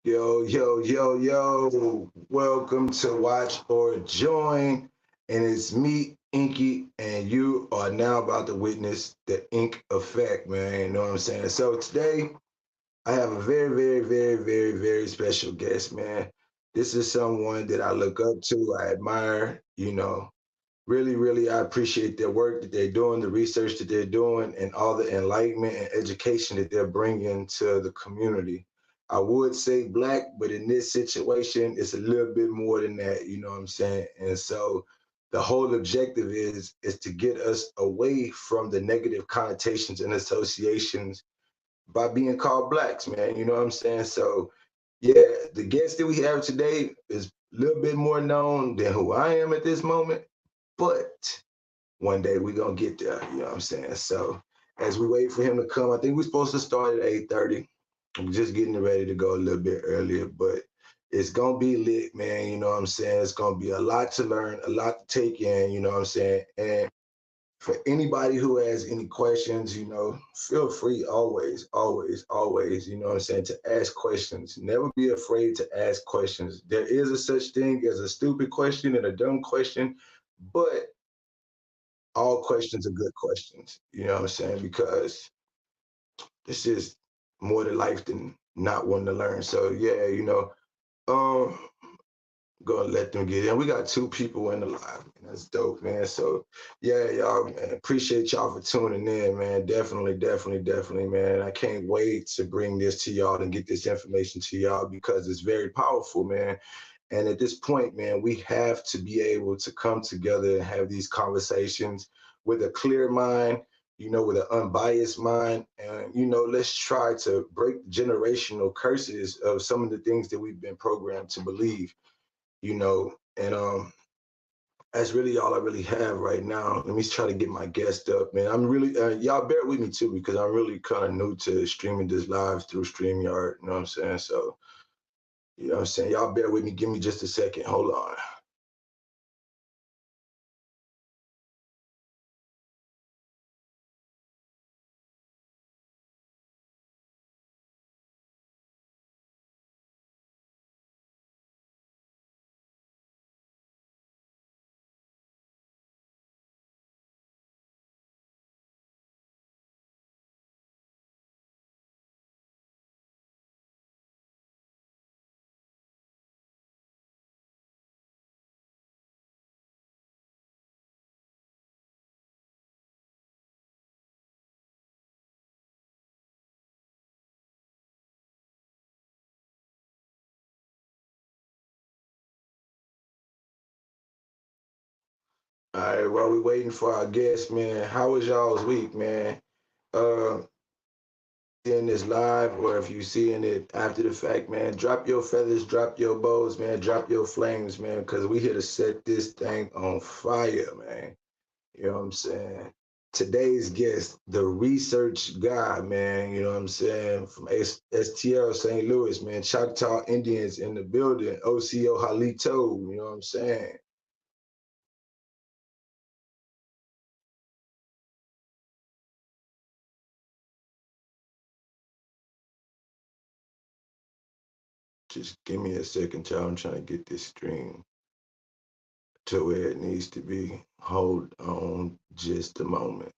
Yo, yo, yo, yo. Welcome to Watch or Join. And it's me, Inky, and you are now about to witness the ink effect, man. You know what I'm saying? So today, I have a very, very, very, very, very special guest, man. This is someone that I look up to, I admire, really, really, I appreciate their work that they're doing, the research that they're doing, and all the enlightenment and education that they're bringing to the community. I would say black, but in this situation, it's a little bit more than that. You know what I'm saying? And so, the whole objective is to get us away from the negative connotations and associations by being called blacks, man. You know what I'm saying? So, yeah, the guest that we have today is a little bit more known than who I am at this moment, but one day we're gonna get there, you know what I'm saying? So as we wait for him to come, I think we're supposed to start at 8:30. I'm just getting ready to go a little bit earlier, but it's gonna be lit, man. You know what I'm saying? It's gonna be a lot to learn, a lot to take in, you know what I'm saying? And for anybody who has any questions, feel free always, always, always, you know what I'm saying, to ask questions. Never be afraid to ask questions. There is a such thing as a stupid question and a dumb question, but all questions are good questions. You know what I'm saying? Because this is more to life than not wanting to learn. So yeah, um, gonna let them get in. We got two people in the live. Man. That's dope, man. So yeah, y'all, man, appreciate y'all for tuning in, man. Definitely, definitely, definitely, man. I can't wait to bring this to y'all and get this information to y'all because it's very powerful, man. And at this point, man, we have to be able to come together and have these conversations with a clear mind, with an unbiased mind. And, let's try to break generational curses of some of the things that we've been programmed to believe, and that's really all I really have right now. Let me try to get my guest up, man. I'm really, y'all bear with me too, because I'm really kind of new to streaming this live through StreamYard, you know what I'm saying? So, you know what I'm saying? Y'all bear with me. Give me just a second. Hold on. All right, while we waiting for our guest, man, how was y'all's week, man? Uh, Seeing this live, or if you seeing it after the fact, man, drop your feathers, drop your bows, man, drop your flames, man, because we here to set this thing on fire, man. You know what I'm saying? Today's guest, the research guy, man, you know what I'm saying? From STL St. Louis, man, Choctaw Indians in the building, OCO Halito, you know what I'm saying? Just give me a second, y'all. I'm trying to get this stream to where it needs to be. Hold on just a moment.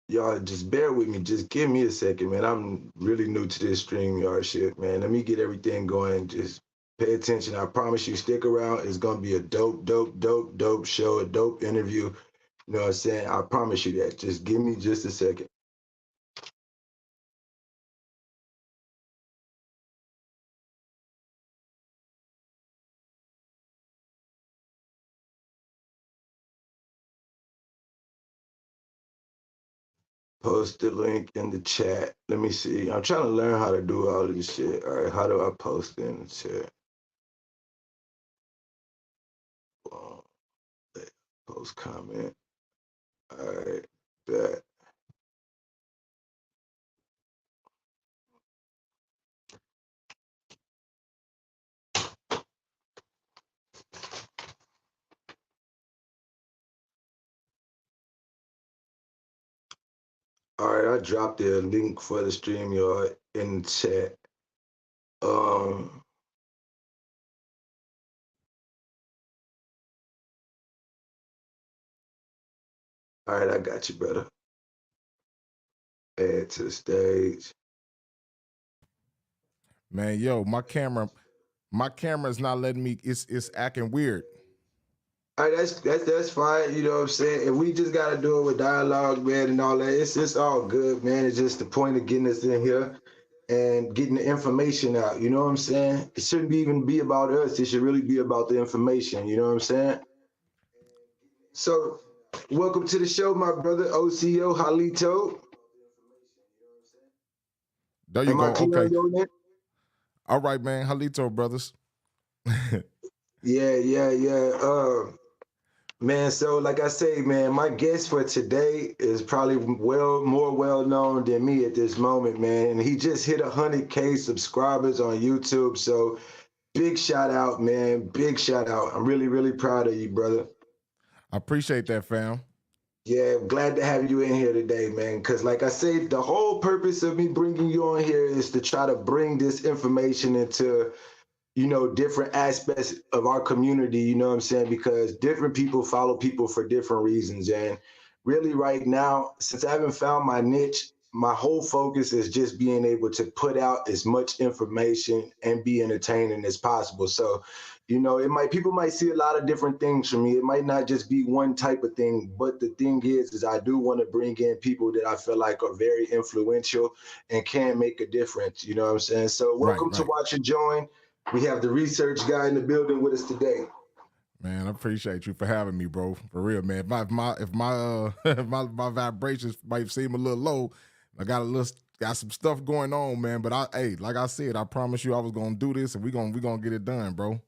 y'all just bear with me. Just give me a second, man. I'm really new to this StreamYard shit, man. Let me get everything going. Just pay attention. I promise you, stick around. It's gonna be a dope show, a dope interview. You know what I'm saying? I promise you that. Just give me just a second. Post the link in the chat. Let me see. I'm trying to learn how to do all of this shit. All right, how do I post in the chat? Boom. Post comment. All right, that. All right, I dropped the link for the StreamYard in the chat. Um, all right, I got you, brother. Add to the stage. Man, yo, my camera is not letting me. It's acting weird. All right, that's fine. You know what I'm saying? And we just gotta do it with dialogue, man, and all that. It's all good, man. It's just the point of getting us in here and getting the information out. You know what I'm saying? It shouldn't even be about us. It should really be about the information. You know what I'm saying? So, welcome to the show, my brother OCO Halito. There you Am I go. clear on Okay. your name? All right, man. Halito brothers. Yeah. Man, so like I say, man, my guest for today is probably more well known than me at this moment, man. And he just hit 100K subscribers on YouTube. So big shout out, man. Big shout out. I'm really proud of you, brother. I appreciate that, fam. Yeah, glad to have you in here today, man. Because, like I say, the whole purpose of me bringing you on here is to try to bring this information into different aspects of our community, you know what I'm saying? Because different people follow people for different reasons. And really, right now, since I haven't found my niche, my whole focus is just being able to put out as much information and be entertaining as possible. So, people might see a lot of different things from me. It might not just be one type of thing, but the thing is I do want to bring in people that I feel like are very influential and can make a difference. You know what I'm saying? So, Right, welcome to right. Watch and Join. We have the research guy in the building with us today. Man, I appreciate you for having me, bro. For real, man. If my my vibrations might seem a little low, I got some stuff going on, man. But like I said, I promise you I was gonna do this and we gonna get it done, bro.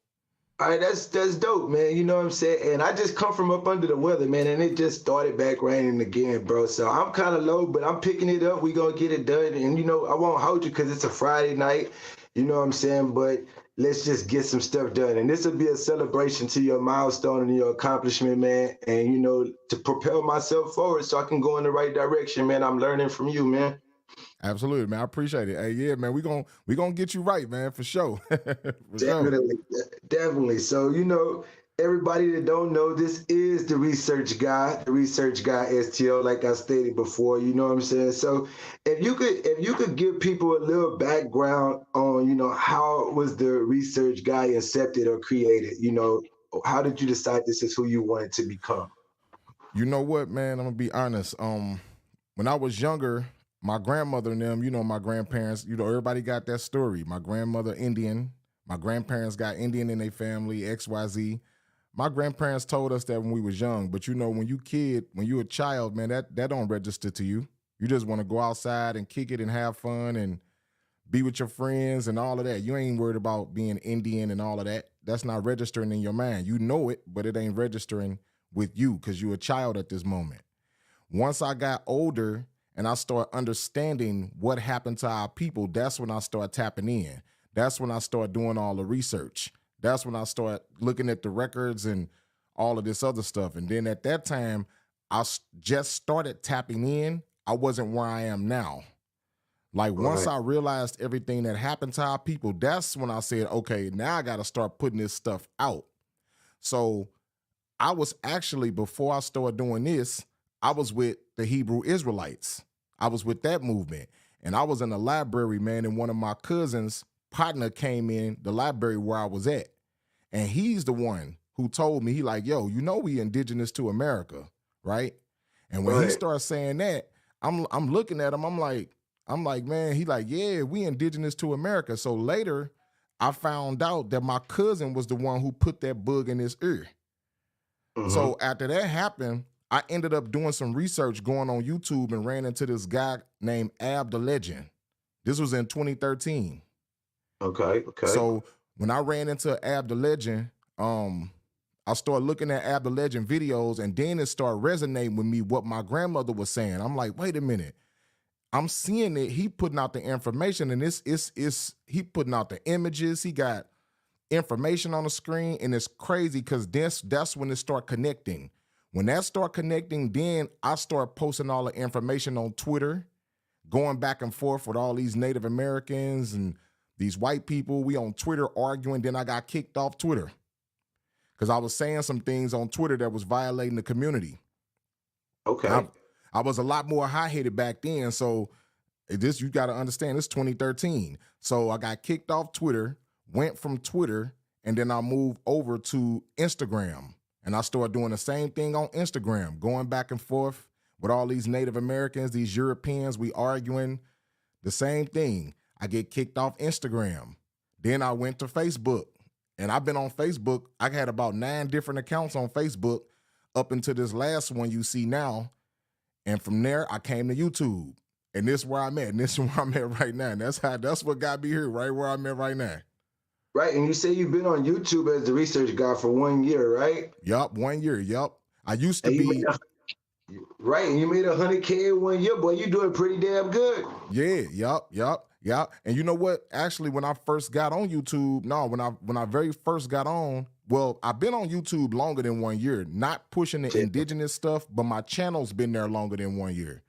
All right, that's dope, man. You know what I'm saying? And I just come from up under the weather, man, and it just started back raining again, bro. So I'm kind of low, but I'm picking it up. We gonna get it done. And I won't hold you because it's a Friday night. You know what I'm saying? But let's just get some stuff done. And this will be a celebration to your milestone and your accomplishment, man. And to propel myself forward so I can go in the right direction, man. I'm learning from you, man. Absolutely, man. I appreciate it. Hey, yeah, man. We gonna get you right, man, for sure. For sure. Definitely, definitely. So, everybody that don't know, this is the research guy STO, like I stated before, you know what I'm saying? So if you could give people a little background on, how was the research guy incepted or created, how did you decide this is who you wanted to become? You know what, man? I'm gonna be honest. When I was younger, my grandmother and them, my grandparents, everybody got that story. My grandmother Indian, my grandparents got Indian in their family, XYZ. My grandparents told us that when we was young, but when you a child, man, that don't register to you. You just want to go outside and kick it and have fun and be with your friends and all of that. You ain't worried about being Indian and all of that. That's not registering in your mind. You know it, but it ain't registering with you because you're a child at this moment. Once I got older and I start understanding what happened to our people, that's when I start tapping in. That's when I start doing all the research. That's when I start looking at the records and all of this other stuff. And then at that time, just started tapping in. I wasn't where I am now. Like once Right, I realized everything that happened to our people, that's when I said, okay, now I got to start putting this stuff out. So I was actually, before I started doing this, I was with the Hebrew Israelites. I was with that movement. And I was in the library, man, and one of my cousins' partner came in the library where I was at. And he's the one who told me, he like, yo, you know we indigenous to America, right? And when he Right. starts saying that, I'm looking at him, I'm like, man, he like, yeah, we indigenous to America. So later I found out that my cousin was the one who put that bug in his ear. Mm-hmm. So after that happened, I ended up doing some research going on YouTube and ran into this guy named Ab the Legend. This was in 2013. Okay. Okay. So when I ran into Ab the Legend, I started looking at Ab the Legend videos, and then it started resonating with me what my grandmother was saying. I'm like, wait a minute. I'm seeing it. He putting out the information, and it's he putting out the images. He got information on the screen, and it's crazy because that's when it start connecting. When that start connecting, then I start posting all the information on Twitter, going back and forth with all these Native Americans and these white people. We on Twitter arguing. Then I got kicked off Twitter because I was saying some things on Twitter that was violating the community. I, Okay. I was a lot more high-headed back then. So this, you got to understand, this 2013. So I got kicked off Twitter, went from Twitter, and then I moved over to Instagram. And I started doing the same thing on Instagram, going back and forth with all these Native Americans, these Europeans, we arguing the same thing. I get kicked off Instagram. Then I went to Facebook. And I've been on Facebook. I had about 9 different accounts on Facebook up until this last one you see now. And from there, I came to YouTube. And this is where I'm at. And this is where I'm at right now. And that's what got me here, right where I'm at right now. Right. And you say you've been on YouTube as the research guy for 1 year, right? Yup, 1 year. Yup. I used to And you made be, right, and you made 100K in 1 year, boy. You doing pretty damn good. yeah, yup. And you know what? Actually, when I first got on YouTube, no, when I very first got on, well, I've been on YouTube longer than 1 year, not pushing the Yeah. indigenous stuff, but my channel's been there longer than 1 year.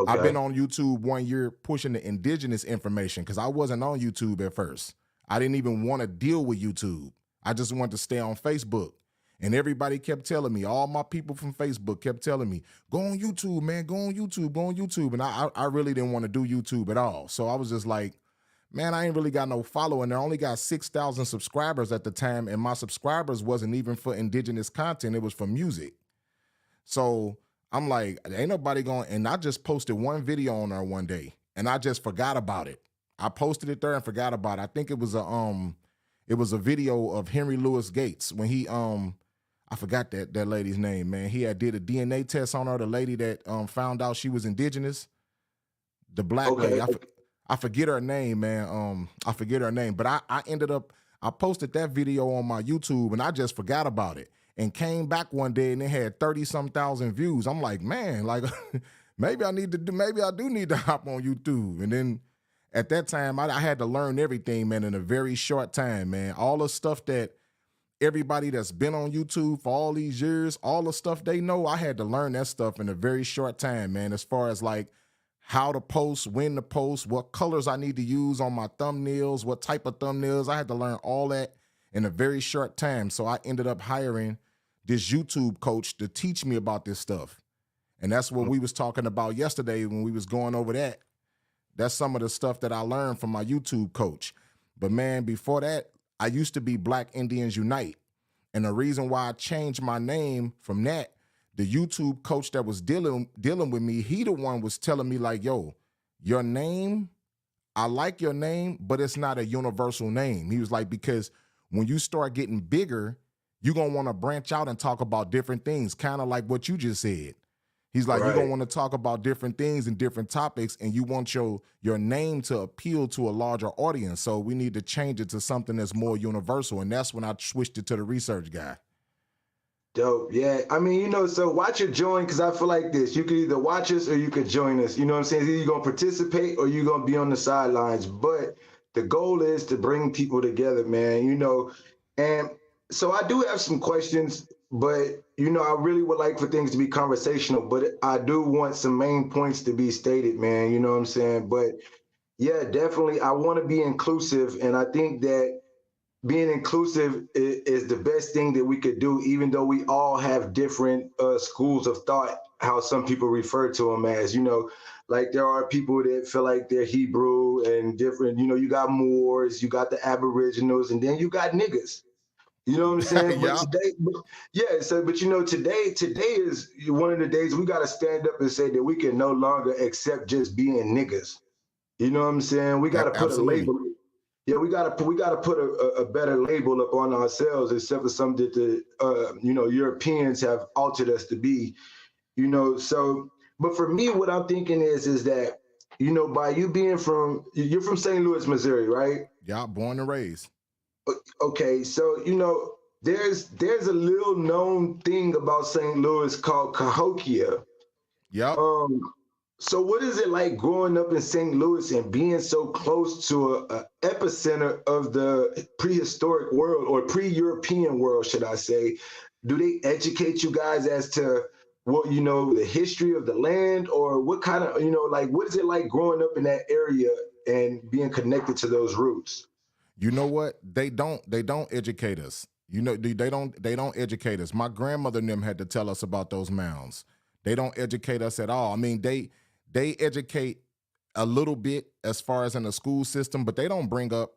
I've been Okay. on YouTube 1 year pushing the indigenous information because I wasn't on YouTube at first. I didn't even want to deal with YouTube. I just wanted to stay on Facebook. And everybody kept telling me, all my people from Facebook kept telling me, go on YouTube, man, go on YouTube, go on YouTube. And I really didn't want to do YouTube at all. So I was just like, man, I ain't really got no following. I only got 6,000 subscribers at the time. And my subscribers wasn't even for indigenous content. It was for music. So I'm like, ain't nobody going, and I just posted one video on there one day and I just forgot about it. I posted it there and forgot about it. I think it was a video of Henry Louis Gates when he I forgot that lady's name, man. He had did a DNA test on her, the lady that found out she was indigenous, the black lady. Okay. I forget her name, man. I forget her name, but I ended up I posted that video on my YouTube and I just forgot about it and came back one day and it had 30-some thousand views. I'm like, man, like maybe I do need to hop on YouTube. And then at that time, I had to learn everything, man, in a very short time, man. All the stuff that everybody that's been on YouTube for all these years, all the stuff they know, I had to learn that stuff in a very short time, man, as far as like how to post, when to post, what colors I need to use on my thumbnails, what type of thumbnails. I had to learn all that in a very short time. So I ended up hiring this YouTube coach to teach me about this stuff. And that's what we was talking about yesterday when we was going over that. That's some of the stuff that I learned from my YouTube coach. But man, before that, I used to be Black Indians Unite. And the reason why I changed my name from that, the YouTube coach that was dealing with me, he the one was telling me like, yo, your name, I like your name, but it's not a universal name. He was like, because when you start getting bigger, you're going to want to branch out and talk about different things, kind of like what you just said. He's like, you're going to Right. want to talk about different things and different topics, and you want your name to appeal to a larger audience. So we need to change it to something that's more universal. And that's when I switched it to the research guy. Dope. Yeah. I mean, so watch or join, because I feel like this. You could either watch us or you could join us. You know what I'm saying? Either you're going to participate or you're going to be on the sidelines. But the goal is to bring people together, man, And so I do have some questions, but, I really would like for things to be conversational, but I do want some main points to be stated, man. You know what I'm saying? But yeah, definitely. I want to be inclusive. And I think that being inclusive is the best thing that we could do, even though we all have different schools of thought, how some people refer to them as, like there are people that feel like they're Hebrew and different, you got Moors, you got the Aboriginals, and then you got niggas. You know what I'm saying? But Yeah, today, yeah. So, but today is one of the days we got to stand up and say that we can no longer accept just being niggas. You know what I'm saying? We got to put a absolutely. label. Yeah, we got to put a better label up on ourselves, except for something that the Europeans have altered us to be. So, but for me, what I'm thinking is that by you being you're from St. Louis, Missouri, right? Yeah, born and raised. Okay, so there's a little known thing about St. Louis called Cahokia. Yep. Um, so what is it like growing up in St. Louis and being so close to a epicenter of the prehistoric world or pre-European world, should I say? Do they educate you guys as to what the history of the land, or what kind of like what is it like growing up in that area and being connected to those roots? You know what? They don't educate us. They don't educate us. My grandmother and them had to tell us about those mounds. They don't educate us at all. I mean, they educate a little bit as far as in the school system, but they don't bring up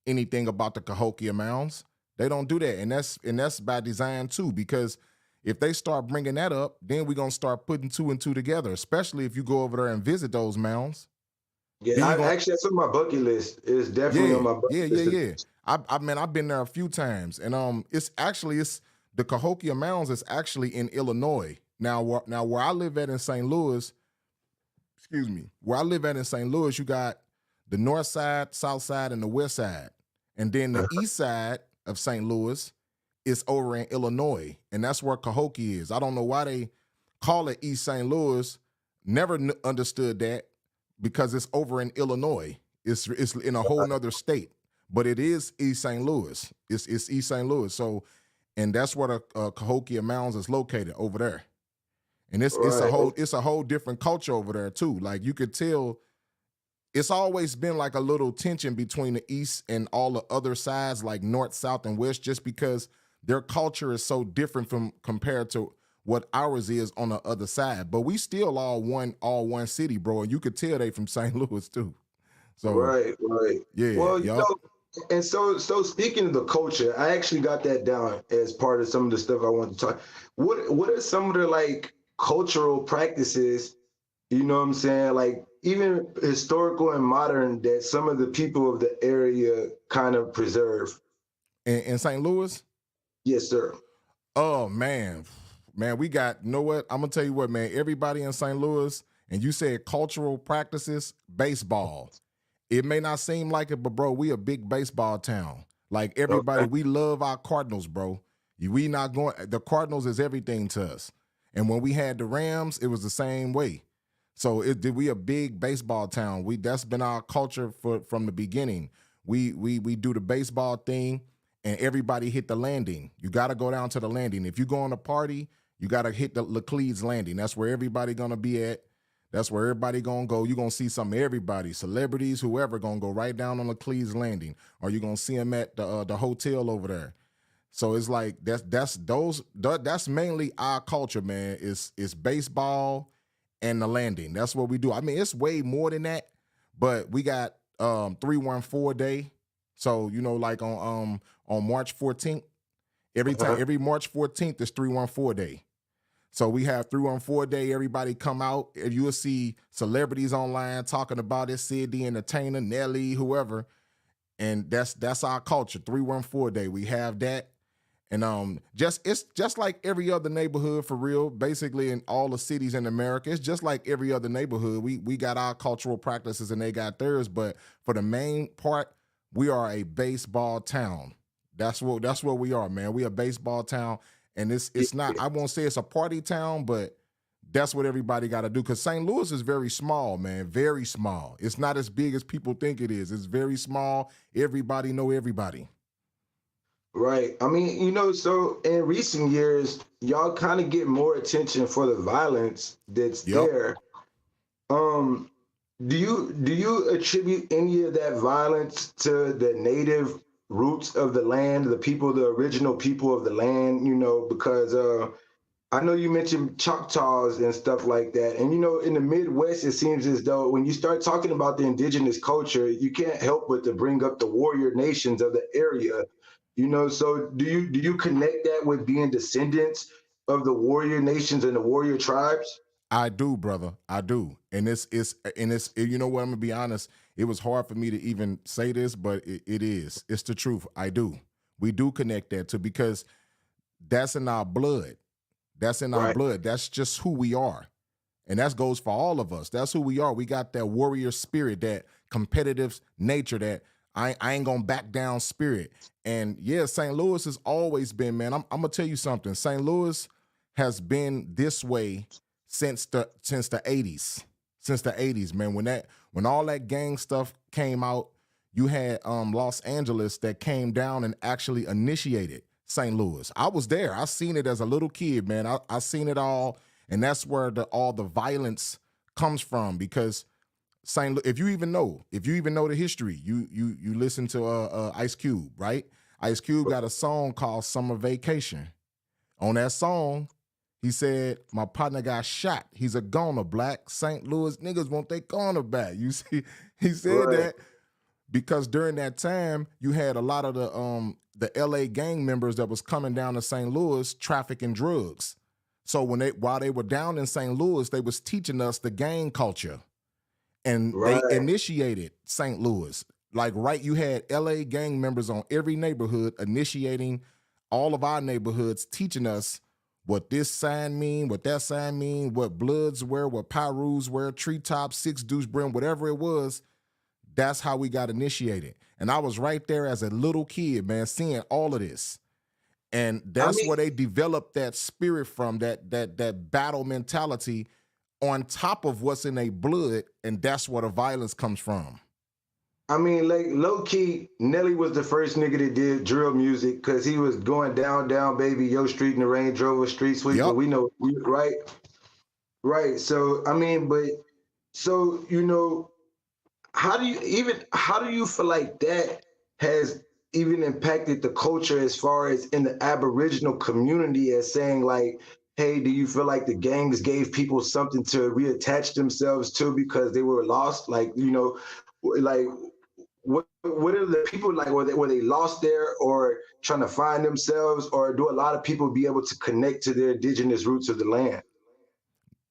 anything about the Cahokia mounds. They don't do that. And that's by design too, because if they start bringing that up, then we're gonna start putting two and two together, especially if you go over there and visit those mounds. Yeah, Then you're I gonna actually that's on my bucket list. It's definitely on Yeah, my bucket yeah, yeah, list. yeah. I mean, I've been there a few times, and it's the Cahokia Mounds is actually in Illinois. Now where I live at in St. Louis, excuse me, where I live at in St. Louis, you got the north side, south side, and the west side, and then the east side of St. Louis is over in Illinois, and that's where Cahokia is. I don't know why they call it East St. Louis. Never understood that because it's over in Illinois. It's in a whole nother state, but it is East St. Louis. It's East St. Louis. So, and that's where the Cahokia Mounds is located over there. And it's a Right. whole different culture over there too. Like you could tell, it's always been like a little tension between the East and all the other sides, like North, South, and West, just because their culture is so different from compared to what ours is on the other side. But we still all one city, bro. And you could tell they from St. Louis too. So Right, right. yeah, Well, yup. and so speaking of the culture, I actually got that down as part of some of the stuff I wanted to talk. What are some of the like cultural practices, what I'm saying? Like even historical and modern that some of the people of the area kind of preserve. In St. Louis, Yes, sir. oh man, we got. You know what? I'm gonna tell you what, man. Everybody in St. Louis, and you said cultural practices, baseball. It may not seem like it, but bro, we a big baseball town. Like everybody, Okay. we love our Cardinals, bro. We not going. The Cardinals is everything to us. And when we had the Rams, it was the same way. So we a big baseball town. That's been our culture from the beginning. We do the baseball thing, and everybody hit the landing. You got to go down to the landing. If you go on a party, you got to hit the Laclede's landing. That's where everybody gonna be at. That's where everybody gonna go. You're gonna see some of everybody, celebrities, whoever, gonna go right down on the Cleves Landing, or you're gonna see them at the hotel over there. So it's like that's mainly our culture, man. It's baseball and the landing. That's what we do. I mean, it's way more than that, but we got 314 day. So like on March 14th, Uh-huh. every March 14th is 314 day. So we have 314 day, everybody come out. And you'll see celebrities online talking about it, Sid the Entertainer, Nelly, whoever. And that's our culture, 314 day. We have that. And it's just like every other neighborhood for real, basically in all the cities in America. It's just like every other neighborhood. We got our cultural practices and they got theirs, but for the main part, we are a baseball town. That's what we are, man. We a baseball town. And it's not, I won't say it's a party town, but that's what everybody got to do. Because St. Louis is very small, man. Very small. It's not as big as people think it is. It's very small. Everybody know everybody. Right. I mean, so in recent years, y'all kind of get more attention for the violence that's Yep. there. Do you attribute any of that violence to the native? roots of the land, the people, the original people of the land, you know, because I know you mentioned Choctaws and stuff like that. And, you know, in the Midwest, it seems as though when you start talking about the indigenous culture, you can't help but to bring up the warrior nations of the area, you know. So do you connect that with being descendants of the warrior nations and the warrior tribes? I do, brother. I do. And it's you know what, I'm gonna be honest. It was hard for me to even say this, but it is. It's the truth. I do. We do connect that to because that's in our blood. That's in our Right, blood. That's just who we are. And that goes for all of us. That's who we are. We got that warrior spirit, that competitive nature, that I ain't gonna back down spirit. And yeah, St. Louis has always been, man. I'm gonna tell you something. St. Louis has been this way since the 80s. Since the 80s, man. When all that gang stuff came out, you had Los Angeles that came down and actually initiated St. Louis. I was there. I seen it as a little kid, man. I seen it all, and that's where all the violence comes from. Because if you even know the history, you listen to Ice Cube, right? Ice Cube got a song called "Summer Vacation." On that song, he said, "My partner got shot. He's a goner. Black St. Louis niggas want their goner back." You see, he said right, that because during that time you had a lot of the LA gang members that was coming down to St. Louis trafficking drugs. So while they were down in St. Louis, they was teaching us the gang culture, and they right, initiated St. Louis. Like, right, you had LA gang members on every neighborhood initiating all of our neighborhoods, teaching us what this sign mean, what that sign mean, what Bloods were, what Pyrus were, treetops, six deuce brim, whatever it was. That's how we got initiated. And I was right there as a little kid, man, seeing all of this. And I that's mean, where they developed that spirit from, that battle mentality on top of what's in their blood, and that's where the violence comes from. like low key, Nelly was the first nigga that did drill music because he was going down, down, baby, yo, street in the Range Rover, street sweeper. Yep. We know, right, right. So but so how do you feel like that has even impacted the culture as far as in the Aboriginal community as saying like, hey, do you feel like the gangs gave people something to reattach themselves to because they were lost? Like, like what are the people like? Were they lost there or trying to find themselves, or do a lot of people be able to connect to their indigenous roots of the land?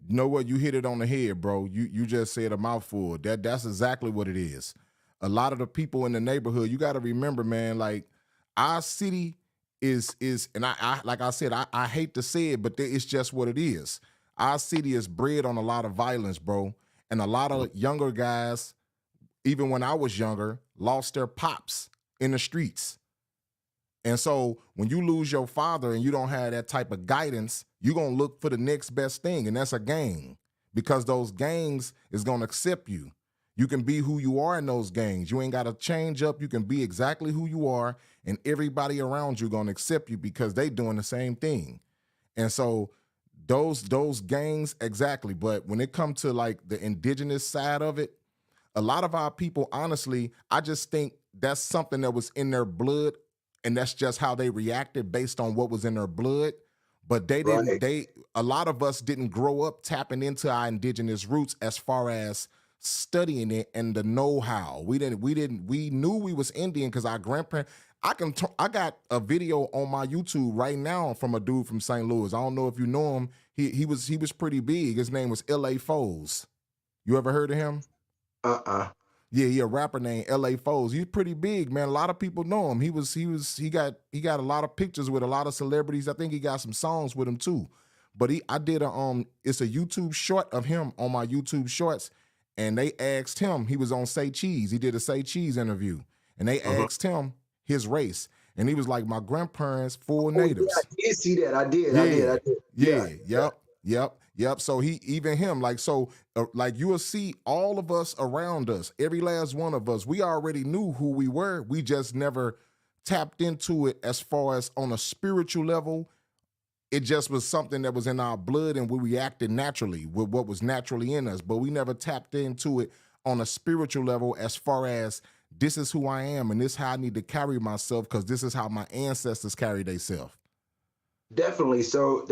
You know what? You hit it on the head, bro. You just said a mouthful. That's exactly what it is. A lot of the people in the neighborhood, you got to remember, man, like our city is and I like I said, I hate to say it, but it's just what it is. Our city is bred on a lot of violence, bro. And a lot of younger guys, even when I was younger, lost their pops in the streets. And so when you lose your father and you don't have that type of guidance, you're going to look for the next best thing, and that's a gang, because those gangs is going to accept you. You can be who you are in those gangs. You ain't got to change up. You can be exactly who you are, and everybody around you going to accept you because they doing the same thing. And so those gangs, exactly. But when it comes to like the indigenous side of it, a lot of our people, honestly, I just think that's something that was in their blood, and that's just how they reacted based on what was in their blood. But they didn't, Right, they, a lot of us didn't grow up tapping into our indigenous roots as far as studying it and the know-how. We knew we was Indian because our grandparents, I got a video on my YouTube right now from a dude from St. Louis. I don't know if you know him. He was pretty big. His name was L.A. Foles. You ever heard of him? uh-uh. Yeah, he a rapper named L.A. Foles. He's pretty big, man. A lot of people know him. He got a lot of pictures with a lot of celebrities. I think he got some songs with him too. But I did it's a YouTube short of him on my YouTube shorts, and they asked him, he was on Say Cheese. He did a Say Cheese interview, and they Uh-huh. asked him his race. And he was like, my grandparents full Oh yeah, I natives. did see that. I Yeah, did. Yeah, yeah, yeah. yep. So he even him like so like you will see all of us around us, every last one of us. We already knew who we were. We just never tapped into it as far as on a spiritual level. It just was something that was in our blood, and we reacted naturally with what was naturally in us. But we never tapped into it on a spiritual level as far as this is who I am and this is how I need to carry myself because this is how my ancestors carry themselves. Definitely. So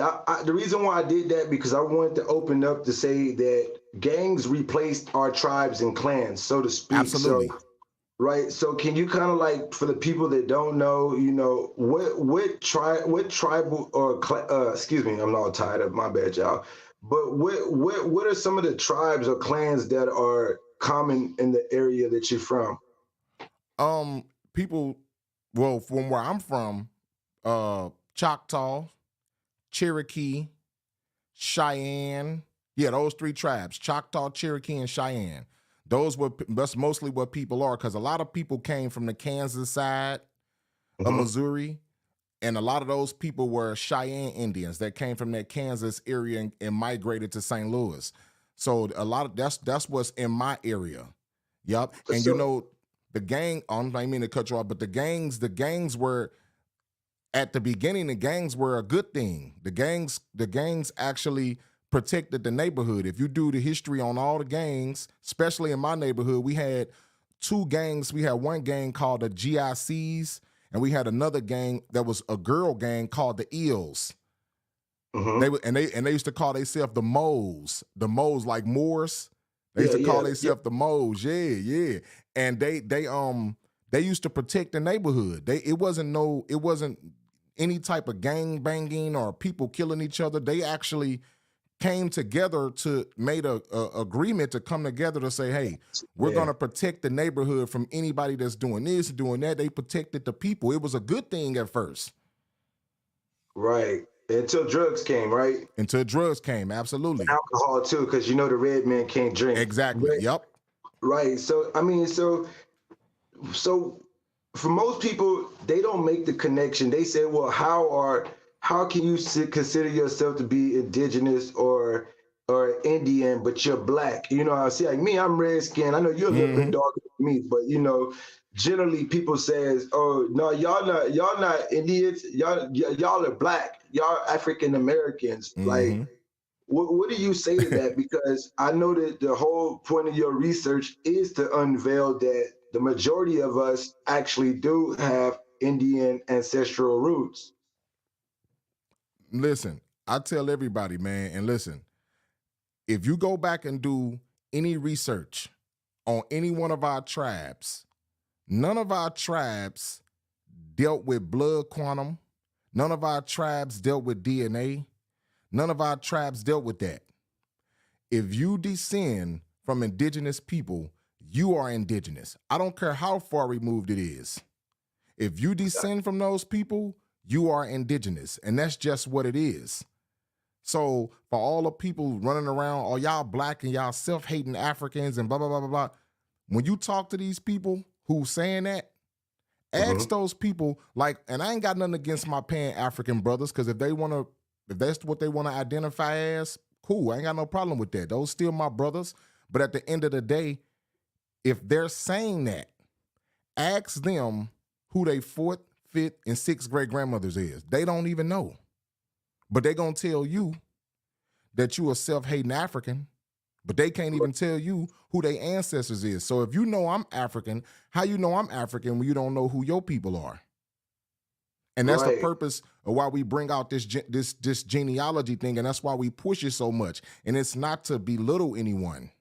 the reason why I did that because I wanted to open up to say that gangs replaced our tribes and clans, so to speak. So Absolutely. right. So can you kind of like for the people that don't know, what tribal or excuse me, I'm not tired of my bad, y'all. But what are some of the tribes or clans that are common in the area that you're from? People, well, from where I'm from, Choctaw, Cherokee, Cheyenne. Yeah, those three tribes: Choctaw, Cherokee, and Cheyenne. That's mostly what people are, because a lot of people came from the Kansas side of Mm-hmm. Missouri, and a lot of those people were Cheyenne Indians that came from that Kansas area and migrated to St. Louis. So a lot of that's what's in my area. Yep, and So the gang. I don't mean to cut you off, but the gangs were at the beginning, the gangs were a good thing. The gangs actually protected the neighborhood. If you do the history on all the gangs, especially in my neighborhood, we had two gangs. We had one gang called the GICs, and we had another gang that was a girl gang called the Eels. mm-hmm. They used to call themselves the moles like Moors. They used Yeah, to call yeah. themselves the moles. Yeah, yeah. And they used to protect the neighborhood. It wasn't any type of gang banging or people killing each other. They actually came together to made a agreement to come together to say, hey, we're Yeah. gonna protect the neighborhood from anybody that's doing this, doing that. They protected the people. It was a good thing at first Right. Until drugs came, right? until drugs came. Absolutely. Alcohol too, because the red man can't drink. Exactly. But Yep. right. So I mean, so for most people, they don't make the connection. They say, well, how can you consider yourself to be indigenous or Indian, but you're black? I see like me, I'm red skinned. I know you're a little bit Hmm. darker than me, but generally people says, oh no, y'all not Indians, y'all are black, y'all African Americans. Like, Hmm. what do you say to that? Because I know that the whole point of your research is to unveil that the majority of us actually do have Indian ancestral roots. Listen, I tell everybody, man, and listen, if you go back and do any research on any one of our tribes, none of our tribes dealt with blood quantum. None of our tribes dealt with DNA. None of our tribes dealt with that. If you descend from indigenous people, you are indigenous. I don't care how far removed it is. If you descend from those people, you are indigenous. And that's just what it is. So for all the people running around, oh, y'all black and y'all self-hating Africans and blah, blah, blah, blah, blah. When you talk to these people who saying that, ask Mm-hmm. those people, like, and I ain't got nothing against my Pan-African brothers, because if that's what they want to identify as, cool. I ain't got no problem with that. Those still my brothers. But at the end of the day, if they're saying that, ask them who they fourth, fifth, and sixth great grandmothers is. They don't even know. But they gonna tell you that you a self-hating African, but they can't even tell you who their ancestors is. So if you know I'm African, how you know I'm African when you don't know who your people are? And that's the Right. purpose of why we bring out this genealogy thing, and that's why we push it so much. And it's not to belittle anyone.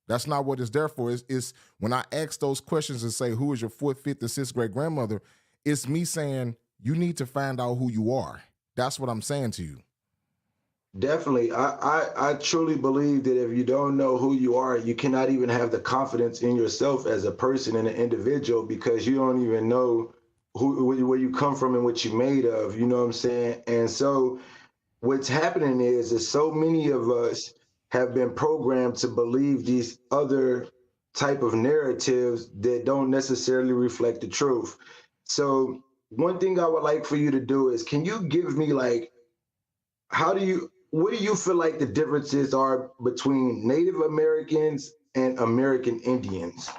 That's not what it's there for. It's when I ask those questions and say, who is your fourth, fifth, and sixth great grandmother? It's me saying, you need to find out who you are. That's what I'm saying to you. Definitely. I truly believe that if you don't know who you are, you cannot even have the confidence in yourself as a person and an individual because you don't even know where you come from and what you're made of. You know what I'm saying? And so what's happening is so many of us have been programmed to believe these other type of narratives that don't necessarily reflect the truth. So one thing I would like for you to do is, can you give me like, what do you feel like the differences are between Native Americans and American Indians?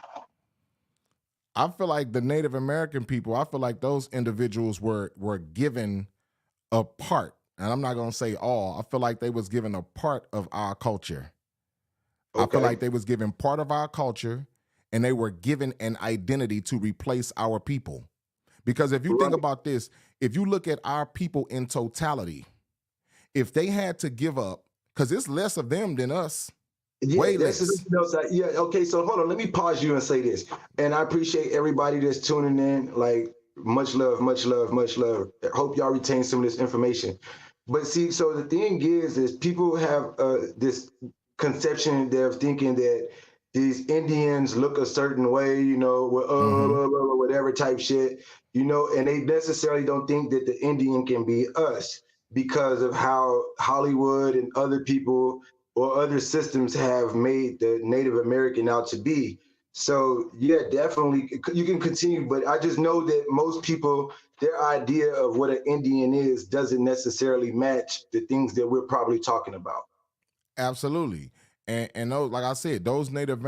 I feel like the Native American people, I feel like those individuals were given a part, and I'm not gonna say all. I feel like they was given a part of our culture. I feel Okay. like they was given part of our culture, and they were given an identity to replace our people. Because if you think Right. about this, if you look at our people in totality, if they had to give up, because it's less of them than us, Yeah, way that's less. something else. Yeah, okay. So hold on, let me pause you and say this. And I appreciate everybody that's tuning in. Like, much love, much love, much love. I hope y'all retain some of this information. But see, so the thing is people have this conception of thinking that these Indians look a certain way, Mm-hmm. whatever type shit, and they necessarily don't think that the Indian can be us because of how Hollywood and other people or other systems have made the Native American out to be. So yeah, definitely you can continue, but I just know that most people, their idea of what an Indian is doesn't necessarily match the things that we're probably talking about. Absolutely. And those, like I said, those Native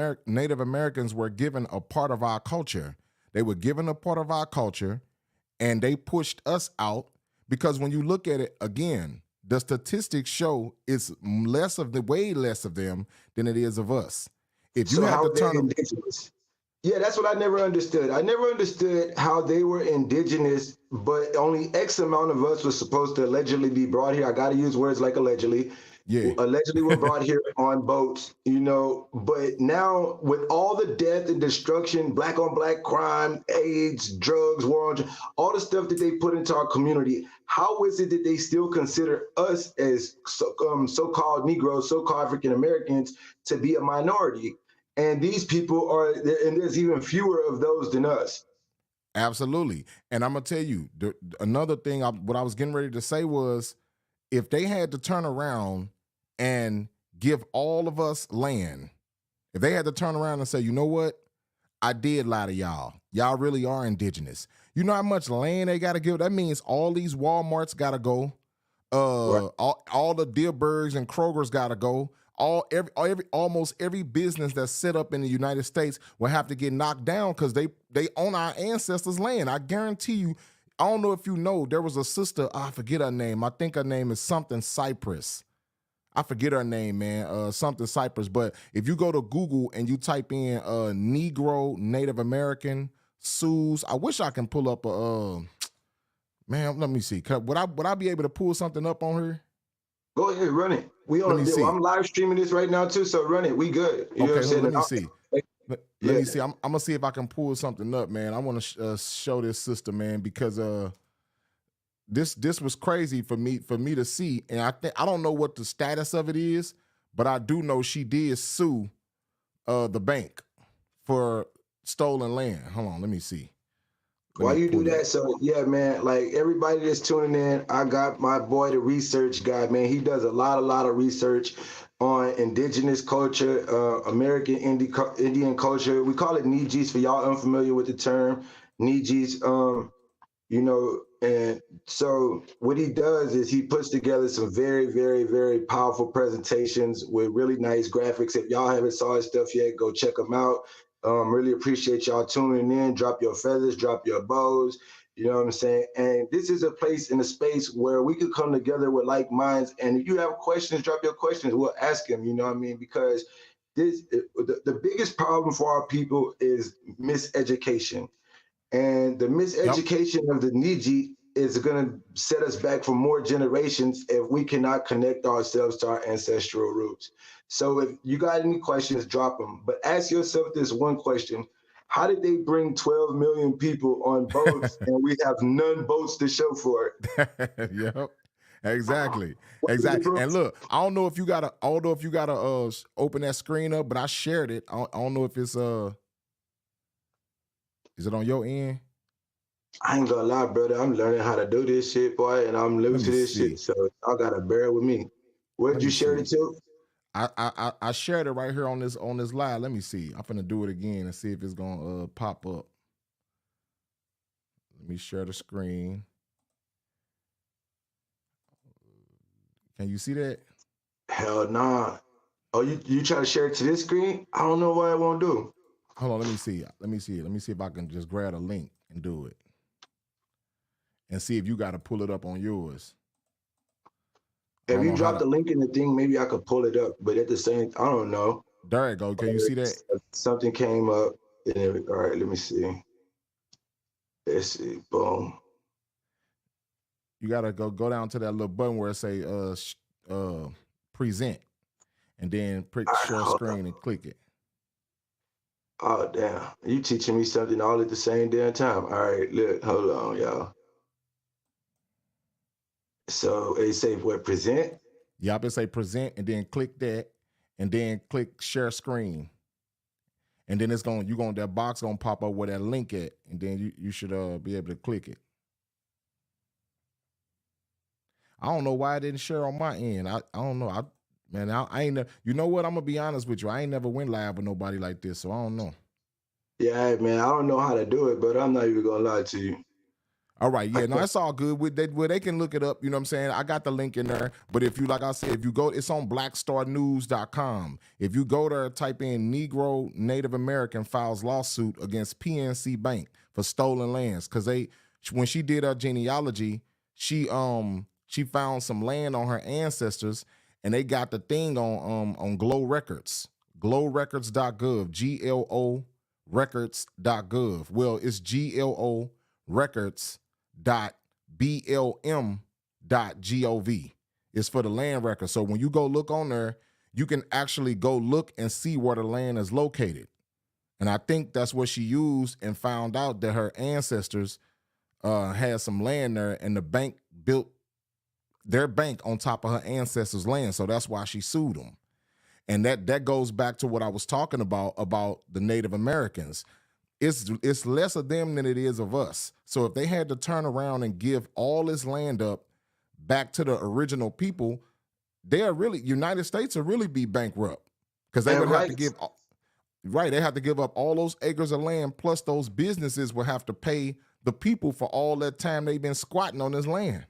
Americans were given a part of our culture. They were given a part of our culture, and they pushed us out because when you look at it again, the statistics show it's way less of them than it is of us. If you So had how to are they turn, indigenous? Yeah, that's what I never understood. I never understood how they were indigenous, but only X amount of us was supposed to allegedly be brought here. I got to use words like yeah, allegedly were brought here on boats, but now with all the death and destruction, black on black crime, AIDS, drugs, war on all the stuff that they put into our community, how is it that they still consider us as so-called Negroes, so-called African Americans to be a minority? And these people are, and there's even fewer of those than us. absolutely. And I'm gonna tell you another thing. What I was getting ready to say was, if they had to turn around and give all of us land, if they had to turn around and say, you know what, I did lie to y'all. Y'all really are indigenous. You know how much land they got to give? That means all these Walmarts got to go. Right. All the Deerbergs and Kroger's got to go. Almost every business that's set up in the United States will have to get knocked down because they own our ancestors' land. I guarantee you. I don't know if you know, there was a sister. I forget her name. I think her name is something Cypress. I forget her name, man. Something Cypress. But if you go to Google and you type in Negro, Native American, Sioux, I wish I can pull up a man. Let me see. Would I be able to pull something up on her? Go ahead, run it. We Let me on. see. I'm live streaming this right now too, so run it. We good. You know what Okay, I'm hold on, saying? let me see. Let Yeah. me see. I'm gonna see if I can pull something up, man. I want to show this sister, man, because this was crazy for me to see, and I don't know what the status of it is, but I do know she did sue the bank for stolen land. Hold on, let me see. Let Why me you do pull it. that? So yeah, man. Like everybody that's tuning in, I got my boy, the research guy. Man, he does a lot of research on indigenous culture, American Indian culture. We call it Niigis for y'all unfamiliar with the term Niigis. And so what he does is he puts together some very, very, very powerful presentations with really nice graphics. If y'all haven't saw his stuff yet, go check him out. Really appreciate y'all tuning in. Drop your feathers, drop your bows. You know what I'm saying? And this is a place in a space where we could come together with like minds. And if you have questions, drop your questions. We'll ask him. You know what I mean? Because the biggest problem for our people is miseducation, and the Yep. miseducation of the Niiji is going to set us back for more generations if we cannot connect ourselves to our ancestral roots. So if you got any questions, drop them. But ask yourself this one question: how did they bring 12 million people on boats and we have none boats to show for it? Yep. Exactly. What is the Exactly. proof? And look, I don't know if you gotta, although if you gotta open that screen up, but I shared it. I don't know if it's is it on your end? I ain't gonna lie, brother. I'm learning how to do this shit, boy, and I'm new Let to me this shit. see. So y'all gotta bear with me. Where'd Let you me share it see. to? I shared it right here on this live. Let me see. I'm gonna do it again and see if it's gonna pop up. Let me share the screen. Can you see that? Hell nah. Oh, you try to share it to this screen? I don't know why it won't do. Hold on, let me see. Let me see it. Let me see if I can just grab a link and do it. And see if you got to pull it up on yours. I If don't you know how drop to. the link in the thing, maybe I could pull it up. But at the same, I don't know. There you go. Can you see that? Something came up. All right, let me see. Let's see. Boom. You gotta go down to that little button where it say present, and then All prick right, share hold on. screen and click it. Oh damn. You teaching me something all at the same damn time. All right, look, hold on, y'all. So it say what present? Y'all been say present, and then click that, and then click share screen, and then it's gonna that box gonna pop up where that link at, and then you should be able to click it. I don't know why I didn't share on my end. I don't know. I ain't you know what? I'm gonna be honest with you. I ain't never went live with nobody like this, so I don't know. Yeah, man, I don't know how to do it, but I'm not even gonna lie to you. All right, I yeah, no, can't. it's all good. They can look it up, you know what I'm saying? I got the link in there. But if you, like I said, if you go, it's on blackstarnews.com. If you go there, type in Negro Native American files lawsuit against PNC Bank for stolen lands. Cause when she did her genealogy, she found some land on her ancestors, and they got the thing on Glow Records, glowrecords.gov, GLO records.gov. Well, it's GLO records dot blm dot gov. It's for the land record. So when you go look on there, you can actually go look and see where the land is located. And I think that's what she used, and found out that her ancestors had some land there, and the bank built their bank on top of her ancestors' land. So that's why she sued them. And that goes back to what I was talking about the Native Americans. It's less of them than it is of us. So if they had to turn around and give all this land up back to the original people, they're really, United States will really be bankrupt, because they And would have to right, give right. They have to give up all those acres of land, plus those businesses will have to pay the people for all that time they've been squatting on this land.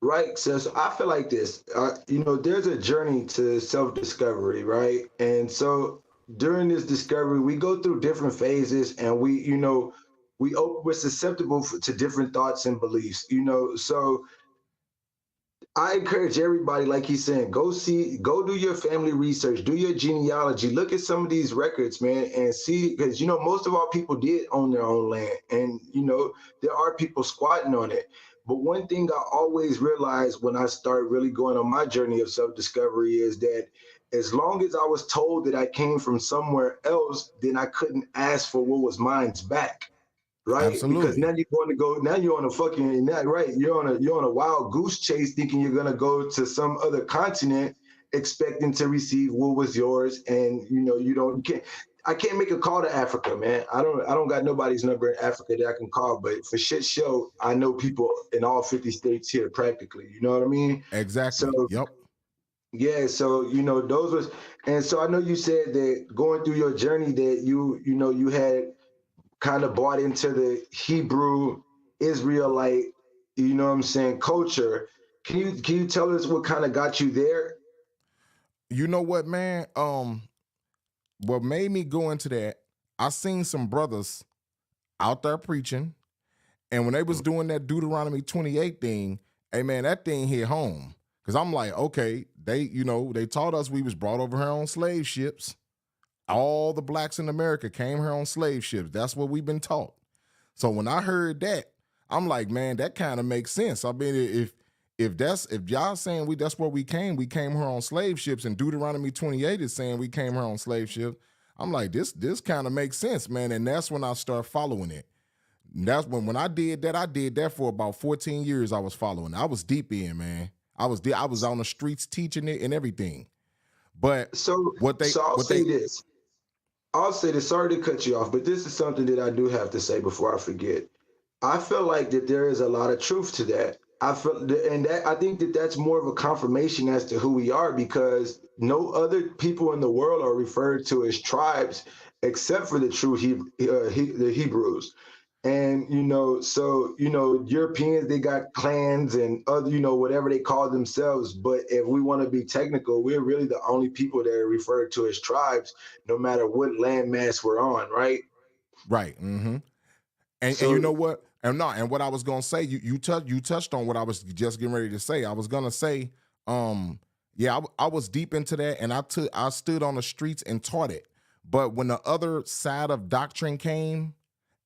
right. So I feel like this. There's a journey to self-discovery, right? And so during this discovery, we go through different phases, and we're susceptible to different thoughts and beliefs. So I encourage everybody, like he's saying, go do your family research, do your genealogy, look at some of these records, man, and see, because most of our people did own their own land, and there are people squatting on it. But one thing I always realized when I started really going on my journey of self-discovery is that as long as I was told that I came from somewhere else, then I couldn't ask for what was mine's back, right? Because Absolutely. now you're going to go. Now you're on a fucking. Now, right? You're on a wild goose chase, thinking you're gonna go to some other continent, expecting to receive what was yours, and you don't. You can't. I can't make a call to Africa, man. I don't got nobody's number in Africa that I can call. But for shit show, I know people in all 50 states here practically. You know what I mean? So Exactly. Yep. yeah, so those was, and so I know you said that going through your journey that you had kind of bought into the Hebrew Israelite, what I'm saying, culture. Can you tell us what kind of got you there? You know what, man? What made me go into that, I seen some brothers out there preaching, and when they was doing that Deuteronomy 28 thing, hey man, that thing hit home. Cause I'm like, okay, they taught us we was brought over here on slave ships. All the blacks in America came here on slave ships. That's what we've been taught. So when I heard that, I'm like, man, that kind of makes sense. I mean, if y'all saying that's where we came here on slave ships, and Deuteronomy 28 is saying we came here on slave ships. I'm like, this kind of makes sense, man. And that's when I start following it. And that's when I did that for about 14 years. I was following. I was deep in, man. I was on the streets teaching it and everything. But So, what they so I'll what say they this. I'll say this. Sorry to cut you off, but this is something that I do have to say before I forget. I feel like that there is a lot of truth to that. I think that that's more of a confirmation as to who we are, because no other people in the world are referred to as tribes except for the true the Hebrews. And so Europeans, they got clans and other, whatever they call themselves. But if we want to be technical, we're really the only people that are referred to as tribes, no matter what landmass we're on, right? right. Mm-hmm. And you So know what? And what I was gonna say, you touched on what I was just getting ready to say. I was gonna say, yeah, I was deep into that, and I stood on the streets and taught it. But when the other side of doctrine came,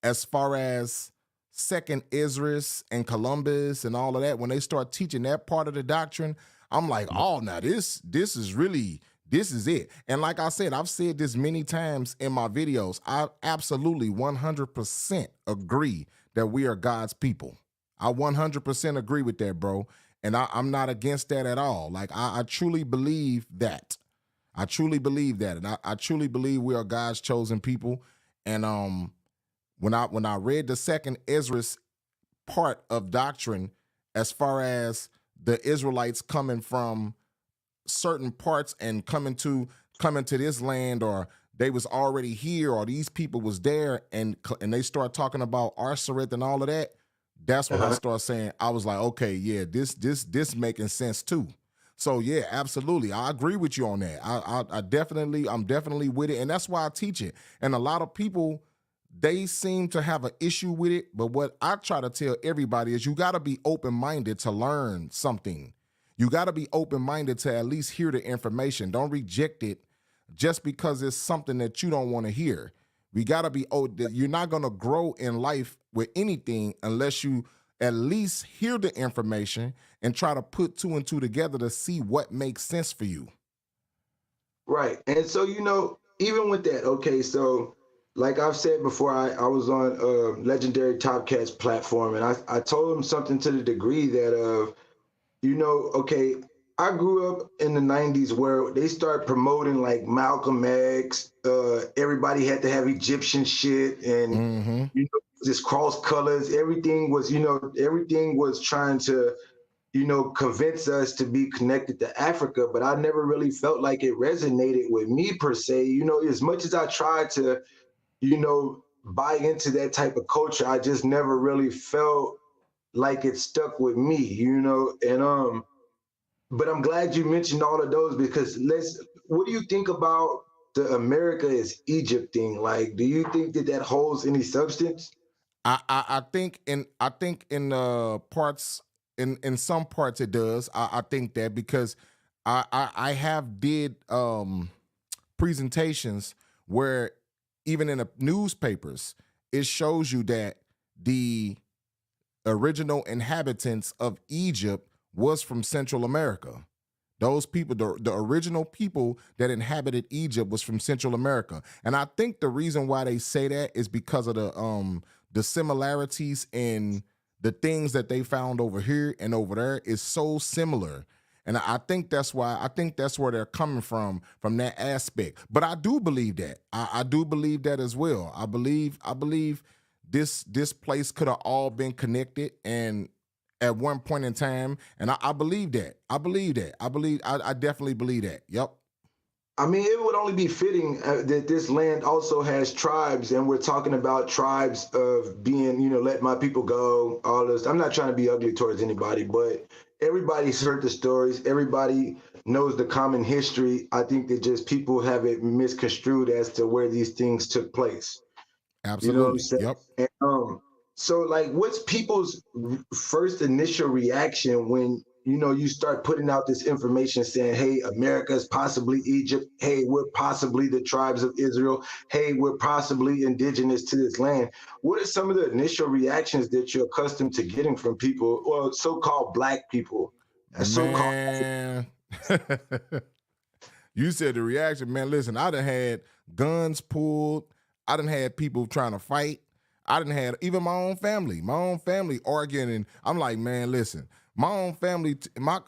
as far as second Esdras and Columbus and all of that, when they start teaching that part of the doctrine, I'm like, oh, now this is really, this is it. And like I said, I've said this many times in my videos. I absolutely 100% agree that we are God's people. I 100% agree with that, bro. And I'm not against that at all. Like, I truly believe that. I truly believe that. And I truly believe we are God's chosen people. And when I read the second Esdras part of doctrine, as far as the Israelites coming from certain parts and coming to this land, or they was already here, or these people was there, and they start talking about Arsareth and all of that, that's when I Uh-huh. start saying, I was like, okay, yeah, this making sense too. So yeah, absolutely, I agree with you on that. I'm definitely with it, and that's why I teach it. And a lot of people, they seem to have an issue with it, but what I try to tell everybody is you got to be open-minded to learn something. You got to be open-minded to at least hear the information. Don't reject it just because it's something that you don't want to hear. We got to be, you're not going to grow in life with anything unless you at least hear the information and try to put two and two together to see what makes sense for you. Right. And so, even with that, okay, so like I've said before, I was on Legendary Top Cats platform, and I told them something to the degree that okay, I grew up in the 90s where they start promoting like Malcolm X, everybody had to have Egyptian shit, and Mm-hmm. just cross colors. Everything was trying to convince us to be connected to Africa, but I never really felt like it resonated with me per se. As much as I tried to, buy into that type of culture, I just never really felt like it stuck with me. And but I'm glad you mentioned all of those, because what do you think about the America is Egypt thing? Like, do you think that holds any substance? I think in parts, in some parts it does. I think that because I have did presentations where even in the newspapers it shows you that the original inhabitants of Egypt was from Central America. Those people, the original people that inhabited Egypt was from Central America. And I think the reason why they say that is because of the similarities in the things that they found over here and over there is so similar. And I think that's why, I think that's where they're coming from that aspect. But I do believe that. I do believe that as well. I believe this place could have all been connected and at one point in time, and I believe that. I definitely believe that. Yep. I mean, it would only be fitting that this land also has tribes, and we're talking about tribes of being, let my people go, all this. I'm not trying to be ugly towards anybody, but everybody's heard the stories. Everybody knows the common history. I think that just people have it misconstrued as to where these things took place. You know what I'm Absolutely. saying? Yep. And, so like, what's people's first initial reaction when you start putting out this information saying, "Hey, America is possibly Egypt. Hey, we're possibly the tribes of Israel. Hey, we're possibly indigenous to this land." What are some of the initial reactions that you're accustomed to getting from people, well, so-called Black people, so-called? Man. You said the reaction, man. Listen, I done had guns pulled. I done had people trying to fight. I done had even my own family arguing. And I'm like, man, listen, my own family,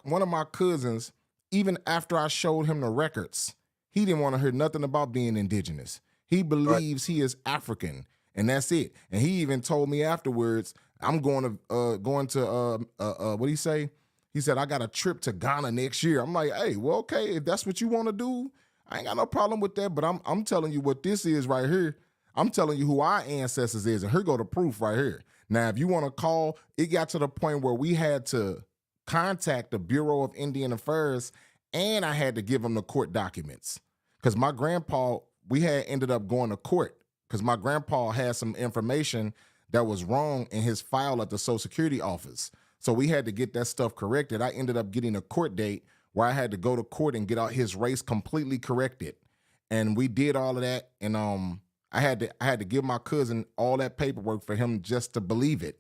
one of my cousins, even after I showed him the records, he didn't want to hear nothing about being indigenous. He Right. believes he is African, and that's it. And he even told me afterwards, I'm going to what do you say? He said, I got a trip to Ghana next year. I'm like, hey, well, okay, if that's what you want to do, I ain't got no problem with that. But I'm telling you what this is right here. I'm telling you who our ancestors is, and here go the proof right here. Now, if you want to call, it got to the point where we had to contact the Bureau of Indian Affairs, and I had to give them the court documents. Because my grandpa, we had ended up going to court because my grandpa had some information that was wrong in his file at the Social Security office. So we had to get that stuff corrected. I ended up getting a court date where I had to go to court and get out his race completely corrected. and we did all of that, and I had to give my cousin all that paperwork for him just to believe it.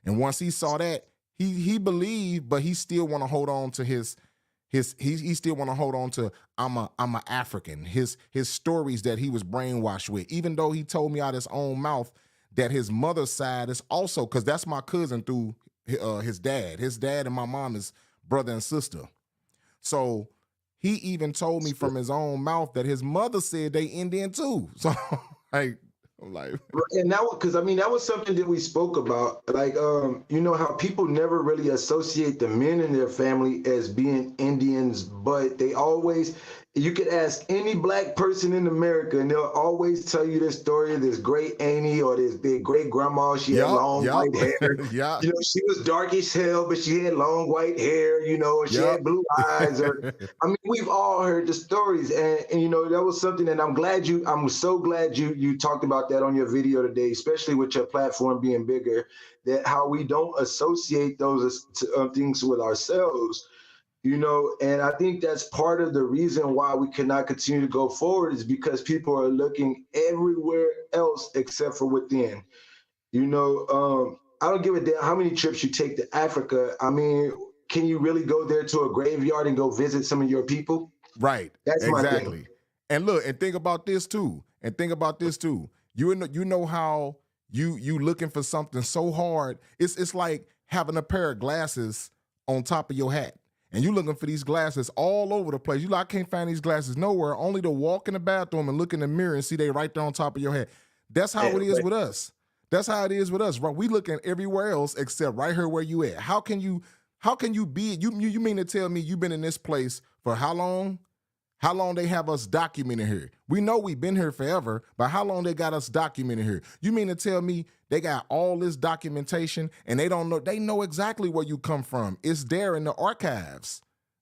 And once he saw that, he believed, but he still want to hold on to he still want to hold on to I'm a African. His stories that he was brainwashed with, even though he told me out his own mouth that his mother's side is also, because that's my cousin through his dad. His dad and my mom is brother and sister. So he even told me from his own mouth that his mother said they Indian too. So like, I'm like, And that was, because I mean, that was something that we spoke about. Like, you know, how people never really associate the men in their family as being Indians, but they always, you could ask any black person in America, and they'll always tell you this story of this great auntie or this big great grandma. She had yup, long yup, white hair. yeah, You know, she was dark as hell, but she had long white hair, you know, and she yup. had blue eyes. Or, I mean, we've all heard the stories, and you know, that was something that I'm so glad you talked about that on your video today, especially with your platform being bigger, that how we don't associate those things with ourselves, you know. And I think that's part of the reason why we cannot continue to go forward, is because people are looking everywhere else except for within. You know, I don't give a damn how many trips you take to Africa. I mean, can you really go there to a graveyard and go visit some of your people? Right, That's my thing. exactly. And look, and think about this too. And think about this too. You know how you looking for something so hard. It's like having a pair of glasses on top of your hat. And you looking for these glasses all over the place. You like, I can't find these glasses nowhere, only to walk in the bathroom and look in the mirror and see they right there on top of your head. That's how it is with us. That's how it is with us, right? We looking everywhere else except right here where you at. How can you be you mean to tell me you've been in this place for how long? How long they have us documented here? We know we've been here forever, but how long they got us documented here? You mean to tell me they got all this documentation and they don't know, they know exactly where you come from. It's there in the archives.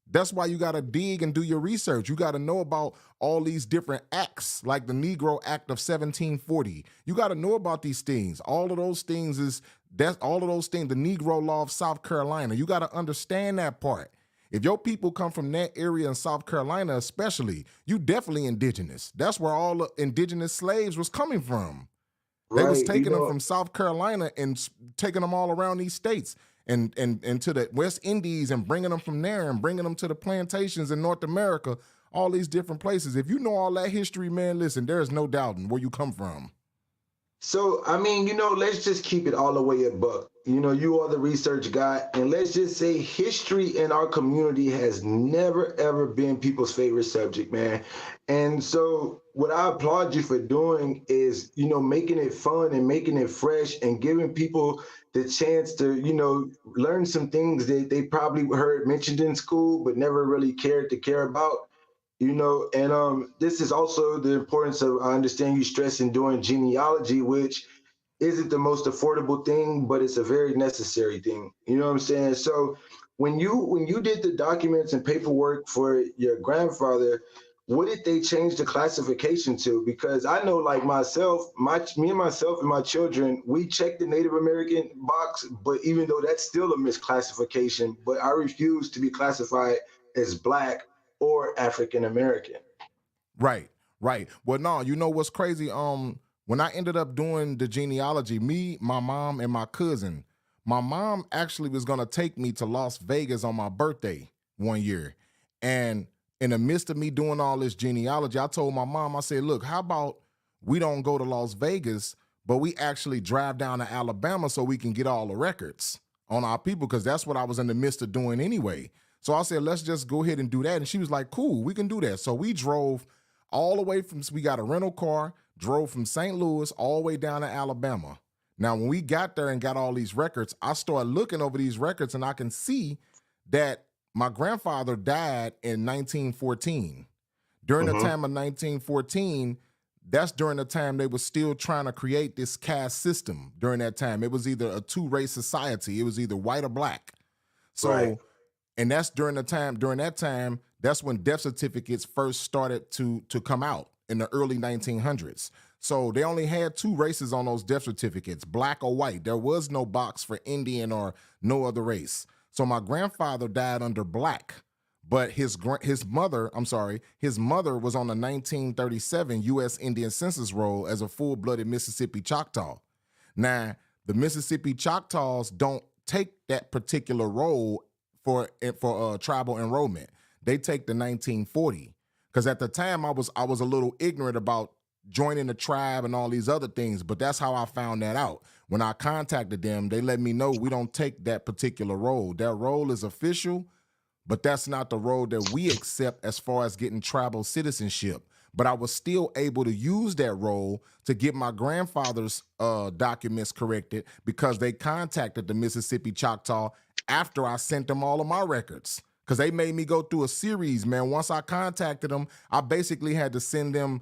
That's why you got to dig and do your research. You got to know about all these different acts, like the Negro Act of 1740. You got to know about these things. All of those things, the Negro Law of South Carolina. You got to understand that part. If your people come from that area in South Carolina, especially, you definitely indigenous. That's where all the indigenous slaves was coming from. They was Right. taking them from South Carolina and taking them all around these states and to the West Indies and bringing them from there and bringing them to the plantations in North America, all these different places. If you know all that history, man, listen, there is no doubting where you come from. So, I mean, you know, let's just keep it all the way a buck. You know, you are the research guy, and let's just say history in our community has never, ever been people's favorite subject, man. And so, what I applaud you for doing is, you know, making it fun and making it fresh and giving people the chance to, you know, learn some things that they probably heard mentioned in school, but never really cared to care about. You know, and this is also the importance of, I understand you stressing doing genealogy, which isn't the most affordable thing, but it's a very necessary thing. You know what I'm saying? So when you did the documents and paperwork for your grandfather, what did they change the classification to? Because I know, like myself, me and myself and my children, we checked the Native American box, but even though that's still a misclassification, but I refuse to be classified as Black or African American. Right, right. Well, no, you know what's crazy? When I ended up doing the genealogy, me, my mom, and my cousin, my mom actually was gonna take me to Las Vegas on my birthday one year. And in the midst of me doing all this genealogy, I told my mom, I said, look, how about we don't go to Las Vegas, but we actually drive down to Alabama so we can get all the records on our people, because that's what I was in the midst of doing anyway. So I said, let's just go ahead and do that. And she was like, cool, we can do that. So we drove all the way we got a rental car, drove from St. Louis all the way down to Alabama. Now, when we got there and got all these records, I started looking over these records and I can see that my grandfather died in 1914. During the time of 1914, that's during the time they were still trying to create this caste system. During that time, it was either a two-race society. It was either white or black. So, Right. and that's during that time, that's when death certificates first started to come out in the early 1900s. So they only had two races on those death certificates, black or white. There was no box for Indian or no other race. So my grandfather died under black, But his mother was on the 1937 U.S. Indian Census roll as a full-blooded Mississippi Choctaw. Now, the Mississippi Choctaws don't take that particular roll for tribal enrollment. They take the 1940, because at the time I was a little ignorant about joining the tribe and all these other things, but that's how I found that out. When I contacted them, they let me know we don't take that particular roll. That roll is official, but that's not the road that we accept as far as getting tribal citizenship. But I was still able to use that role to get my grandfather's documents corrected, because they contacted the Mississippi Choctaw after I sent them all of my records. Because they made me go through a series, man. Once I contacted them, I basically had to send them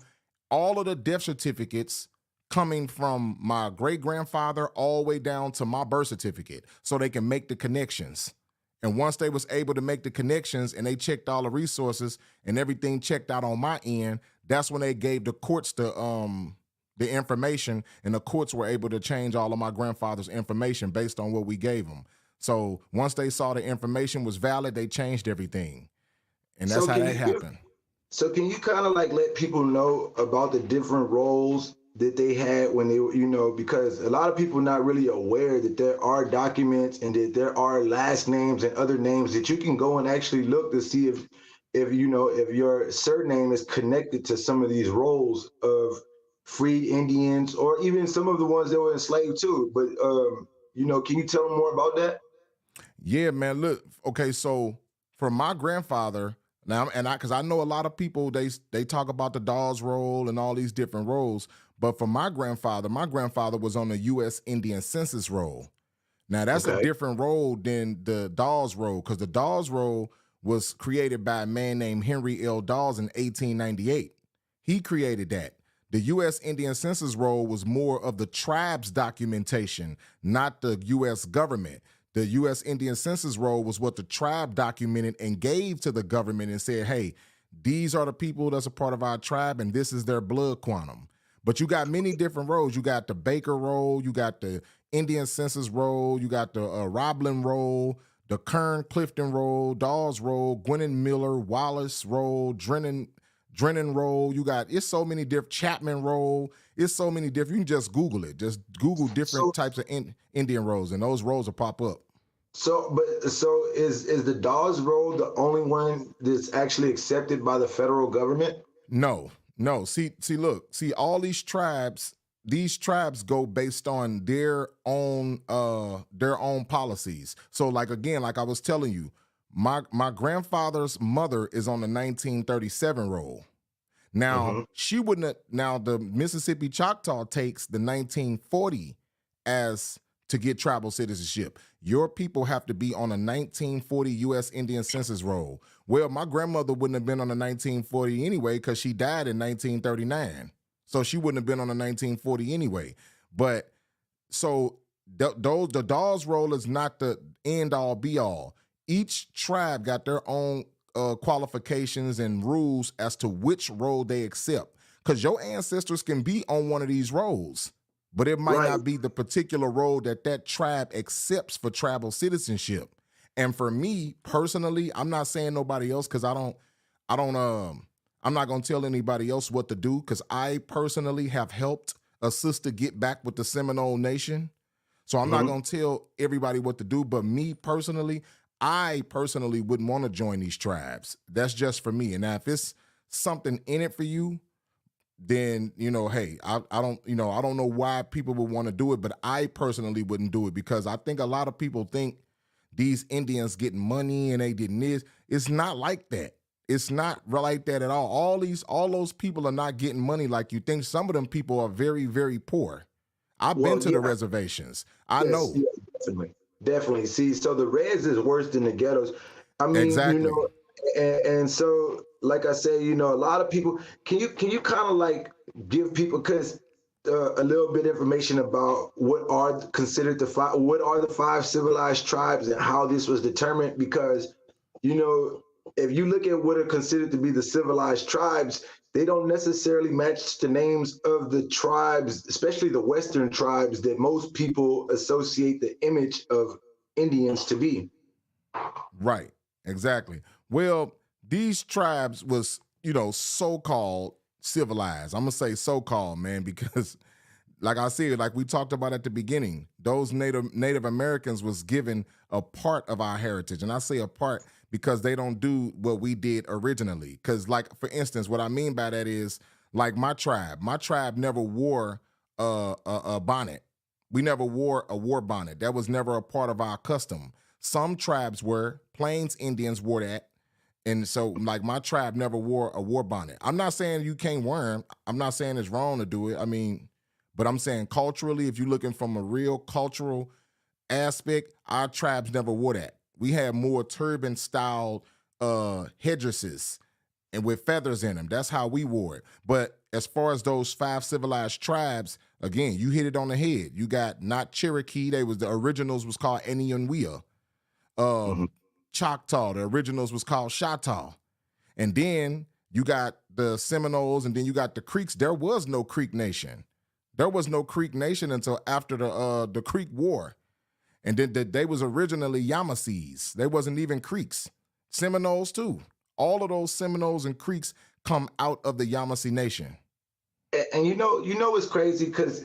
all of the death certificates coming from my great-grandfather all the way down to my birth certificate so they can make the connections. And once they was able to make the connections and they checked all the resources and everything checked out on my end, that's when they gave the courts the information, and the courts were able to change all of my grandfather's information based on what we gave them. So once they saw the information was valid, they changed everything. And that's how that happened. So can you kind of like let people know about the different roles that they had when they were, because a lot of people are not really aware that there are documents and that there are last names and other names that you can go and actually look to see if your surname is connected to some of these roles of free Indians, or even some of the ones that were enslaved too. But can you tell them more about that? Yeah, man. Look, okay, so for my grandfather, now, because I know a lot of people, they talk about the Dawes roll and all these different rolls, but for my grandfather was on the U.S. Indian Census roll. Now that's a different roll than the Dawes roll, because the Dawes roll was created by a man named Henry L. Dawes in 1898. He created that. The U.S. Indian Census roll was more of the tribe's documentation, not the U.S. government. The U.S. Indian Census roll was what the tribe documented and gave to the government and said, hey, these are the people that's a part of our tribe and this is their blood quantum. But you got many different rolls. You got the Baker roll, you got the Indian Census roll, you got the Roblin roll, the Kern Clifton roll, Dawes roll, Gwinnett Miller, Wallace roll, Drennan roll. It's so many different, Chapman roll. It's so many different. You can just Google it. Just Google different types of Indian rolls, and those rolls will pop up. So is the Dawes roll the only one that's actually accepted by the federal government? No. See, all these tribes go based on their own policies. So like I was telling you, my grandfather's mother is on the 1937 roll. Now, she wouldn't have, now the Mississippi Choctaw takes the 1940 as to get tribal citizenship. Your people have to be on a 1940 U.S. Indian Census roll. Well, my grandmother wouldn't have been on the 1940 anyway, because she died in 1939. So she wouldn't have been on the 1940 anyway. But so the Dawes roll is not the end all be all. Each tribe got their own qualifications and rules as to which roll they accept. Because your ancestors can be on one of these rolls, but it might not be the particular role that tribe accepts for tribal citizenship. And for me personally, I'm not saying nobody else, because I'm not gonna tell anybody else what to do, because I personally have helped a sister get back with the Seminole Nation. So I'm not gonna tell everybody what to do, but I personally wouldn't want to join these tribes. That's just for me. And now if it's something in it for you, then, hey, I don't know why people would want to do it, but I personally wouldn't do it, because I think a lot of people think these Indians getting money and they getting this. It's not like that. It's not like that at all. All those people are not getting money like you think. Some of them people are very, very poor. I've been to the reservations. I know. Yeah, definitely. See, so the Reds is worse than the ghettos. I mean, exactly. And so, like I said, a lot of people. Can you kind of like give people, because a little bit of information about what are considered what are the 5 civilized tribes and how this was determined? Because if you look at what are considered to be the civilized tribes, they don't necessarily match the names of the tribes, especially the Western tribes that most people associate the image of Indians to be. Right. Exactly. Well, these tribes was, so-called civilized. I'm gonna say so-called, man, because like I said, like we talked about at the beginning, those Native Americans was given a part of our heritage. And I say a part because they don't do what we did originally. Because, like, for instance, what I mean by that is like my tribe never wore a bonnet. We never wore a war bonnet. That was never a part of our custom. Some tribes were, Plains Indians wore that. And so, like, my tribe never wore a war bonnet. I'm not saying you can't wear them. I'm not saying it's wrong to do it. I mean, but I'm saying culturally, if you're looking from a real cultural aspect, our tribes never wore that. We had more turban styled headdresses and with feathers in them. That's how we wore it. But as far as those 5 civilized tribes, again, you hit it on the head. You got not Cherokee. They was the originals was called Enianwea. Mhm. Choctaw. The originals was called Choctaw. And then you got the Seminoles, and then you got the Creeks. There was no Creek Nation. There was no Creek Nation until after the Creek War. And then they was originally Yamasees. They wasn't even Creeks. Seminoles too. All of those Seminoles and Creeks come out of the Yamasee Nation. And it's crazy because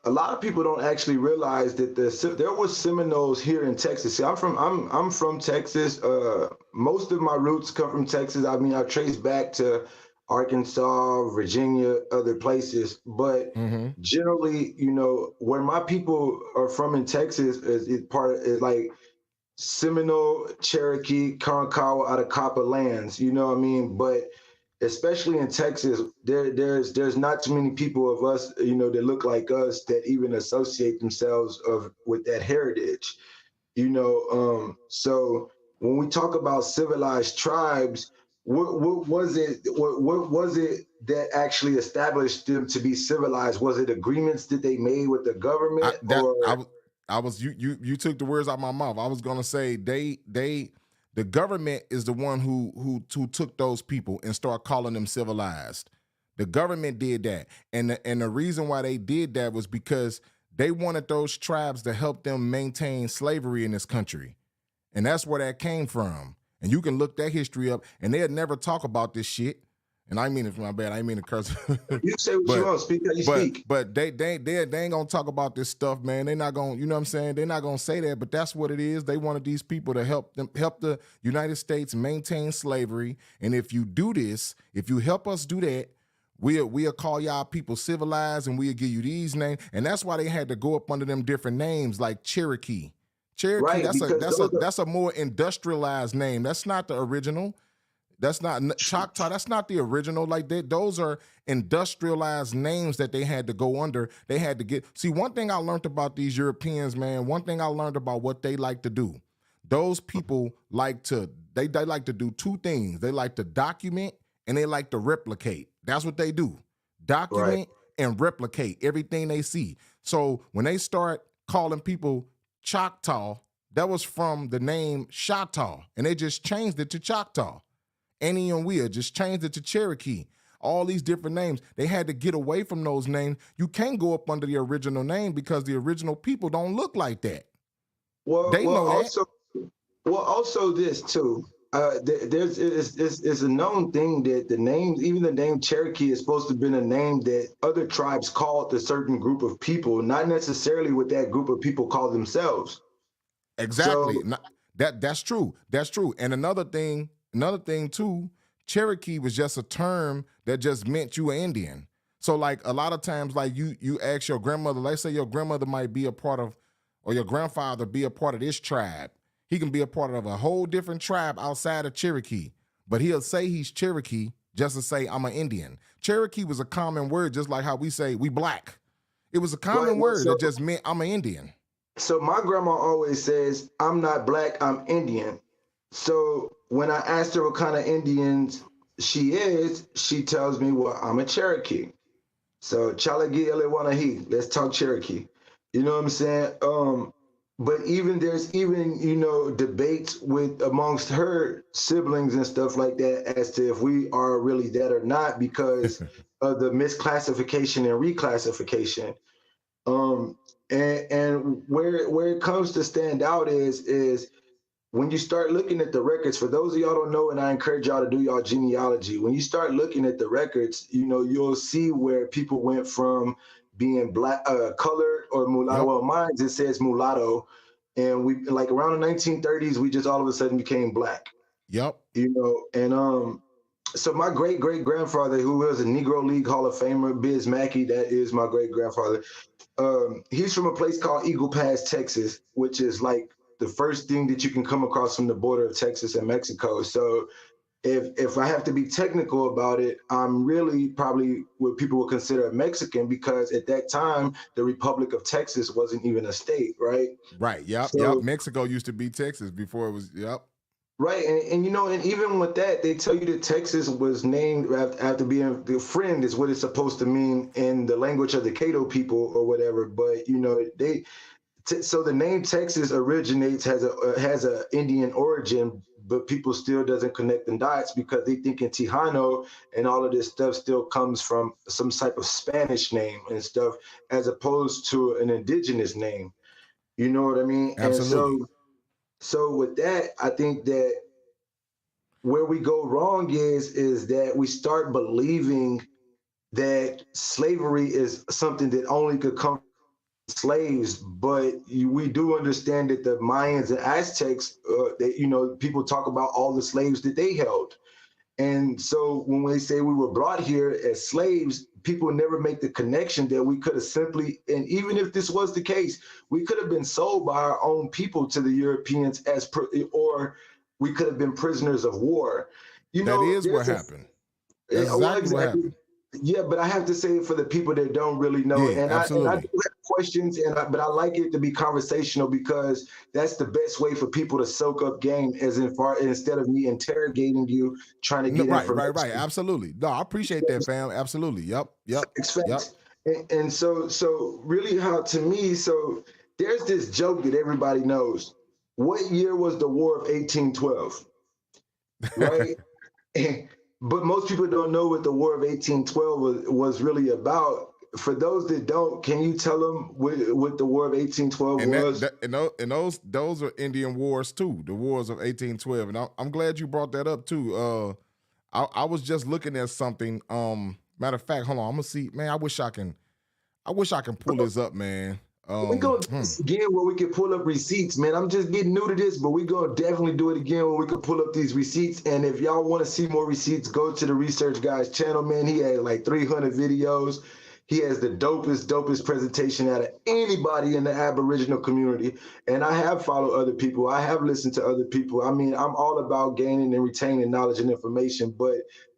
a lot of people don't actually realize that there was Seminoles here in Texas. See, I'm from Texas. Most of my roots come from Texas. I mean, I trace back to Arkansas, Virginia, other places, but Mm-hmm. generally, where my people are from in Texas is like Seminole, Cherokee, Karankawa, Atacapa lands. You know what I mean? But especially in Texas, there's not too many people of us, that look like us that even associate themselves with that heritage. So when we talk about civilized tribes, what was it? What was it that actually established them to be civilized? Was it agreements that they made with the I government, that or I was you took the words out of my mouth. I was gonna say the government is the one who took those people and start calling them civilized. The government did that, and the reason why they did that was because they wanted those tribes to help them maintain slavery in this country, and that's where that came from. And you can look that history up, and they'd never talk about this shit. And I mean it from my bad. I mean to curse, you say what you but want, speak how you but speak? but they ain't gonna talk about this stuff, man. They not gonna, you know what I'm saying? They're not gonna say that, but that's what it is. They wanted these people to help the United States maintain slavery. And if you do this, if you help us do that, we'll call y'all people civilized, and we'll give you these names. And that's why they had to go up under them different names like Cherokee. Cherokee, Right, because that's a more industrialized name. That's not the original. That's not Choctaw. That's not the original. Like those are industrialized names that they had to go under. They had to get. See, one thing I learned about these Europeans, man. One thing I learned about what they like to do. Those people like to they like to do 2 things. They like to document and they like to replicate. That's what they do. right. Document and replicate everything they see. So when they start calling people Choctaw, that was from the name Choctaw, and they just changed it to Choctaw. Annie and Weir just changed it to Cherokee. All these different names. They had to get away from those names. You can't go up under the original name because the original people don't look like that. Well, They well, know that. also, also this too. There's it's a known thing that even the name Cherokee is supposed to have been a name that other tribes called a certain group of people, not necessarily what that group of people call themselves. So Exactly. That's true. That's true. And another thing too, Cherokee was just a term that just meant you an Indian. So like a lot of times, like you ask your grandmother, let's say your grandmother might be a part of, or your grandfather be a part of this tribe. He can be a part of a whole different tribe outside of Cherokee, but he'll say he's Cherokee just to say I'm an Indian. Cherokee was a common word, just like how we say we black. It was a right. common word that just meant I'm an Indian. So my grandma always says, "I'm not black, I'm Indian." So when I asked her what kind of Indians she is, she tells me, "Well, I'm a Cherokee." So Chalagi Elewanahi, let's talk Cherokee. You know what I'm saying? But there's even debates with amongst her siblings and stuff like that as to if we are really that or not because of the misclassification and reclassification. Um, and where it comes to stand out is when you start looking at the records, for those of y'all don't know, and I encourage y'all to do y'all genealogy, when you start looking at the records, you'll see where people went from being black, colored or mulatto. Yep. Well, mine it says mulatto, and we like around the 1930s, we just all of a sudden became black. Yep. And so my great great grandfather, who was a Negro League Hall of Famer, Biz Mackey, that is my great grandfather. He's from a place called Eagle Pass, Texas, which is like the first thing that you can come across from the border of Texas and Mexico. So if I have to be technical about it, I'm really probably what people would consider a Mexican, because at that time the Republic of Texas wasn't even a state, right? Right. Yep. Yep. So Mexico used to be Texas before it was. Yep. right, and and even with that, they tell you that Texas was named after being the friend is what it's supposed to mean in the language of the Cato people or whatever. But so the name Texas originates has a Indian origin, but people still doesn't connect the dots because they think in Tejano and all of this stuff still comes from some type of Spanish name and stuff, as opposed to an indigenous name. You know what I mean? And Absolutely. so with that, I think that where we go wrong is that we start believing that slavery is something that only could come slaves, but we do understand that the Mayans and Aztecs, people talk about all the slaves that they held. And so when we say we were brought here as slaves, people never make the connection that we could have simply, and even if this was the case, we could have been sold by our own people to the Europeans or we could have been prisoners of war. That is what There's a happened. That's well, exactly what exactly. happened. Yeah, but I have to say it for the people that don't really know, Yeah. and I do Absolutely. have questions, but I like it to be conversational because that's the best way for people to soak up game, as in far instead of me interrogating you, trying to No, get right. Right. Right. information. Absolutely. No, I appreciate that, fam. Absolutely. Yep. Yep. Facts, Yep. facts. And so really, how to me, so there's this joke that everybody knows. What year was the War of 1812? Right? But most people don't know what the War of 1812 was really about. For those that don't, can you tell them what the War of 1812 And was? those are Indian wars too, the wars of 1812. And I'm glad you brought that up too. I was just looking at something. Matter of fact, hold on, I'm gonna see. Man, I wish I can pull this up, man. We gonna do this again where we can pull up receipts, man. I'm just getting new to this, but we gonna definitely do it again where we can pull up these receipts. And if y'all want to see more receipts, go to the Research Guy's channel, man. He had like 300 videos. He has the dopest presentation out of anybody in the Aboriginal community. And I have followed other people. I have listened to other people. I mean, I'm all about gaining and retaining knowledge and information, but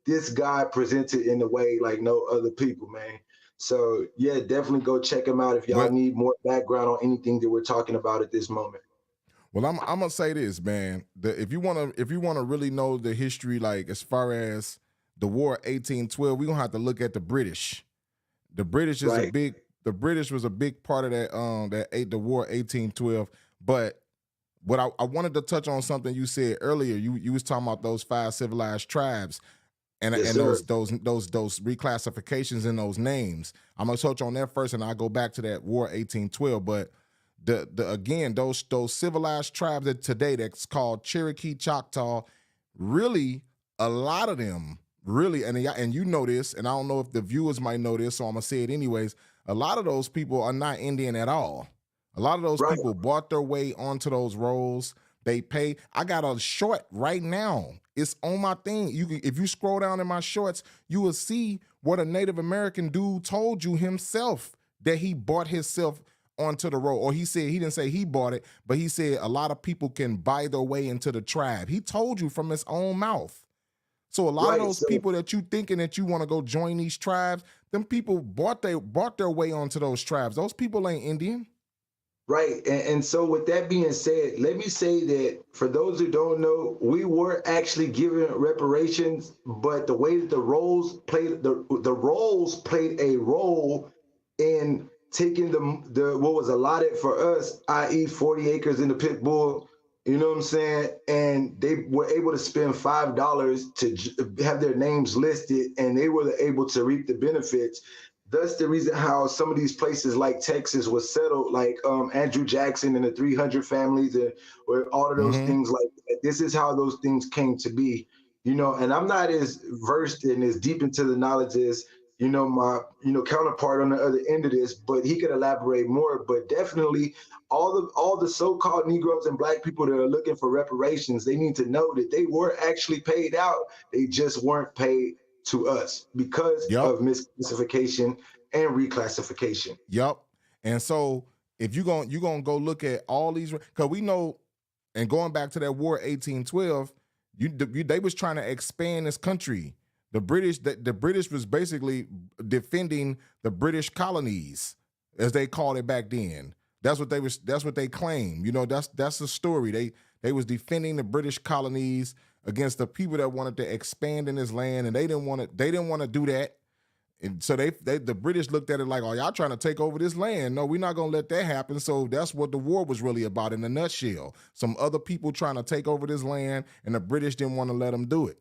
this guy presents it in a way like no other people, man. So yeah, definitely go check him out if y'all Well, need more background on anything that we're talking about at this moment. well, I'm gonna say this, man. If you wanna really know the history, like as far as the War of 1812, we gonna have to look at the British. The British is a Right. big. The British was a big part of the War 1812. But what I wanted to touch on something you said earlier. You was talking about those 5 civilized tribes and Yes, and sir. those reclassifications in those names. I'm gonna touch on that first, and I'll go back to that War 1812. But the again those civilized tribes that today that's called Cherokee, Choctaw, really a lot of them really, and you know this, and I don't know if the viewers might know this, so I'm gonna say it anyways. A lot of those people are not Indian at all. A lot of those Right. people bought their way onto those rolls. They pay. I got a short right now. It's on my thing. If you scroll down in my shorts, you will see what a Native American dude told you himself that he bought himself onto the roll. Or he didn't say he bought it, but he said a lot of people can buy their way into the tribe. He told you from his own mouth. So a lot of Right. those So people that you thinking that you want to go join these tribes, them people bought their way onto those tribes. Those people ain't Indian. right. And so with that being said, let me say that for those who don't know, we were actually given reparations, but the way that the roles played a role in taking the what was allotted for us, i.e., 40 acres in the pit bull. You know what I'm saying? And they were able to spend $5 to have their names listed, and they were able to reap the benefits. That's the reason how some of these places like Texas was settled, like Andrew Jackson and the 300 families, and or all of those Mm-hmm. things. Like this is how those things came to be, you know. And I'm not as versed and as deep into the knowledge as my counterpart on the other end of this, but he could elaborate more. But definitely, all the so-called Negroes and Black people that are looking for reparations, they need to know that they were actually paid out. They just weren't paid to us because Yep. of misclassification and reclassification. Yep. And so if you're gonna go look at all these, because we know, and going back to that war 1812, they was trying to expand this country. The British was basically defending the British colonies, as they called it back then. That's what they claim. That's the story. They was defending the British colonies against the people that wanted to expand in this land, and they didn't want to do that. And so the British looked at it like, oh, y'all trying to take over this land. No, we're not going to let that happen. So that's what the war was really about in a nutshell. Some other people trying to take over this land, and the British didn't want to let them do it.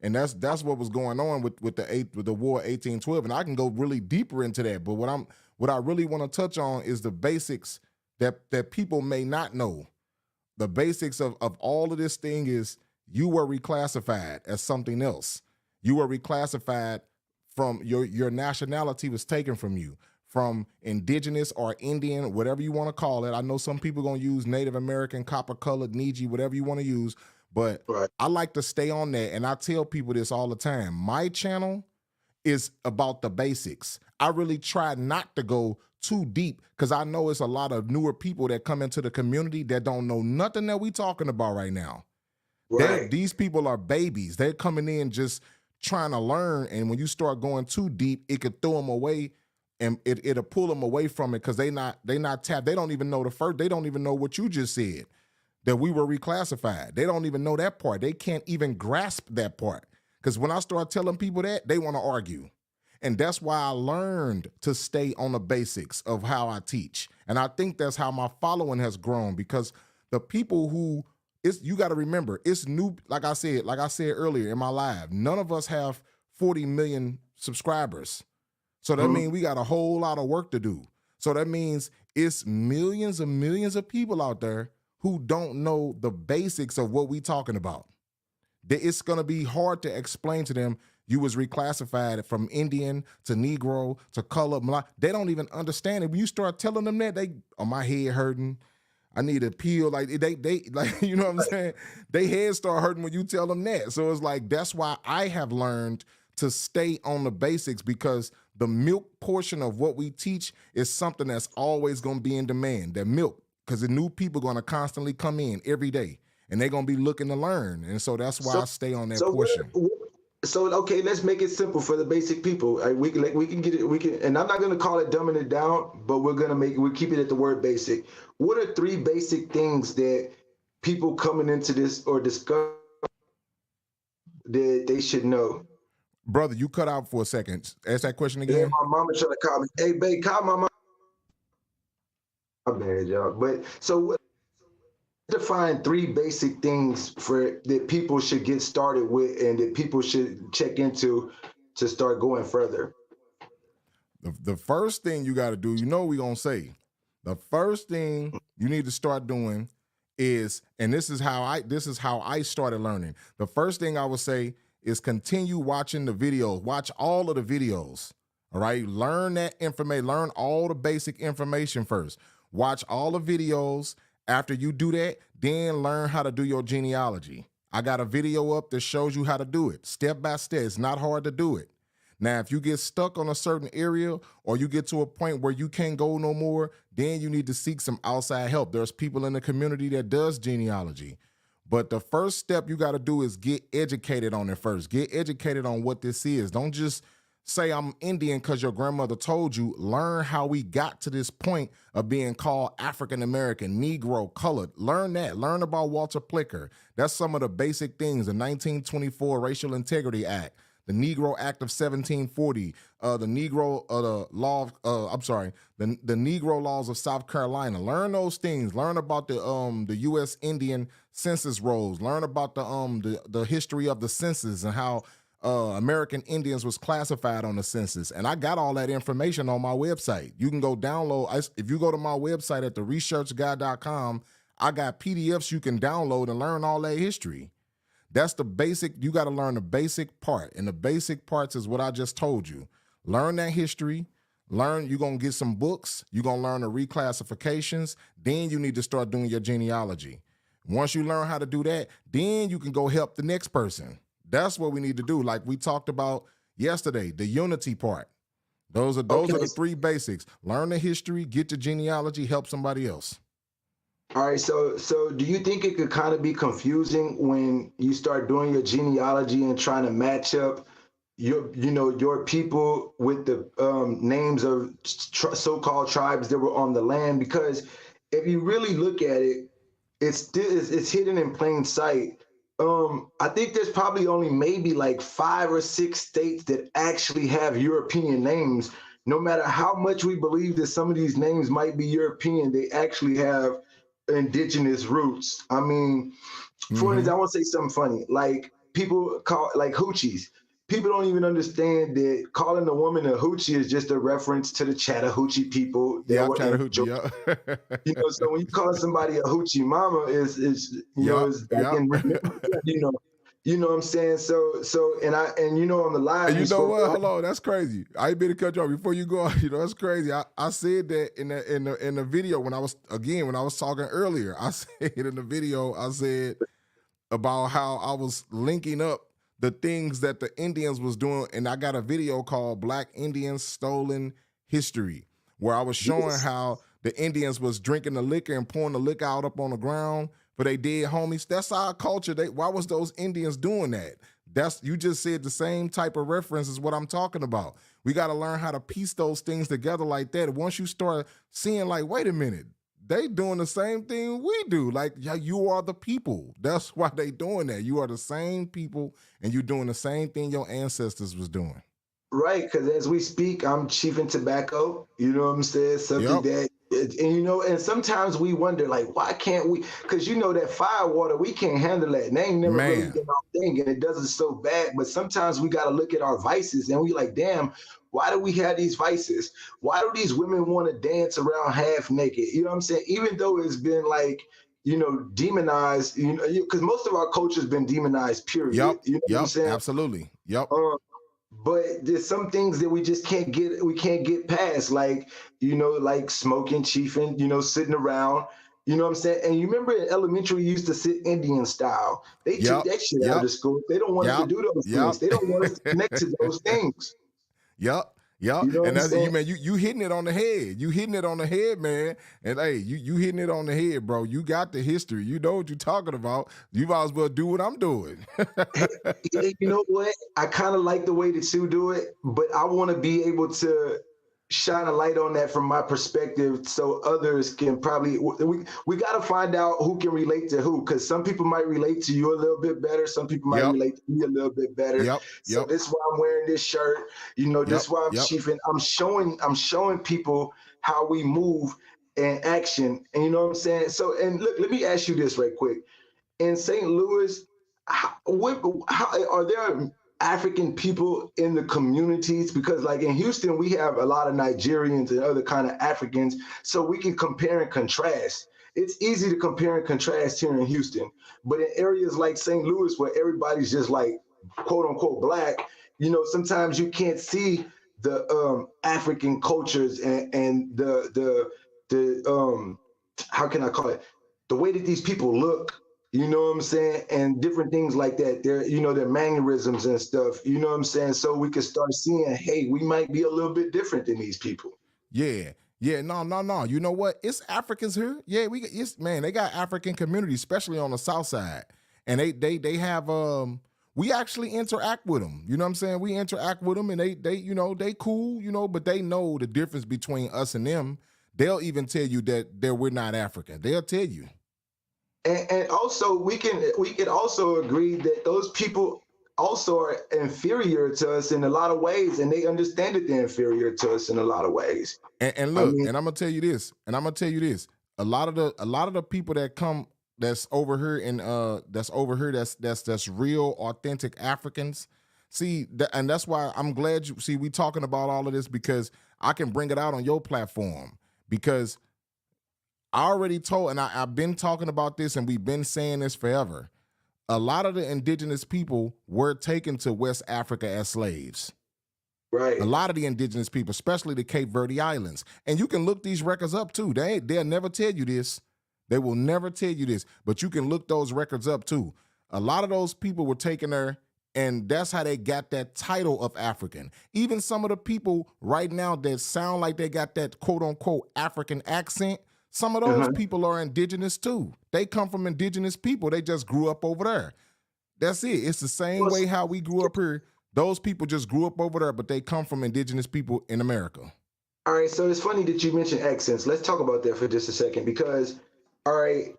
And that's what was going on with the war 1812. And I can go really deeper into that. But what I really want to touch on is the basics that people may not know. The basics of all of this thing is you were reclassified as something else. You were reclassified from your nationality was taken from you, from indigenous or Indian, whatever you want to call it. I know some people going to use Native American, copper colored, Niigi, whatever you want to use, but Right. I like to stay on that. And I tell people this all the time. My channel is about the basics. I really try not to go too deep because I know it's a lot of newer people that come into the community that don't know nothing that we talking about right now. Right. These people are babies. They're coming in just trying to learn, and when you start going too deep, it could throw them away, and it'll pull them away from it because they not tapped. They don't even know They don't even know what you just said, that we were reclassified. They don't even know that part. They can't even grasp that part because when I start telling people that, they want to argue, and that's why I learned to stay on the basics of how I teach, and I think that's how my following has grown because the people who you got to remember, it's new. Like I said earlier in my live, none of us have 40 million subscribers. So that means we got a whole lot of work to do. So that means it's millions and millions of people out there who don't know the basics of what we talking about. It's going to be hard to explain to them you was reclassified from Indian to Negro to color. They don't even understand it. When you start telling them that, my head hurting. I need a peel. Like they like, you know what I'm saying? They heads start hurting when you tell them that. So it's like, that's why I have learned to stay on the basics because the milk portion of what we teach is something that's always going to be in demand, that milk, because the new people are going to constantly come in every day and they're going to be looking to learn. And so that's why I stay on that portion. So okay, let's make it simple for the basic people. We can get it. We can, and I'm not going to call it dumbing it down, but we'll keep it at the word basic. What are three basic things that people coming into this or discover that they should know? Brother, you cut out for a second. Ask that question Yeah, again. my mama trying to call me. Hey, babe, call my mom. I'm bad, y'all. But so define three basic things for that people should get started with and that people should check into to start going further. The first thing you got to do, we're going to say, the first thing you need to start doing is, and this is how I started learning. The first thing I would say is continue watching the videos. Watch all of the videos. All right. Learn that information. Learn all the basic information first. Watch all the videos. After you do that, then learn how to do your genealogy. I got a video up that shows you how to do it step by step. It's not hard to do it. Now, if you get stuck on a certain area or you get to a point where you can't go no more, then you need to seek some outside help. There's people in the community that does genealogy. But the first step you got to do is get educated on it first. Get educated on what this is. Don't just say I'm Indian because your grandmother told you. Learn how we got to this point of being called African American, Negro, colored. Learn that. Learn about Walter Plicker. That's some of the basic things. The 1924 Racial Integrity Act, the Negro Act of 1740, the Negro laws of South Carolina. Learn those things. Learn about the U.S. Indian census rolls. Learn about the history of the census and how American Indians was classified on the census, and I got all that information on my website. You can go download. If you go to my website at theresearchguy.com, I got PDFs you can download and learn all that history. That's the basic. You got to learn the basic part, and the basic parts is what I just told you. Learn that history. You're going to get some books. You're going to learn the reclassifications. Then you need to start doing your genealogy. Once you learn how to do that, then you can go help the next person. That's what we need to do. Like we talked about yesterday, the unity part. Those are the three basics. Learn the history, get the genealogy, help somebody else. All right, so do you think it could kind of be confusing when you start doing your genealogy and trying to match up your people with the names of so-called tribes that were on the land? Because if you really look at it, it's hidden in plain sight. I think there's probably only maybe like 5 or 6 states that actually have European names. No matter how much we believe that some of these names might be European, they actually have indigenous roots. I mean, for instance, I want to say something funny. Like people call like hoochies. People don't even understand that calling a woman a hoochie is just a reference to the Chattahoochee people. Chattahoochee. So when you call somebody a hoochie mama, is you know what I'm saying? So on the live. And you know what? Hold on, that's crazy. I ain't been to cut you off before you go. That's crazy. I said that in the video when I was talking earlier. I said in the video, I said about how I was linking up the things that the Indians was doing, and I got a video called Black Indians Stolen History, where I was showing how the Indians was drinking the liquor and pouring the liquor out up on the ground for they dead homies. That's our culture. Why was those Indians doing that? You just said the same type of reference as what I'm talking about. We got to learn how to piece those things together like that. Once you start seeing like, wait a minute, they doing the same thing we do. Like, yeah, you are the people. That's why they doing that. You are the same people, and you're doing the same thing your ancestors was doing. Right, because as we speak, I'm chiefing tobacco. You know what I'm saying? Something that, and sometimes we wonder, like, why can't we? Because that fire water, we can't handle that. And they ain't never really been our thing, and it doesn't so bad. But sometimes we got to look at our vices, and we like, damn, why do we have these vices? Why do these women want to dance around half naked? You know what I'm saying? Even though it's been like, demonized, because most of our culture has been demonized, period. Yep. You know what I'm saying? Absolutely. Yep. But there's some things that we just can't get past, like, like smoking, chiefing, sitting around, you know what I'm saying? And you remember in elementary, we used to sit Indian style. They took that shit out of school. They don't want us to do those things. They don't want us to connect to those things. Yep. You know and that's man, you hitting it on the head. You hitting it on the head, man. And hey, you hitting it on the head, bro. You got the history. You know what you're talking about. You might as well do what I'm doing. Hey, you know what? I kind of like the way that you do it, but I want to be able to shine a light on that from my perspective, so others can probably. We got to find out who can relate to who, because some people might relate to you a little bit better. Some people might relate to me a little bit better. So this is why I'm wearing this shirt. This is why I'm chiefing. I'm showing people how we move and action, and you know what I'm saying. So, and look, let me ask you this right quick. In St. Louis, how are there African people in the communities? Because like in Houston, we have a lot of Nigerians and other kind of Africans, so we can compare and contrast. It's easy to compare and contrast here in Houston, but in areas like St. Louis, where everybody's just like quote unquote black, sometimes you can't see the African cultures and the how can I call it, the way that these people look. You know what I'm saying? And different things like that. Their mannerisms and stuff. You know what I'm saying? So we can start seeing, hey, we might be a little bit different than these people. Yeah. No. You know what? It's Africans here. Yeah, they got African communities, especially on the South Side. And they have we actually interact with them. You know what I'm saying? We interact with them, and they cool, but they know the difference between us and them. They'll even tell you that we're not African. They'll tell you. And also we can also agree that those people also are inferior to us in a lot of ways, and they understand that they're inferior to us in a lot of ways. And look, and I'm gonna tell you this, a lot of the people that come that's over here that's real authentic Africans, See, and that's why I'm glad you see we talking about all of this because I can bring it out on your platform because I already told, and I've been talking about this, and we've been saying this forever. A lot of the indigenous people were taken to West Africa as slaves. A Right. lot of the indigenous people, especially the Cape Verde Islands. And you can look these records up too. They'll never tell you this. They will never tell you this, but you can look those records up too. A lot of those people were taken there, and that's how they got that title of African. Even some of the people right now that sound like they got that quote unquote African accent, some of those Uh-huh. people are indigenous too. They come from indigenous people. They just grew up over there. That's it. It's the same Well, way how we grew up here. Those people just grew up over there, but they come from indigenous people in America. all right, so it's funny that you mentioned accents. Let's talk about that for just a second because, all right,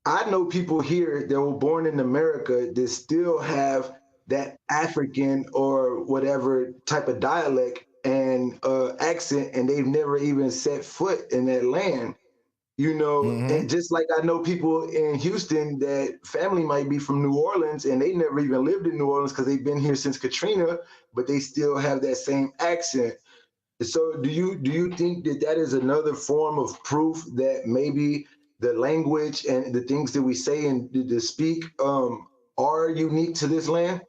I know people here that were born in America that still have that African or whatever type of dialect and accent, and they've never even set foot in that land. Mm-hmm. And just like I know people in Houston that family might be from New Orleans and they never even lived in New Orleans because they've been here since Katrina, but they still have that same accent. So do you think that that is another form of proof that maybe the language and the things that we say and to speak are unique to this land?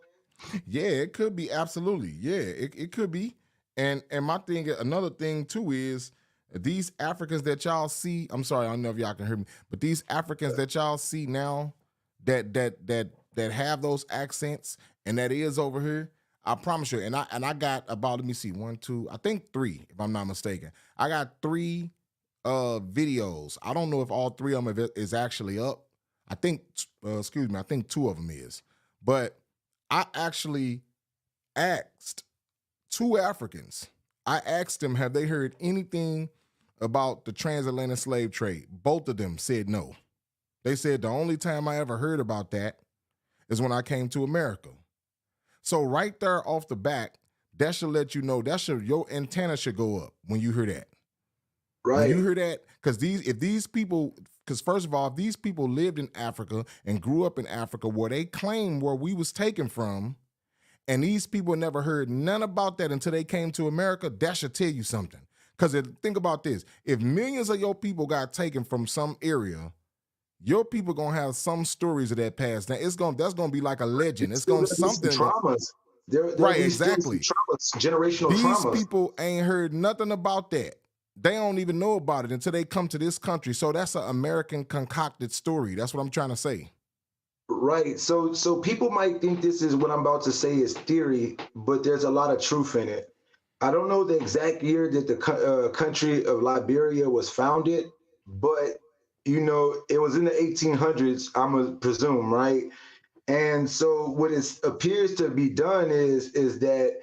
Yeah, it could be absolutely. Yeah, it could be. And my thing, another thing too is these Africans that y'all see. I'm sorry, I don't know if y'all can hear me, but these Africans that y'all see now that have those accents and that is over here. I promise you. And I got about let me see one, two, I think three, if I'm not mistaken. I got three videos. I don't know if all three of them is actually up. I think excuse me, I think two of them is. But I actually asked two Africans. I asked them, have they heard anything about the transatlantic slave trade? Both of them said no. They said the only time I ever heard about that is when I came to America. So right there off the back, that should let you know your antenna should go up when you hear that. When you Right. hear that, because first of all, if these people lived in Africa and grew up in Africa where they claim where we was taken from, and these people never heard none about that until they came to America, that should tell you something. Because think about this: if millions of your people got taken from some area, your people gonna have some stories of that past. Now that's gonna be like a legend. There's It's still gonna gonna be some something. traumas. There'll Right, be still some exactly. traumas, generational These traumas. people ain't heard nothing about that. They don't even know about it until they come to this country. So that's an American concocted story. That's what I'm trying to say. Right. So people might think this is what I'm about to say is theory, but there's a lot of truth in it. I don't know the exact year that the country of Liberia was founded, but it was in the 1800s. I'm gonna presume, right? And so what it appears to be done is that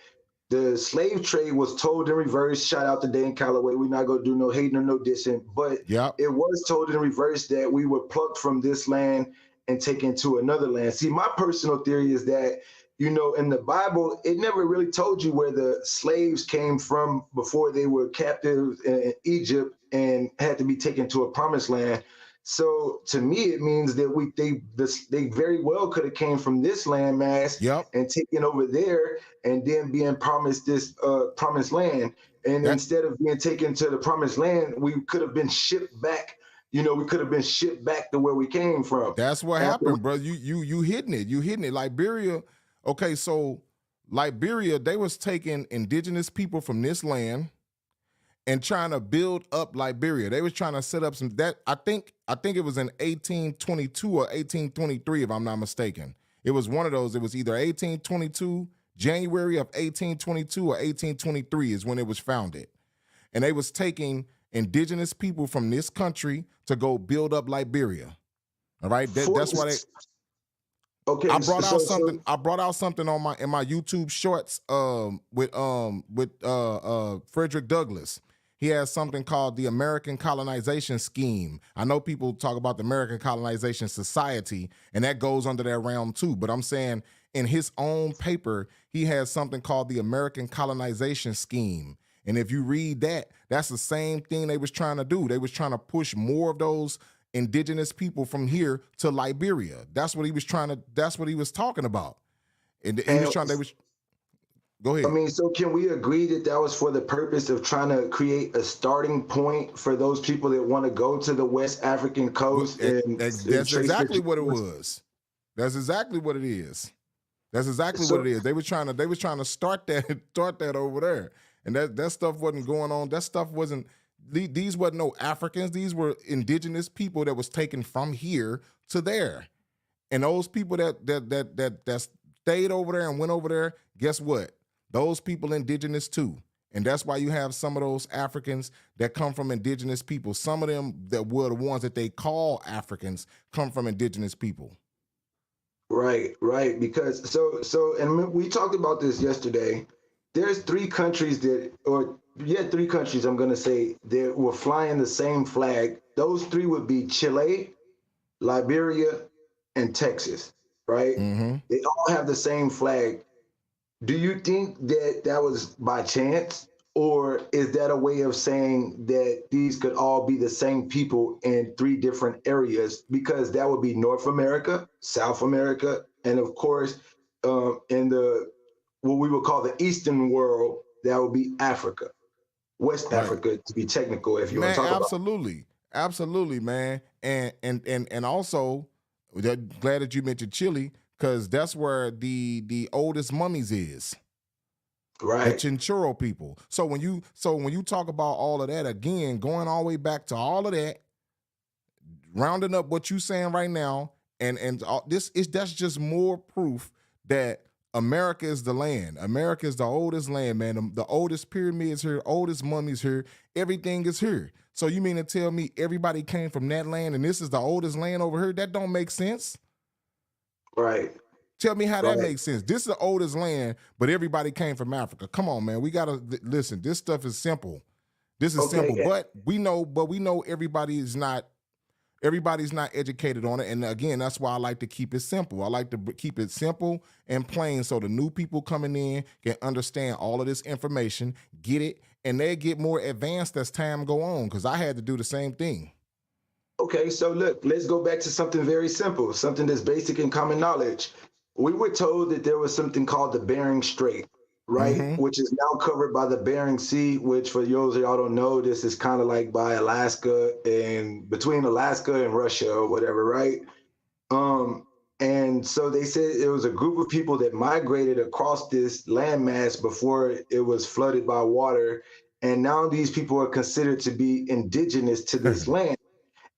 the slave trade was told in reverse. Shout out to Dan Calloway. We're not gonna do no hating or no dissing, but Yep. it was told in reverse that we were plucked from this land and taken to another land. See, my personal theory is that in the Bible, it never really told you where the slaves came from before they were captives in Egypt and had to be taken to a promised land. So to me, it means that they very well could have came from this landmass Yep. and taken over there and then being promised this promised land. And That instead of being taken to the promised land, we could have been shipped back. We could have been shipped back to where we came from. that's what After, happened, bro. You hitting it. You hitting it. Liberia. Okay, so Liberia, they was taking indigenous people from this land and trying to build up Liberia. They was trying to set up some that I think it was in 1822 or 1823 if I'm not mistaken. It was one of those. It was either 1822, January of 1822 or 1823 is when it was founded. And they was taking indigenous people from this country to go build up Liberia. All right? for, That's why they okay, I brought out so something. I brought out something on my YouTube shorts with Frederick Douglass. He has something called the American Colonization Scheme. I know people talk about the American Colonization Society, and that goes under that realm too. But I'm saying in his own paper, he has something called the American Colonization Scheme. And if you read that, that's the same thing they was trying to do. They was trying to push more of those indigenous people from here to Liberia. That's what he was talking about. And he was and trying, they was Go I ahead. mean, so can we agree that that was for the purpose of trying to create a starting point for those people that want to go to the West African coast and That's trace their exactly what it genes? was. That's exactly what it is. That's exactly what it So is. They was trying to start that start that over there, and that stuff wasn't going on. That stuff wasn't. These wasn't no Africans. These were indigenous people that was taken from here to there. And those people that stayed over there and went over there, guess what? Those people indigenous too. And that's why you have some of those Africans that come from indigenous people. Some of them that were the ones that they call Africans come from indigenous people. right, right, because and we talked about this yesterday. There's three countries that, or yeah, three countries I'm gonna say that were flying the same flag. Those three would be Chile, Liberia, and Texas, right? Mm-hmm. They all have the same flag. Do you think that that was by chance? Or is that a way of saying that these could all be the same people in three different areas? Because that would be North America, South America, and of course, in the what we would call the Eastern world, that would be Africa, West Right. Africa to be technical, if you want Man, to talk about. absolutely. Absolutely, man. And also, glad that you mentioned Chile, because that's where the oldest mummies is. The Right. Chinchorro people. So when you talk about all of that again, going all the way back to all of that, rounding up what you saying right now, and this is that's just more proof that America is the land. America is the oldest land, man. The oldest pyramids here, oldest mummies here, everything is here. So you mean to tell me everybody came from that land and this is the oldest land over here? That don't make sense. Right. Tell me how that Right. makes sense. This is the oldest land, but everybody came from Africa. Come on, man. We gotta listen. This stuff is simple. This is simple, Okay. but we know everybody's not educated on it. And again, that's why I like to keep it simple. I like to keep it simple and plain so the new people coming in can understand all of this information, get it, and they get more advanced as time go on. Because I had to do the same thing. Okay, so look, let's go back to something very simple, something that's basic in common knowledge. We were told that there was something called the Bering Strait, right? Mm-hmm. Which is now covered by the Bering Sea, which for those of y'all don't know, this is kind of like by Alaska and between Alaska and Russia or whatever, right? Um, and so they said it was a group of people that migrated across this landmass before it was flooded by water. And now these people are considered to be indigenous to this land.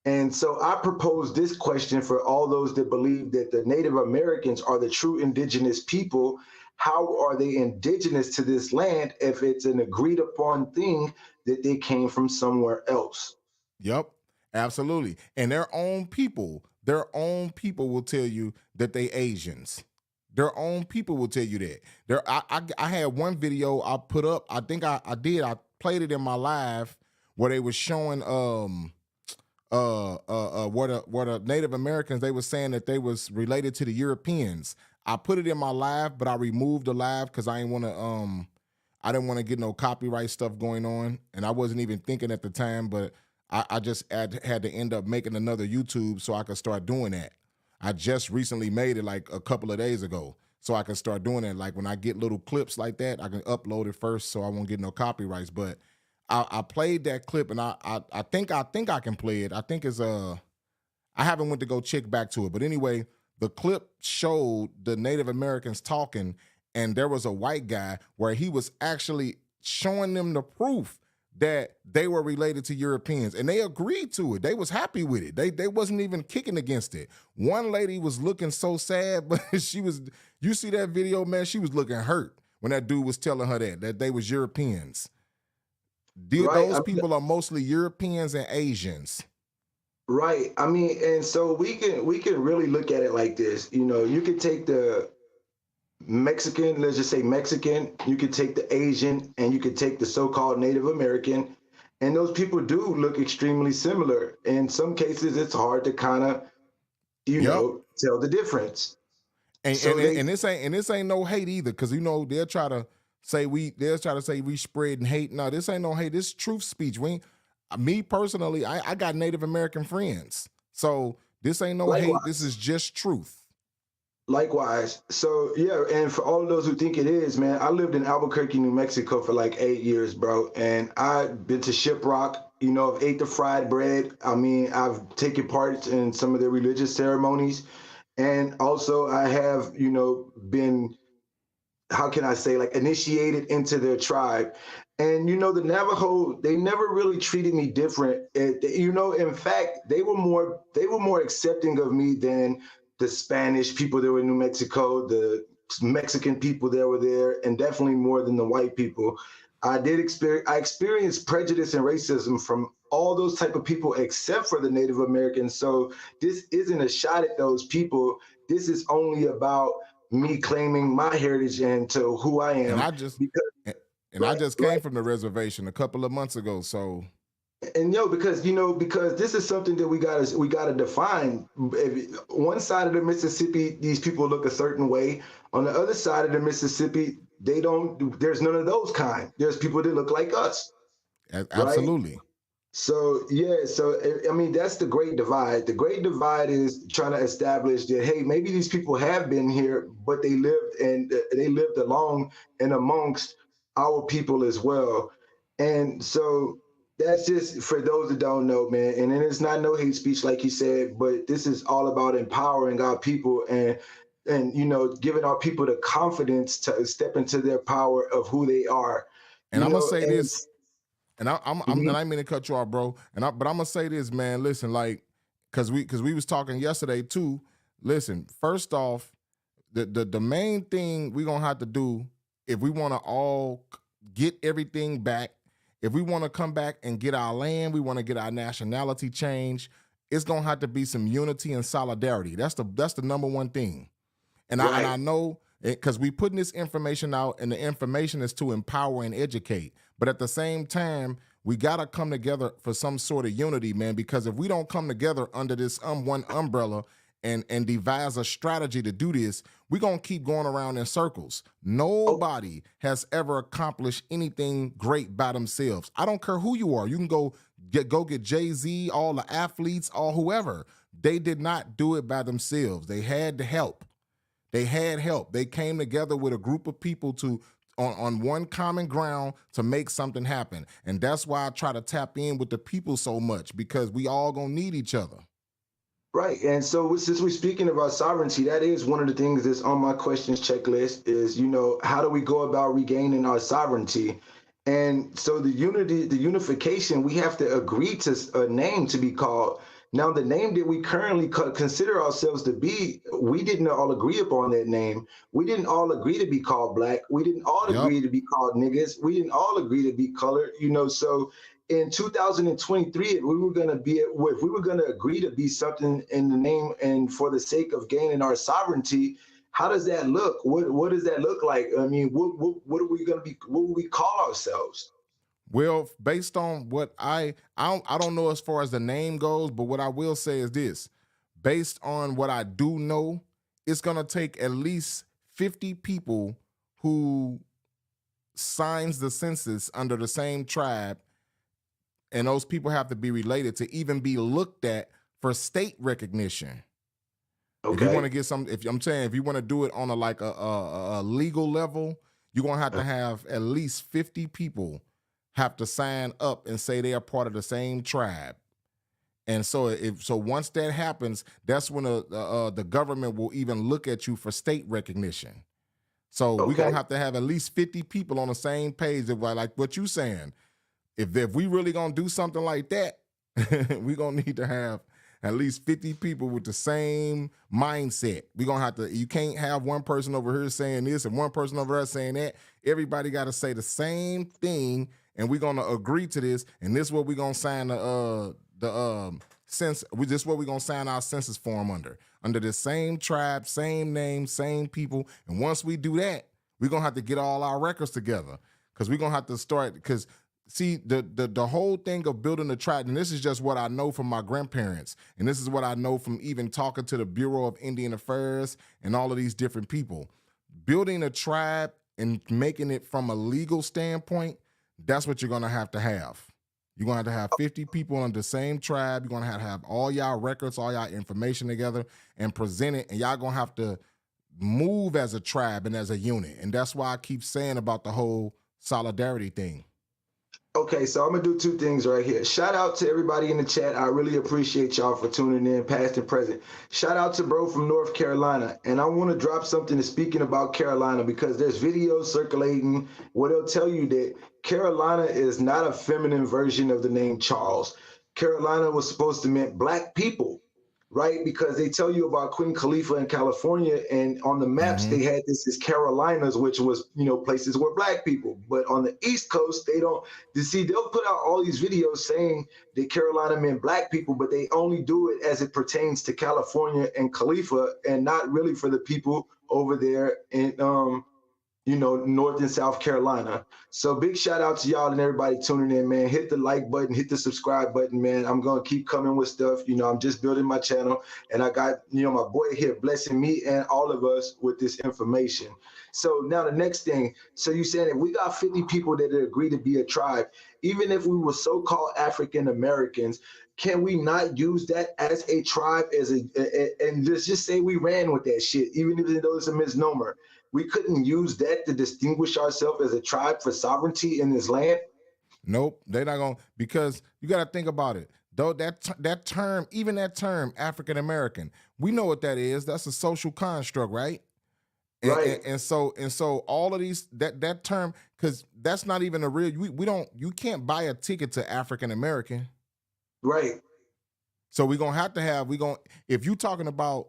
And so I propose this question for all those that believe that the Native Americans are the true indigenous people. How are they indigenous to this land if it's an agreed upon thing that they came from somewhere else? Yep, absolutely. And their own people will tell you that they Asians. Their own people will tell you that. I had one video I put up. I think I did. I played it in my live where they was showing what Native Americans, they were saying that they was related to the Europeans. I put it in my live, but I removed the live because I didn't want to get no copyright stuff going on, and I wasn't even thinking at the time, but I just had to end up making another YouTube so I could start doing that. I just recently made it like a couple of days ago, so I can start doing it. Like when I get little clips like that, I can upload it first, so I won't get no copyrights. But I played that clip, and I think I can play it. I think it's I haven't went to go check back to it, but anyway, the clip showed the Native Americans talking, and there was a white guy where he was actually showing them the proof that they were related to Europeans, and they agreed to it. They was happy with it. They wasn't even kicking against it. One lady was looking so sad, but she was. You see that video, man? She was looking hurt when that dude was telling her that they was Europeans. Right. Those people are mostly Europeans and Asians. Right. I mean, and so we can really look at it like this. You know, you could take the Mexican, let's just say Mexican, you could take the Asian, and you could take the so-called Native American, and those people do look extremely similar. In some cases, it's hard to kind of, Yep. tell the difference. And So and they and this ain't no hate either, because they'll try to say we spreading hate. No, this ain't no hate. This is truth speech. Me personally, I got Native American friends, so this ain't no hate. This likewise. is just truth. Likewise. So yeah, and for all of those who think it is, man, I lived in Albuquerque, New Mexico for like 8 years, bro. And I've been to Shiprock, you know, I've ate the fried bread. I mean, I've taken part in some of the religious ceremonies. And also I have, you know, been, how can I say, like initiated into their tribe. And you know, the Navajo, they never really treated me different. You know, in fact, they were more accepting of me than the Spanish people that were in New Mexico, the Mexican people that were there, and definitely more than the white people. I experienced prejudice and racism from all those type of people except for the Native Americans. So this isn't a shot at those people. This is only about me claiming my heritage and to who I And am. I just Because and I right, just came right. from the reservation a couple of months ago. So And yo, because you know, because this is something that we gotta define. If, one side of the Mississippi, these people look a certain way. On the other side of the Mississippi, they don't. There's none of those kind. There's people that look like us, right? absolutely. So yeah, so I mean that's the great divide. The great divide is trying to establish that hey, maybe these people have been here, but they lived along and amongst our people as well. And so that's just for those that don't know, man. And then it's not no hate speech like you said, but this is all about empowering our people and you know giving our people the confidence to step into their power of who they are. And You I'm gonna know, say and this, and and mhm, I didn't mean to cut you off, bro. But I'm gonna say this, man. Listen, like, cause we was talking yesterday too. Listen, first off, the main thing we gonna have to do if we want to all get everything back, if we want to come back and get our land, we want to get our nationality changed. It's gonna have to be some unity and solidarity. That's the number one thing. And I right. know because we putting this information out, and the information is to empower and educate. But at the same time, we gotta come together for some sort of unity, man. Because if we don't come together under this one umbrella and devise a strategy to do this, we're gonna keep going around in circles. Oh, Nobody has ever accomplished anything great by themselves. I don't care who you are. You can go get Jay-Z, all the athletes, all whoever. They did not do it by themselves. They had help. They had help. They came together with a group of people to on one common ground to make something happen. And that's why I try to tap in with the people so much, because we all gonna need each other. right. And so since we're speaking about sovereignty, that is one of the things that's on my questions checklist is, you know, how do we go about regaining our sovereignty? And so the unification, we have to agree to a name to be called. Now, the name that we currently consider ourselves to be, we didn't all agree upon that name. We didn't all agree to be called black. We didn't all Yep. agree to be called niggas. We didn't all agree to be colored, you know. So in 2023, if we were going to agree to be something in the name and for the sake of gaining our sovereignty, how does that look? What does that look like? I mean, what are we going to be? What would we call ourselves? Well, based on what I don't know as far as the name goes, but what I will say is this: based on what I do know, it's gonna take at least 50 people who signs the census under the same tribe, and those people have to be related to even be looked at for state recognition. If you want to Okay. get some, if I'm saying if you want to do it on a like a legal level, you're gonna have to have at least 50 people have to sign up and say they are part of the same tribe. And so once that happens, that's when the government will even look at you for state recognition. So we're Okay. gonna have to have at least 50 people on the same page of like what you saying. If we really gonna do something like that, we're gonna need to have at least 50 people with the same mindset. We're gonna have to, you can't have one person over here saying this and one person over there saying that. Everybody gotta say the same thing, and we're gonna agree to this, and this is what we're gonna sign the sense we just what we're gonna sign our census form under the same tribe, same name, same people. And once we do that, we're gonna have to get all our records together, because we're gonna have to start, because see the whole thing of building a tribe, and this is just what I know from my grandparents, and this is what I know from even talking to the Bureau of Indian Affairs and all of these different people. Building a tribe and making it from a legal standpoint, that's what you're gonna have to have. You're gonna have to have 50 people on the same tribe. You're gonna have all y'all records, all y'all information together and present it, and y'all gonna have to move as a tribe and as a unit. And that's why I keep saying about the whole solidarity thing. Okay, so I'm gonna do two things right here. Shout out to everybody in the chat. I really appreciate y'all for tuning in, past and present. Shout out to bro from North Carolina. And I want to drop something to speaking about Carolina because there's videos circulating where they'll tell you that Carolina is not a feminine version of the name Charles. Carolina was supposed to mean black people, right? Because they tell you about Queen Khalifa in California, and on the maps they had this as Carolinas, which was, you know, places where black people. But on the East Coast, they don't. You see, they'll put out all these videos saying that Carolina meant black people, but they only do it as it pertains to California and Khalifa, and not really for the people over there in you know, North and South Carolina. So big shout out to y'all and everybody tuning in, man. Hit the like button, hit the subscribe button, man. I'm going to keep coming with stuff. You know, I'm just building my channel, and I got, you know, my boy here blessing me and all of us with this information. So now the next thing, so you saying that we got 50 people that agree to be a tribe, even if we were so-called African Americans, can we not use that as a tribe, and just say we ran with that shit, even if it's a misnomer? We couldn't use that to distinguish ourselves as a tribe for sovereignty in this land? Nope, they're not gonna, because you got to think about it. Though that term, even that term, African American, we know what that is. That's a social construct, right? Right. And so all of these that term, because that's not even a real. We don't. You can't buy a ticket to African American. Right. So we're gonna have to have. If you talking about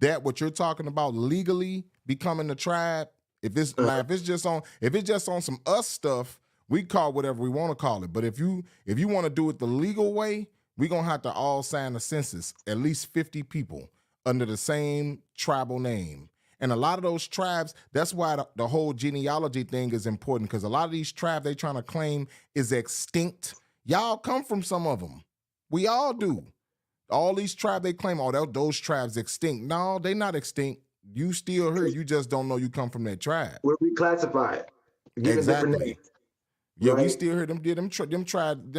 that, what you're talking about legally becoming a tribe, if it's now, if it's just on some us stuff, we call whatever we want to call it. But if you want to do it the legal way, we're gonna have to all sign a census, at least 50 people under the same tribal name. And a lot of those tribes, that's why the whole genealogy thing is important, because a lot of these tribes they trying to claim is extinct. Y'all come from some of them. We all do. All these tribes they claim, those tribes extinct. No, they not extinct. You still here. You just don't know you come from that tribe. We're reclassified. Exactly. Yeah, right? We still hear them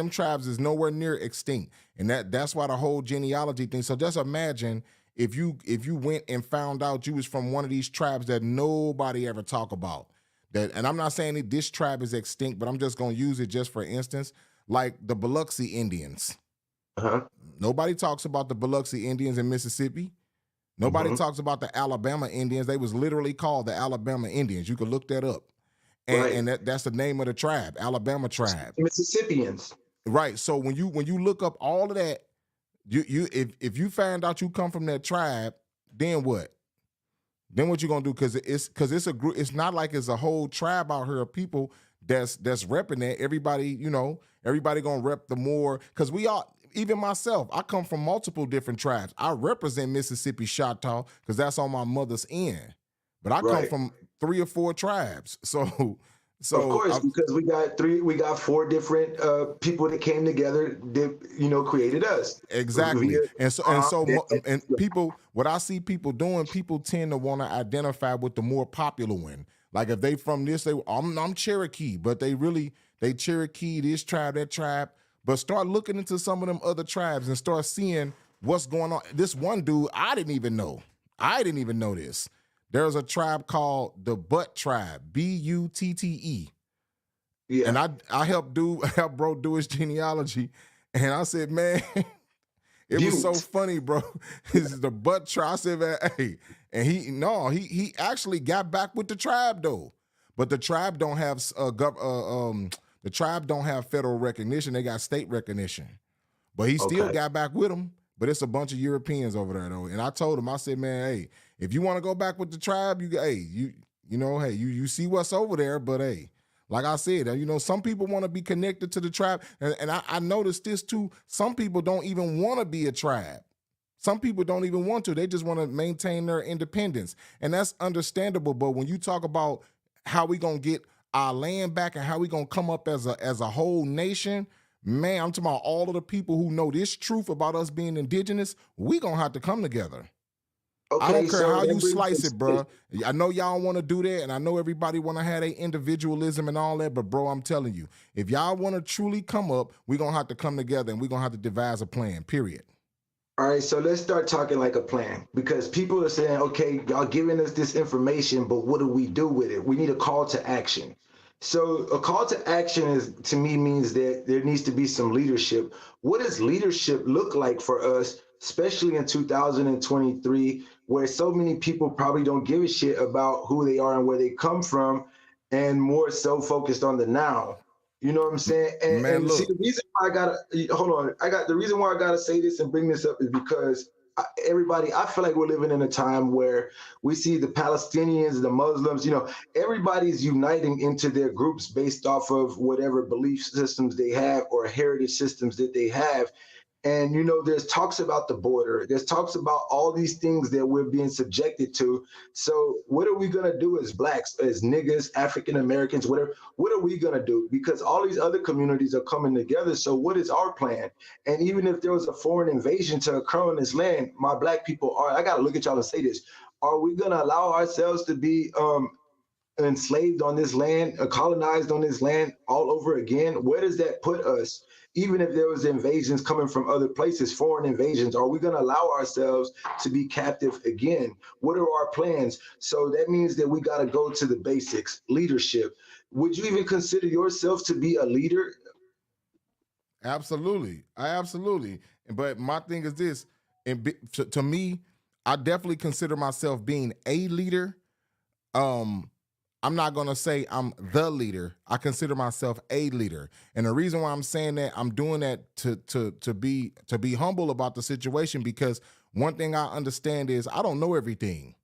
tribes is nowhere near extinct, and that's why the whole genealogy thing. So just imagine if you went and found out you was from one of these tribes that nobody ever talk about. That, and I'm not saying that this tribe is extinct, but I'm just gonna use it just for instance, like the Biloxi Indians. Nobody talks about the Biloxi Indians in Mississippi. Nobody talks about the Alabama Indians. They was literally called the Alabama Indians. You can look that up. And that's the name of the tribe, Alabama tribe. Mississippians. Right. So when you look up all of that, if you find out you come from that tribe, then what? Then what you gonna do? Because it's a group. It's not like it's a whole tribe out here of people that's repping that. Everybody, everybody gonna rep the more, because we all. Even myself, I come from multiple different tribes. I represent Mississippi Choctaw because that's on my mother's end. But I come from 3 or 4 tribes. So of course, because we got 4 different people that came together that created us. Exactly. And people, what I see people doing, people tend to want to identify with the more popular one. Like if they from this, I'm Cherokee, but they Cherokee, this tribe, that tribe. But start looking into some of them other tribes and start seeing what's going on. This one dude, I didn't even know this. There's a tribe called the Butt Tribe, Butte. Yeah. And I helped bro do his genealogy. And I said, man, it was so funny, bro. This is the Butt Tribe. I said, man, hey. And he actually got back with the tribe though. But the tribe don't have the tribe don't have federal recognition. They got state recognition. But he still got back with them. But it's a bunch of Europeans over there, though. And I told him, I said, man, hey, if you want to go back with the tribe, you see what's over there. But, hey, like I said, some people want to be connected to the tribe. And I noticed this, too. Some people don't even want to be a tribe. Some people don't even want to. They just want to maintain their independence. And that's understandable. But when you talk about how we going to get our land back and how we gonna come up as a whole nation, man, I'm talking about all of the people who know this truth about us being indigenous. We gonna have to come together. I don't care how you slice it, bro. I know y'all want to do that, and I know everybody want to have their individualism and all that, but bro, I'm telling you, if y'all want to truly come up, we gonna have to come together and we gonna have to devise a plan, period. All right, so let's start talking like a plan because people are saying, okay, y'all giving us this information, but what do we do with it? We need a call to action. So a call to action is to me means that there needs to be some leadership. What does leadership look like for us, especially in 2023, where so many people probably don't give a shit about who they are and where they come from, and more so focused on the now. You know what I'm saying? Man, And see, look, the reason why I gotta hold on, I got the reason why I gotta say this and bring this up is because everybody, I feel like we're living in a time where we see the Palestinians, the Muslims, everybody's uniting into their groups based off of whatever belief systems they have or heritage systems that they have. And there's talks about the border, there's talks about all these things that we're being subjected to. So what are we going to do as blacks, as niggas, African Americans, whatever? What are we going to do? Because all these other communities are coming together. So what is our plan? And even if there was a foreign invasion to occur on this land, my black people are, I got to look at y'all and say this, are we going to allow ourselves to be enslaved on this land, colonized on this land all over again? Where does that put us? Even if there was invasions coming from other places, foreign invasions, are we going to allow ourselves to be captive again? What are our plans? So that means that we got to go to the basics, leadership. Would you even consider yourself to be a leader? absolutely, I absolutely. But my thing is this, and to me, I definitely consider myself being a leader. Um, I'm not gonna say I'm the leader. I consider myself a leader, and the reason why I'm saying that, I'm doing that to be humble about the situation, because one thing I understand is I don't know everything.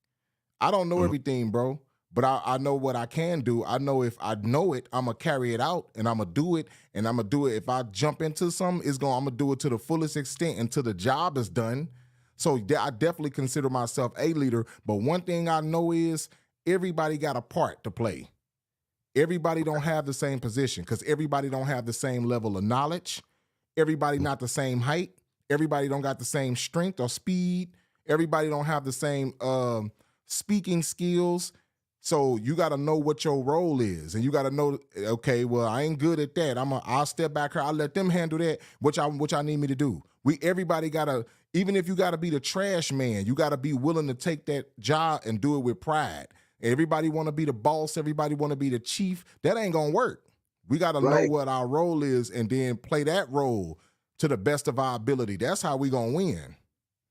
I don't know Mhm. everything, bro. But I know what I can do. I know if I know it, I'm gonna carry it out and I'm gonna do it. And I'm gonna do it. If I jump into something, I'm gonna do it to the fullest extent until the job is done. So I definitely consider myself a leader. But one thing I know is everybody got a part to play. Everybody don't have the same position because everybody don't have the same level of knowledge. Everybody not the same height. Everybody don't got the same strength or speed. Everybody don't have the same speaking skills. So you got to know what your role is, and you got to know, okay, well, I ain't good at that. I'll step back here. I'll let them handle that. Which I need me to do. Everybody gotta, even if you got to be the trash man, you got to be willing to take that job and do it with pride. Everybody want to be the boss. Everybody want to be the chief. That ain't gonna work. We got to know Right. what our role is and then play that role to the best of our ability. That's how we gonna win.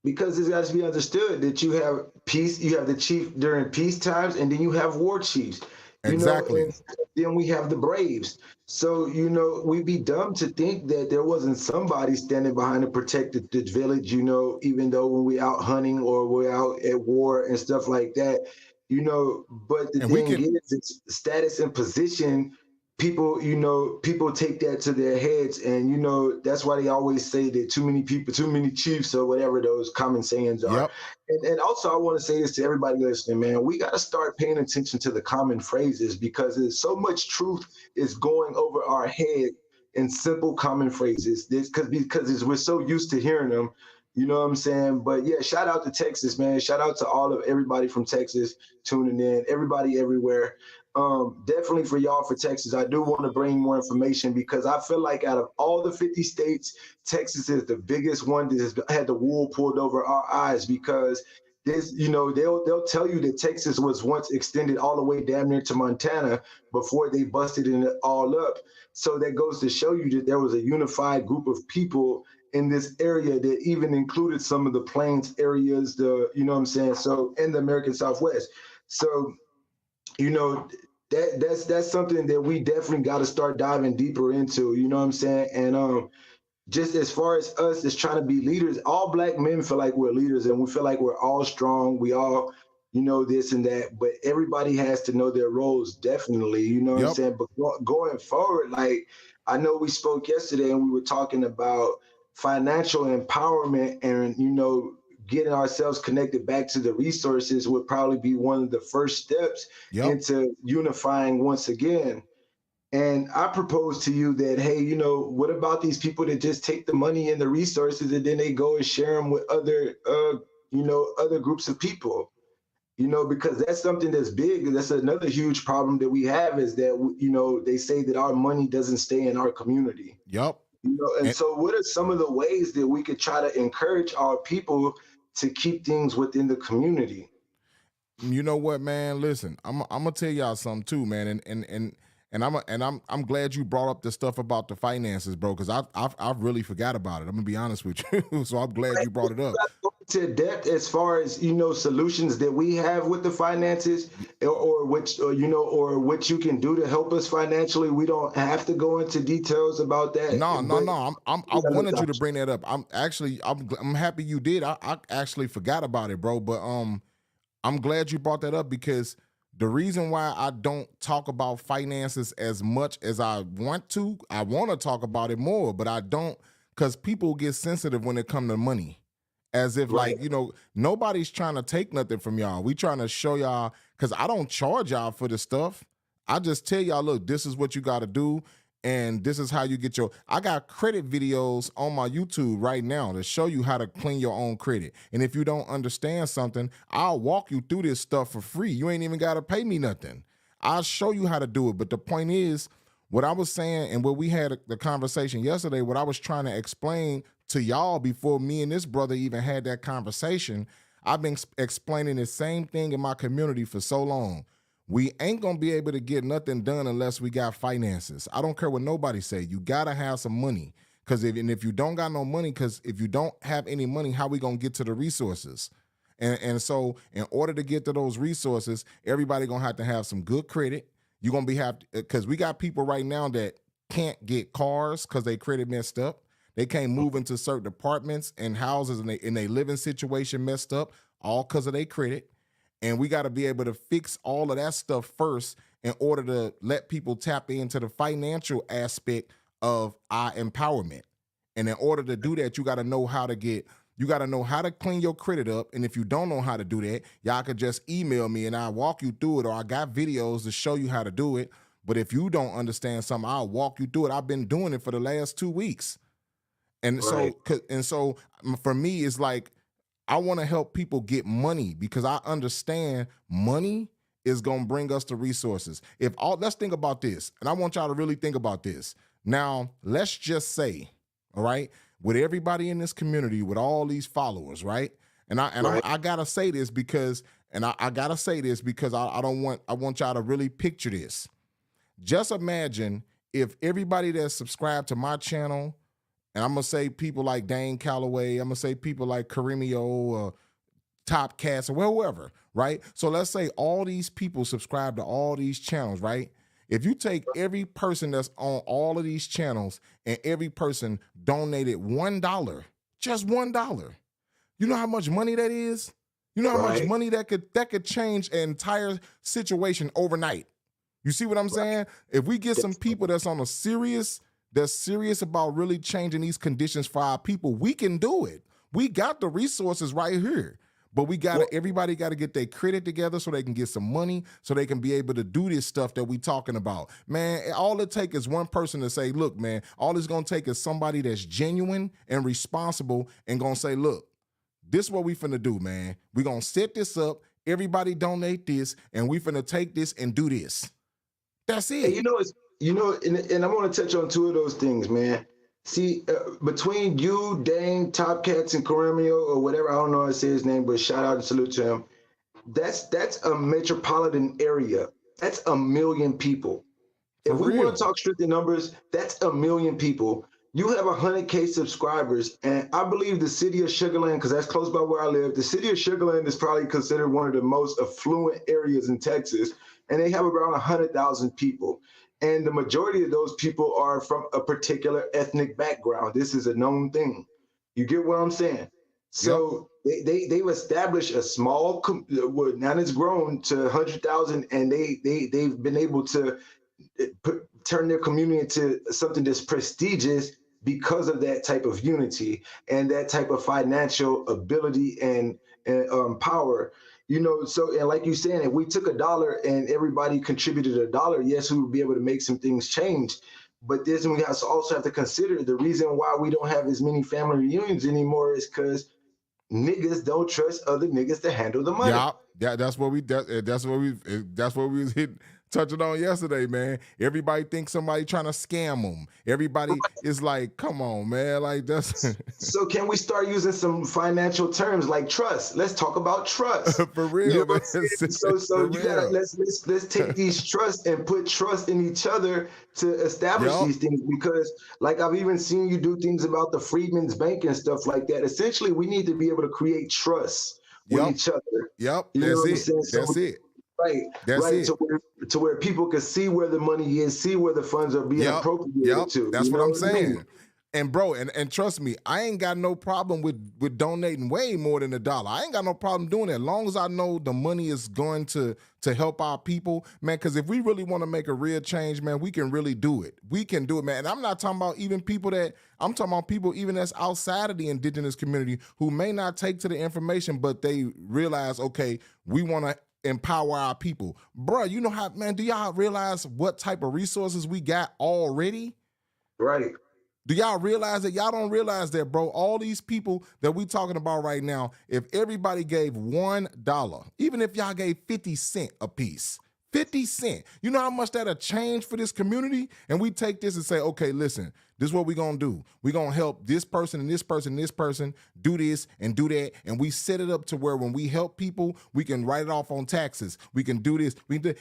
Because it's got to be understood that you have peace, you have the chief during peace times, and then you have war chiefs, Exactly. and then we have the braves. So we'd be dumb to think that there wasn't somebody standing behind to protect the village, even though when we out hunting or we're out at war and stuff like that. But the And we thing can, is, it's status and position. People take that to their heads, and that's why they always say that too many people, too many chiefs, or whatever those common sayings are. yep, And also, I want to say this to everybody listening, man. We got to start paying attention to the common phrases because there's so much truth is going over our head in simple common phrases. This because we're so used to hearing them. You know what I'm saying? But yeah, shout out to Texas, man. Shout out to all of everybody from Texas tuning in, everybody everywhere. Definitely for y'all for Texas, I do want to bring more information because I feel like out of all the 50 states, Texas is the biggest one that has had the wool pulled over our eyes because this, they'll tell you that Texas was once extended all the way damn near to Montana before they busted it all up. So that goes to show you that there was a unified group of people in this area that even included some of the plains areas, what I'm saying? So in the American Southwest. So you know that's something that we definitely got to start diving deeper into, you know what I'm saying? And just as far as us as trying to be leaders, all black men feel like we're leaders and we feel like we're all strong, we all this and that, but everybody has to know their roles, definitely, you know what I'm yep, saying? But going forward, like, I know we spoke yesterday and we were talking about financial empowerment, and getting ourselves connected back to the resources would probably be one of the first steps yep. into unifying once again. And I propose to you that, hey, what about these people that just take the money and the resources and then they go and share them with other groups of people? Because that's something that's big. That's another huge problem that we have is that, they say that our money doesn't stay in our community. Yep. And And so what are some of the ways that we could try to encourage our people to keep things within the community? you know what, man? Listen, I'm gonna tell y'all something too, man. And I'm glad you brought up the stuff about the finances, bro, because I've really forgot about it. I'm gonna be honest with you. So I'm glad Right? you brought it up. Go into depth as far as solutions that we have with the finances, or which or what you can do to help us financially. We don't have to go into details about that, No, no, but no. I we got those wanted you to options. bring that up. I'm happy you did. I actually forgot about it, bro. But I'm glad you brought that up because the reason why I don't talk about finances as much as I want to talk about it more, but I don't, because people get sensitive when it come to money. As if Right. like, nobody's trying to take nothing from y'all. We trying to show y'all, because I don't charge y'all for the stuff. I just tell y'all, look, this is what you got to do. And this is how you get I got credit videos on my YouTube right now to show you how to clean your own credit. And if you don't understand something, I'll walk you through this stuff for free. You ain't even got to pay me nothing. I'll show you how to do it. But the point is, what I was saying and what we had the conversation yesterday, what I was trying to explain to y'all before me and this brother even had that conversation, I've been explaining the same thing in my community for so long. We ain't gonna be able to get nothing done unless we got finances. I don't care what nobody say. You gotta have some money. If you don't got no money, because if you don't have any money, how we gonna get to the resources? And so in order to get to those resources, everybody gonna have to have some good credit. You're gonna be because we got people right now that can't get cars because they credit messed up. They can't move into certain apartments and houses, and they living situation messed up, all because of their credit. And we got to be able to fix all of that stuff first in order to let people tap into the financial aspect of our empowerment. And in order to do that, you got to know how to clean your credit up. And if you don't know how to do that, y'all could just email me and I'll walk you through it, or I got videos to show you how to do it. But if you don't understand something, I'll walk you through it. I've been doing it for the last 2 weeks. And Right. so for me, it's like, I want to help people get money because I understand money is going to bring us the resources. Let's think about this, and I want y'all to really think about this. Now, let's just say, all right, with everybody in this community, with all these followers, right? Right. I gotta say this because, I want y'all to really picture this. Just imagine if everybody that's subscribed to my channel, and I'm gonna say people like Dane Calloway, I'm gonna say people like Karimio, Top Cats, or whoever, right? So let's say all these people subscribe to all these channels, right? If you take every person that's on all of these channels and every person donated $1, just $1, you know how much money that is? You know how much Right. money that could change an entire situation overnight. You see what I'm saying? If we get some people that's serious about really changing these conditions for our people, we can do it. We got the resources right here. But Well, everybody got to get their credit together so they can get some money, so they can be able to do this stuff that we talking about. Man, all it takes is one person to say, look, man, all it's going to take is somebody that's genuine and responsible and going to say, look, this is what we finna do, man. We going to set this up. Everybody donate this, and we finna take this and do this. That's and it. and I want to touch on two of those things, man. See, between you, Dane, Top Cats, and Karamio, or whatever, I don't know how to say his name, but shout out and salute to him. That's a metropolitan area. That's a million people. For If we want to real. talk strictly numbers, that's a million people. You have 100K subscribers, and I believe the city of Sugarland, because that's close by where I live, the city of Sugarland is probably considered one of the most affluent areas in Texas, and they have around 100,000 people. And the majority of those people are from a particular ethnic background. This is a known thing. You get what I'm saying? Yep. So they've established a small now it's grown to 100,000, and they've been able to turn their community into something that's prestigious because of that type of unity and that type of financial ability and power. So, and like you saying, if we took $1 and everybody contributed $1, yes, we would be able to make some things change. But this, we also have to consider the reason why we don't have as many family reunions anymore is because niggas don't trust other niggas to handle the money. Yeah, that's what we was hitting. touching on yesterday, man. Everybody thinks somebody trying to scam them. Everybody is like, come on, man. Like that's So can we start using some financial terms like trust? Let's talk about trust. for You know real, what man. I'm saying? So For you gotta real. let's take these trust and put trust in each other to establish Yep. these things, because like I've even seen you do things about the Freedmen's Bank and stuff like that. Essentially, we need to be able to create trust with Yep. each other. Yep. You know That's what I'm it. saying? That's So it. right, That's right, it. to where people can see where the money is, see where the funds are being Yep. appropriated Yep. to. That's You what know I'm what I mean? saying. And bro, and trust me, I ain't got no problem with donating way more than $1. I ain't got no problem doing that. As long as I know the money is going to help our people, man. Because if we really want to make a real change, man, we can really do it. We can do it, man. And I'm not talking about even people that I'm talking about people even that's outside of the indigenous community who may not take to the information, but they realize, okay, we want to empower our people. Bro, you know how, man, do y'all realize what type of resources we got already? Right. Do y'all realize that? Y'all don't realize that, bro. All these people that we talking about right now, if everybody gave $1, even if y'all gave 50 cents a piece, 50 cents, you know how much that'll change for this community? And we take this and say, okay, listen, this is what we're gonna do. We're gonna help this person and this person and this person do this and do that. And we set it up to where when we help people, we can write it off on taxes. We can do this.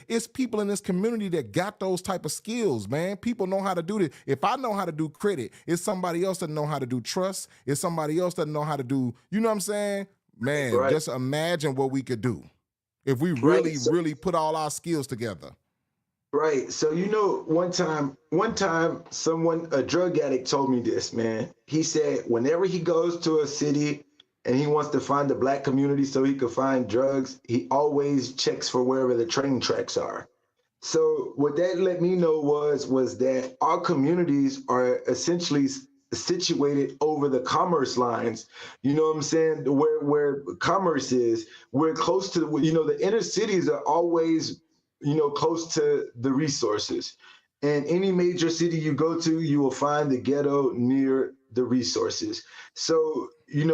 It's people in this community that got those type of skills, man. People know how to do this. If I know how to do credit, it's somebody else that know how to do trust. It's somebody else that know how to do, you know what I'm saying? Man, Right. just imagine what we could do if we Right. really, So, really put all our skills together. right. So one time someone, a drug addict told me this, man. He said whenever he goes to a city and he wants to find a black community so he could find drugs, he always checks for wherever the train tracks are. So what that let me know was that our communities are essentially situated over the commerce lines. You know what I'm saying? Where commerce is, we're close to the inner cities are always close to the resources. And any major city you go to, you will find the ghetto near the resources. So,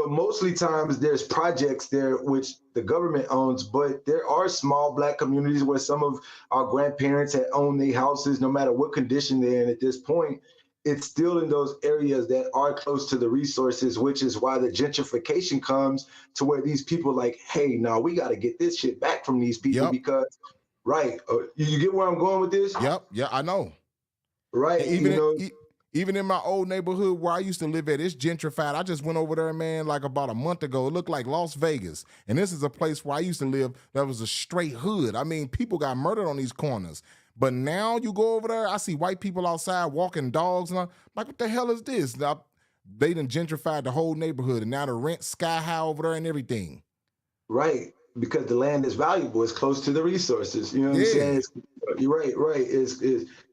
mostly times there's projects there which the government owns, but there are small black communities where some of our grandparents had owned their houses, no matter what condition they're in at this point. It's still in those areas that are close to the resources, which is why the gentrification comes to where these people like, hey, no, we got to get this shit back from these people Yep. because, right, you get where I'm going with this? Yep. Yeah, I know. Right, And even in my old neighborhood where I used to live at, it's gentrified. I just went over there, man, like about a month ago. It looked like Las Vegas. And this is a place where I used to live that was a straight hood. I mean, people got murdered on these corners. But now you go over there, I see white people outside walking dogs. And I'm like, what the hell is this? Now, they done gentrified the whole neighborhood. And now the rent sky high over there and everything. right, because the land is valuable. It's close to the resources. You know what I'm saying? Yeah. You're right, right. Is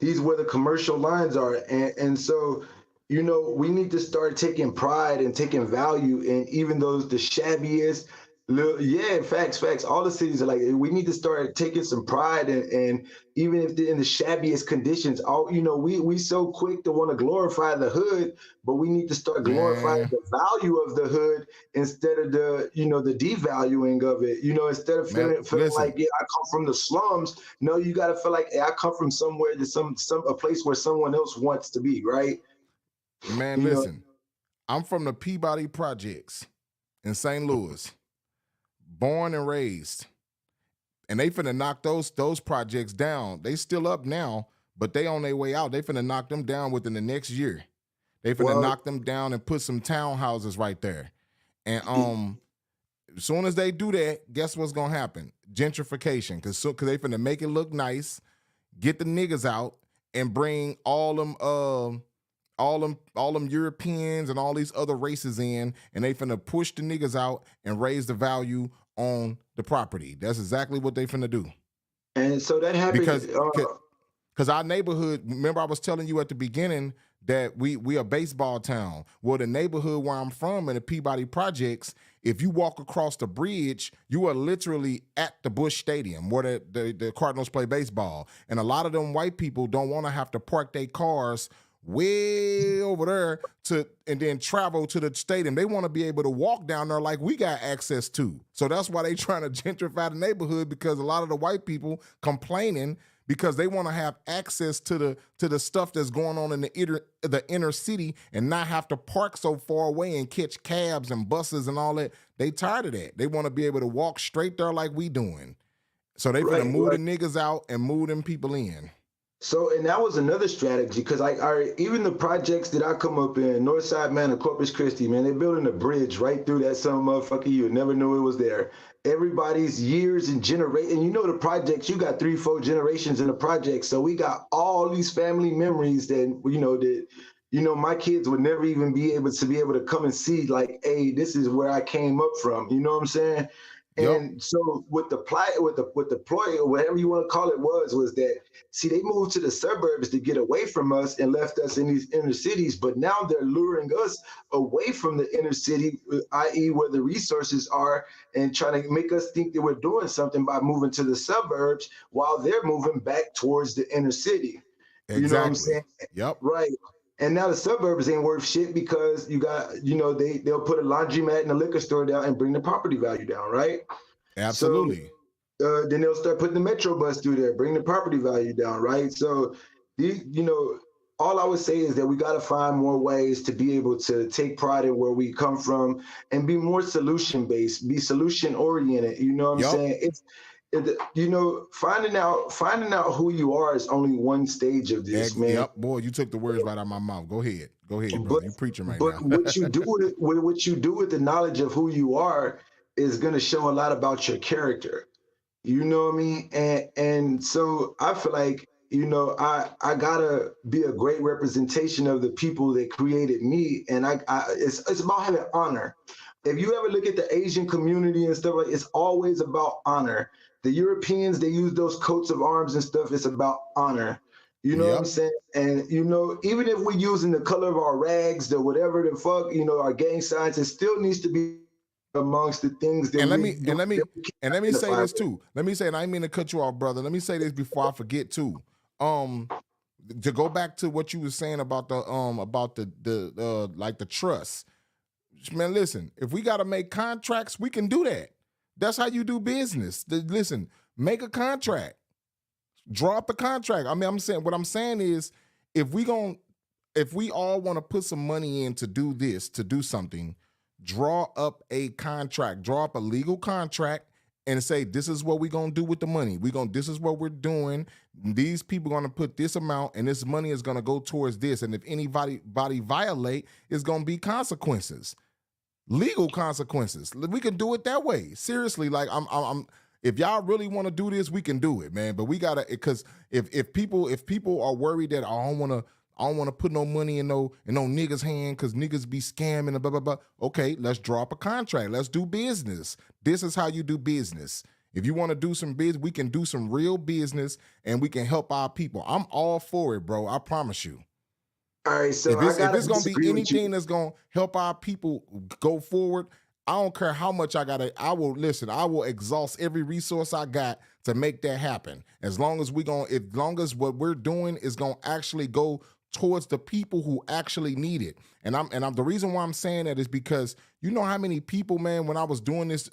these where the commercial lines are, and so we need to start taking pride and taking value in even those the shabbiest. Yeah, facts. All the cities are like we need to start taking some pride and even if they're in the shabbiest conditions, all we so quick to want to glorify the hood, but we need to start glorifying Man, the value of the hood instead of the devaluing of it. Instead of man, feeling like, listen, yeah, I come from the slums. No, you got to feel like, hey, I come from somewhere to some a place where someone else wants to be, right? man, You know, listen. I'm from the Peabody Projects in St. Louis, born and raised. And they finna knock those projects down. They still up now, but they on their way out. They finna knock them down within the next year. They finna well, knock them down and put some townhouses right there. And as soon as they do that, guess what's gonna happen? Gentrification, cause they finna make it look nice, get the niggas out, and bring all them Europeans and all these other races in, and they finna push the niggas out and raise the value on the property. That's exactly what they finna do. and so that happened. Because because our neighborhood, remember I was telling you at the beginning that we a baseball town. Well, the neighborhood where I'm from in the Peabody Projects, if you walk across the bridge, you are literally at the Busch Stadium where the Cardinals play baseball. And a lot of them white people don't want to have to park their cars way over there and then travel to the stadium. They want to be able to walk down there like we got access to. So that's why they trying to gentrify the neighborhood, because a lot of the white people complaining because they want to have access to the stuff that's going on in the inner city and not have to park so far away and catch cabs and buses and all that. They tired of that. They want to be able to walk straight there like we doing. So they finna Right, move right. the niggas out and move them people in. So, and that was another strategy because even the projects that I come up in, Northside, man, and Corpus Christi, man, they're building a bridge right through that some motherfucker you never knew it was there. Everybody's years and generation, and you know the projects, you got 3-4 generations in the project. So we got all these family memories that my kids would never even be able to come and see, like, hey, this is where I came up from. You know what I'm saying? Yep. And so with the ploy, or whatever you want to call it, was that, see, they moved to the suburbs to get away from us and left us in these inner cities, but now they're luring us away from the inner city, i.e. where the resources are, and trying to make us think that we're doing something by moving to the suburbs while they're moving back towards the inner city. You know what I'm Exactly. saying? Yep. Right. And now the suburbs ain't worth shit because you got, they'll put a laundromat and a liquor store down and bring the property value down, right? So Absolutely. then they'll start putting the metro bus through there, bring the property value down, right? So, all I would say is that we got to find more ways to be able to take pride in where we come from and be more solution based, be solution oriented. You know what I'm Yep. saying? Finding out who you are is only one stage of this, man. Yep. Boy, you took the words right out of my mouth. Go ahead. Go ahead, But brother. You preaching right but now. what you do with the knowledge of who you are is going to show a lot about your character. You know what I mean? And so I feel like, I gotta be a great representation of the people that created me. And it's about having honor. If you ever look at the Asian community and stuff, like, it's always about honor. The Europeans, they use those coats of arms and stuff. It's about honor. You know what I'm Yep. saying? And even if we're using the color of our rags, the whatever the fuck, our gang signs, it still needs to be amongst the things that And let we me do and let me that we can and let me say identify this with. too. Let me say, and I didn't mean to cut you off, brother. Let me say this before I forget too. Um, to go back to what you were saying about the like the trust. Man, listen, if we gotta make contracts, we can do that. That's how you do business. Listen, make a contract. Draw up a contract. I mean, what I'm saying is, if we gon' if we all want to put some money in to do this, to do something, draw up a contract, draw up a legal contract and say, this is what we're gonna do with the money. This is what we're doing. These people are gonna put this amount and this money is gonna go towards this. And if anybody violate, it's gonna be consequences. Legal consequences. We can do it that way. Seriously, like I'm if y'all really want to do this, we can do it, man. But we gotta, because if people are worried that I don't want to put no money in no niggas hand because niggas be scamming and blah blah blah. Okay, let's draw up a contract. Let's do business. This is how you do business. If you want to do some business, we can do some real business and we can help our people. I'm all for it, bro. I promise you. All right, so I If gotta it's gonna be disagree with you. anything that's gonna help our people go forward, I don't care how much I gotta. I will listen. I will exhaust every resource I got to make that happen. As long as what we're doing is gonna actually go towards the people who actually need it. And I'm the reason why I'm saying that is because you know how many people, man, when I was doing this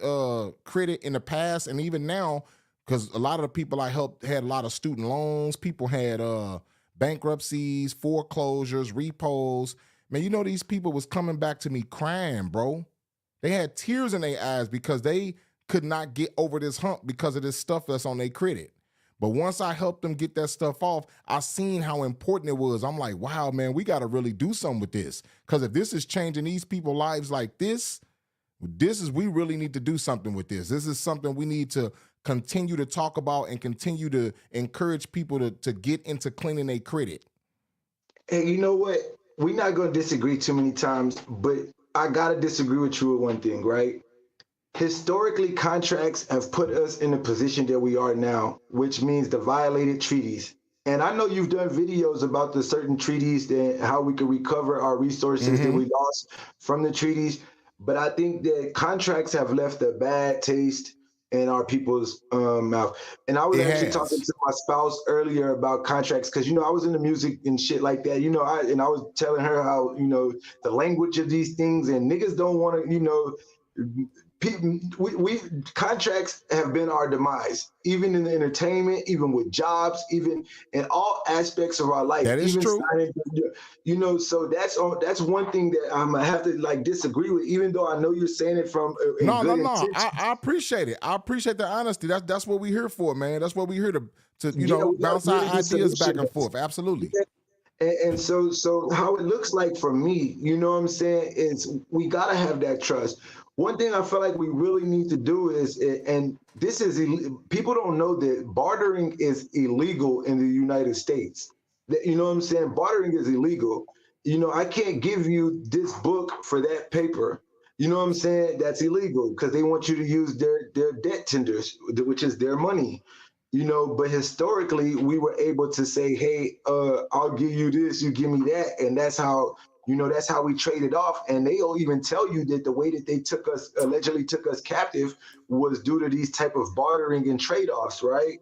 credit in the past and even now, because a lot of the people I helped had a lot of student loans. People had bankruptcies, foreclosures, repos. Man, you know these people was coming back to me crying, bro. They had tears in their eyes because they could not get over this hump because of this stuff that's on their credit. But once I helped them get that stuff off, I seen how important it was. I'm like, wow, man, we got to really do something with this. Because if this is changing these people's lives like this, we really need to do something with this. This is something we need to continue to talk about and continue to encourage people to get into cleaning their credit. Hey, you know what? We're not gonna disagree too many times, but I gotta disagree with you with one thing, right? Historically, contracts have put us in the position that we are now, which means the violated treaties. And I know you've done videos about the certain treaties and how we can recover our resources that Mm-hmm. we lost from the treaties. But I think that contracts have left a bad taste in our people's mouth. And I was It actually talking has. to my spouse earlier about contracts because I was into music and shit like that. I was telling her how the language of these things and niggas don't want to we contracts have been our demise, even in the entertainment, even with jobs, even in all aspects of our life, That is even true. signing, so that's one thing that I'm gonna have to like disagree with, even though I know you're saying it from in No, no, good no. intentions. I appreciate it. I appreciate the honesty. That's what we're here for, man. That's what we're here to Yeah, we gotta bounce our really be ideas solution back and based. forth. Absolutely. And so how it looks like for me, you know what I'm saying, is we gotta have that trust. One thing I feel like we really need to do is, and this is people don't know that bartering is illegal in the United States. You know what I'm saying? Bartering is illegal. I can't give you this book for that paper. You know what I'm saying? That's illegal because they want you to use their debt tenders, which is their money. But historically we were able to say, hey, I'll give you this, you give me that, and that's how we traded off. And they'll even tell you that the way that they allegedly took us captive was due to these type of bartering and trade-offs, right?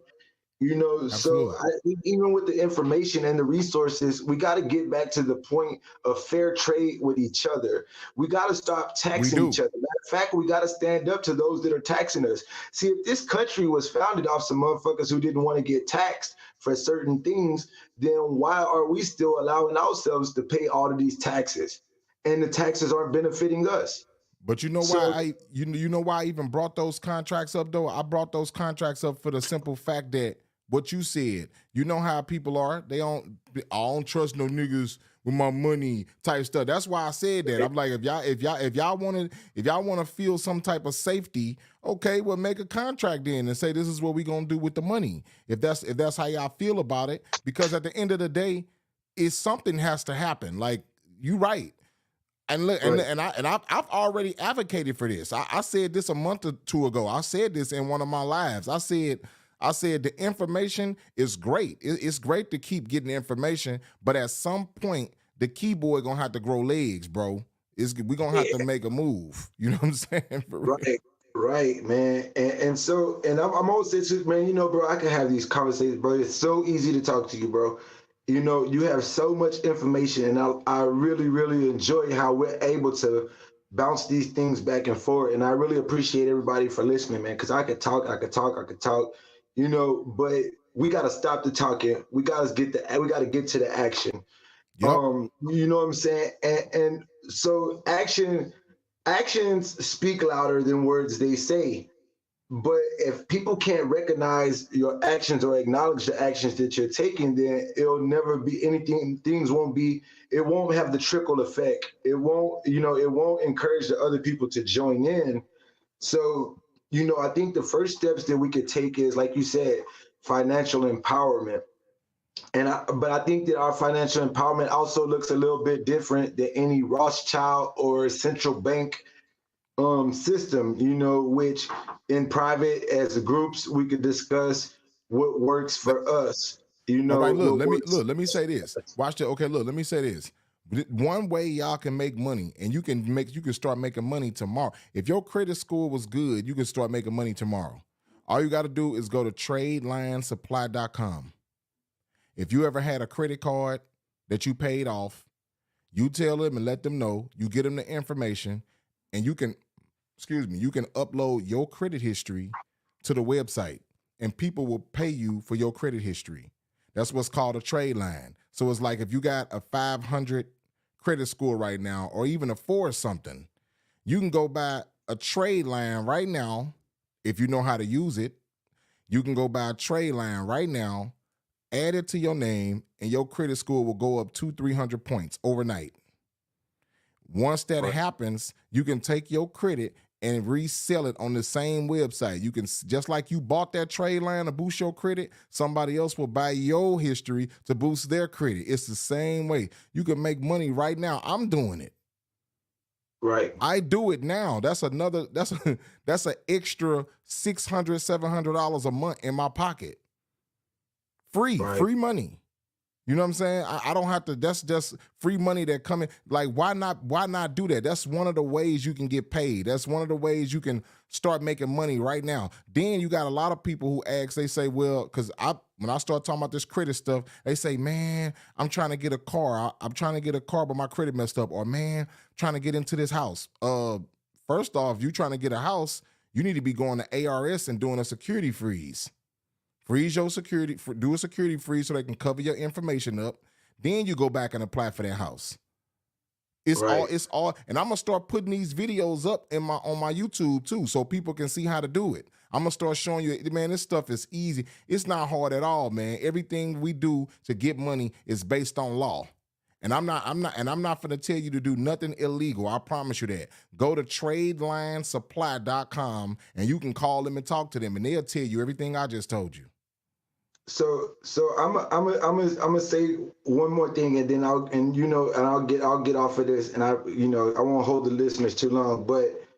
So Absolutely. even with the information and the resources, we got to get back to the point of fair trade with each other. We got to stop We taxing each do. other. Matter of fact, we got to stand up to those that are taxing us. See, if this country was founded off some motherfuckers who didn't want to get taxed for certain things, then why are we still allowing ourselves to pay all of these taxes? And the taxes aren't benefiting us. But you know why So, you know why I even brought those contracts up though? I brought those contracts up for the simple fact that what you said, you know how people are. I don't trust no niggas with my money type stuff. That's why I said that. I'm like, if y'all want to feel some type of safety, okay, well make a contract then and say this is what we're gonna do with the money. If that's how y'all feel about it, because at the end of the day, it's something has to happen. Like you right. And look, right. I've already advocated for this. I said this a month or two ago. I said this in one of my lives. I said the information is great. It's great to keep getting information, but at some point the keyboard gonna have to grow legs, bro. We gonna have to make a move. You know what I'm saying? For real. Right, right, man. And I'm always saying, man, bro, I can have these conversations, bro. It's so easy to talk to you, bro. You have so much information, and I really, really enjoy how we're able to bounce these things back and forth. And I really appreciate everybody for listening, man, because I could talk, I could talk, I could talk, but we gotta stop the talking. We gotta get to the action. Yep. You know what I'm saying? And so actions speak louder than words they say. But if people can't recognize your actions or acknowledge the actions that you're taking, then it'll never be anything. It won't have the trickle effect. It won't encourage the other people to join in. So, I think the first steps that we could take is, like you said, financial empowerment. But I think that our financial empowerment also looks a little bit different than any Rothschild or central bank system, which in private as groups we could discuss what works for us, All right, look, what works. let me say this. Watch this. Okay, look, let me say this. One way y'all can make money, and you can start making money tomorrow. If your credit score was good, you can start making money tomorrow. All you got to do is go to tradelinesupply.com. If you ever had a credit card that you paid off, you tell them and let them know. You get them the information, and you can upload your credit history to the website, and people will pay you for your credit history. That's what's called a trade line. So it's like if you got a 500 credit score right now, or even a 4 or something, you can go buy a trade line right now. If you know how to use it, you can go buy a trade line right now, add it to your name, and your credit score will go up 200-300 points overnight. Once that Right, happens, you can take your credit and resell it on the same website. You can, just like you bought that trade line to boost your credit, somebody else will buy your history to boost their credit. It's the same way. You can make money right now. I'm doing it. right, I do it now. That's an extra $600-700 a month in my pocket. right, Free money. You know what I'm saying? I don't have to. That's just free money that coming. Like, why not do that? That's one of the ways you can get paid. That's one of the ways you can start making money right now. Then you got a lot of people who ask, they say, well, because when I start talking about this credit stuff, they say, man, I'm trying to get a car. I'm trying to get a car, but my credit messed up. Or man, trying to get into this house. first off, you trying to get a house, you need to be going to ARS and doing a security freeze. Freeze your security, do a security freeze so they can cover your information up. Then you go back and apply for that house. Right. It's all, and I'm gonna start putting these videos up on my YouTube too, so people can see how to do it. I'm gonna start showing you, man, this stuff is easy. It's not hard at all, man. Everything we do to get money is based on law. And I'm not gonna tell you to do nothing illegal. I promise you that. Go to tradelinesupply.com and you can call them and talk to them, and they'll tell you everything I just told you. So I'm gonna say one more thing, and then I'll get off of this, and I won't hold the listeners too long. But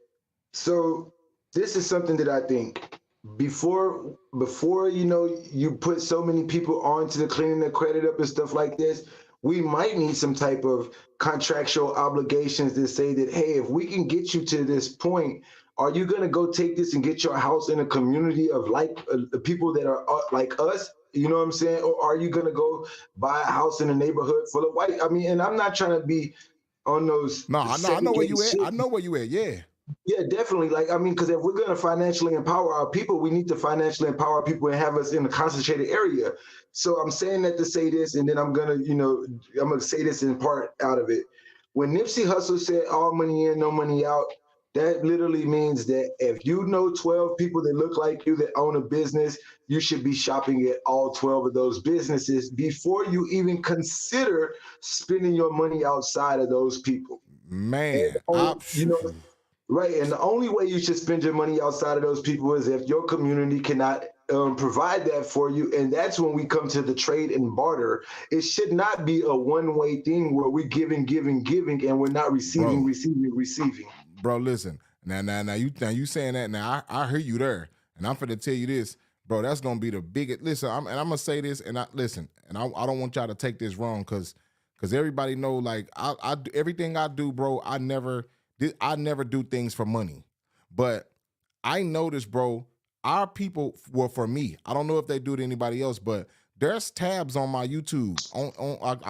so this is something that I think before you put so many people onto the cleaning their credit up and stuff like this, we might need some type of contractual obligations that say that, hey, if we can get you to this point, are you going to go take this and get your house in a community of people that are like us? You know what I'm saying? Or are you going to go buy a house in a neighborhood full of white? I mean, and I'm not trying to be on those No, I know where you at. I know where you at. Yeah. Yeah, definitely. Like, I mean, because if we're going to financially empower our people, we need to financially empower people and have us in a concentrated area. So I'm saying that to say this, and then I'm going to say this in part out of it. When Nipsey Hussle said all money in, no money out, that literally means that if you know 12 people that look like you that own a business, you should be shopping at all 12 of those businesses before you even consider spending your money outside of those people. Man, Right, and the only way you should spend your money outside of those people is if your community cannot provide that for you, and that's when we come to the trade and barter. It should not be a one-way thing where we're giving, and we're not receiving, receiving. Bro, listen, now you saying that now? I hear you there, and I'm finna tell you this, bro. That's gonna be the biggest. Listen, I'm gonna say this, and I don't want y'all to take this wrong, because everybody know, like, I everything I do, bro. I never do things for money, but I noticed, bro, our people, well, for me, I don't know if they do it to anybody else, but there's tabs on my YouTube. I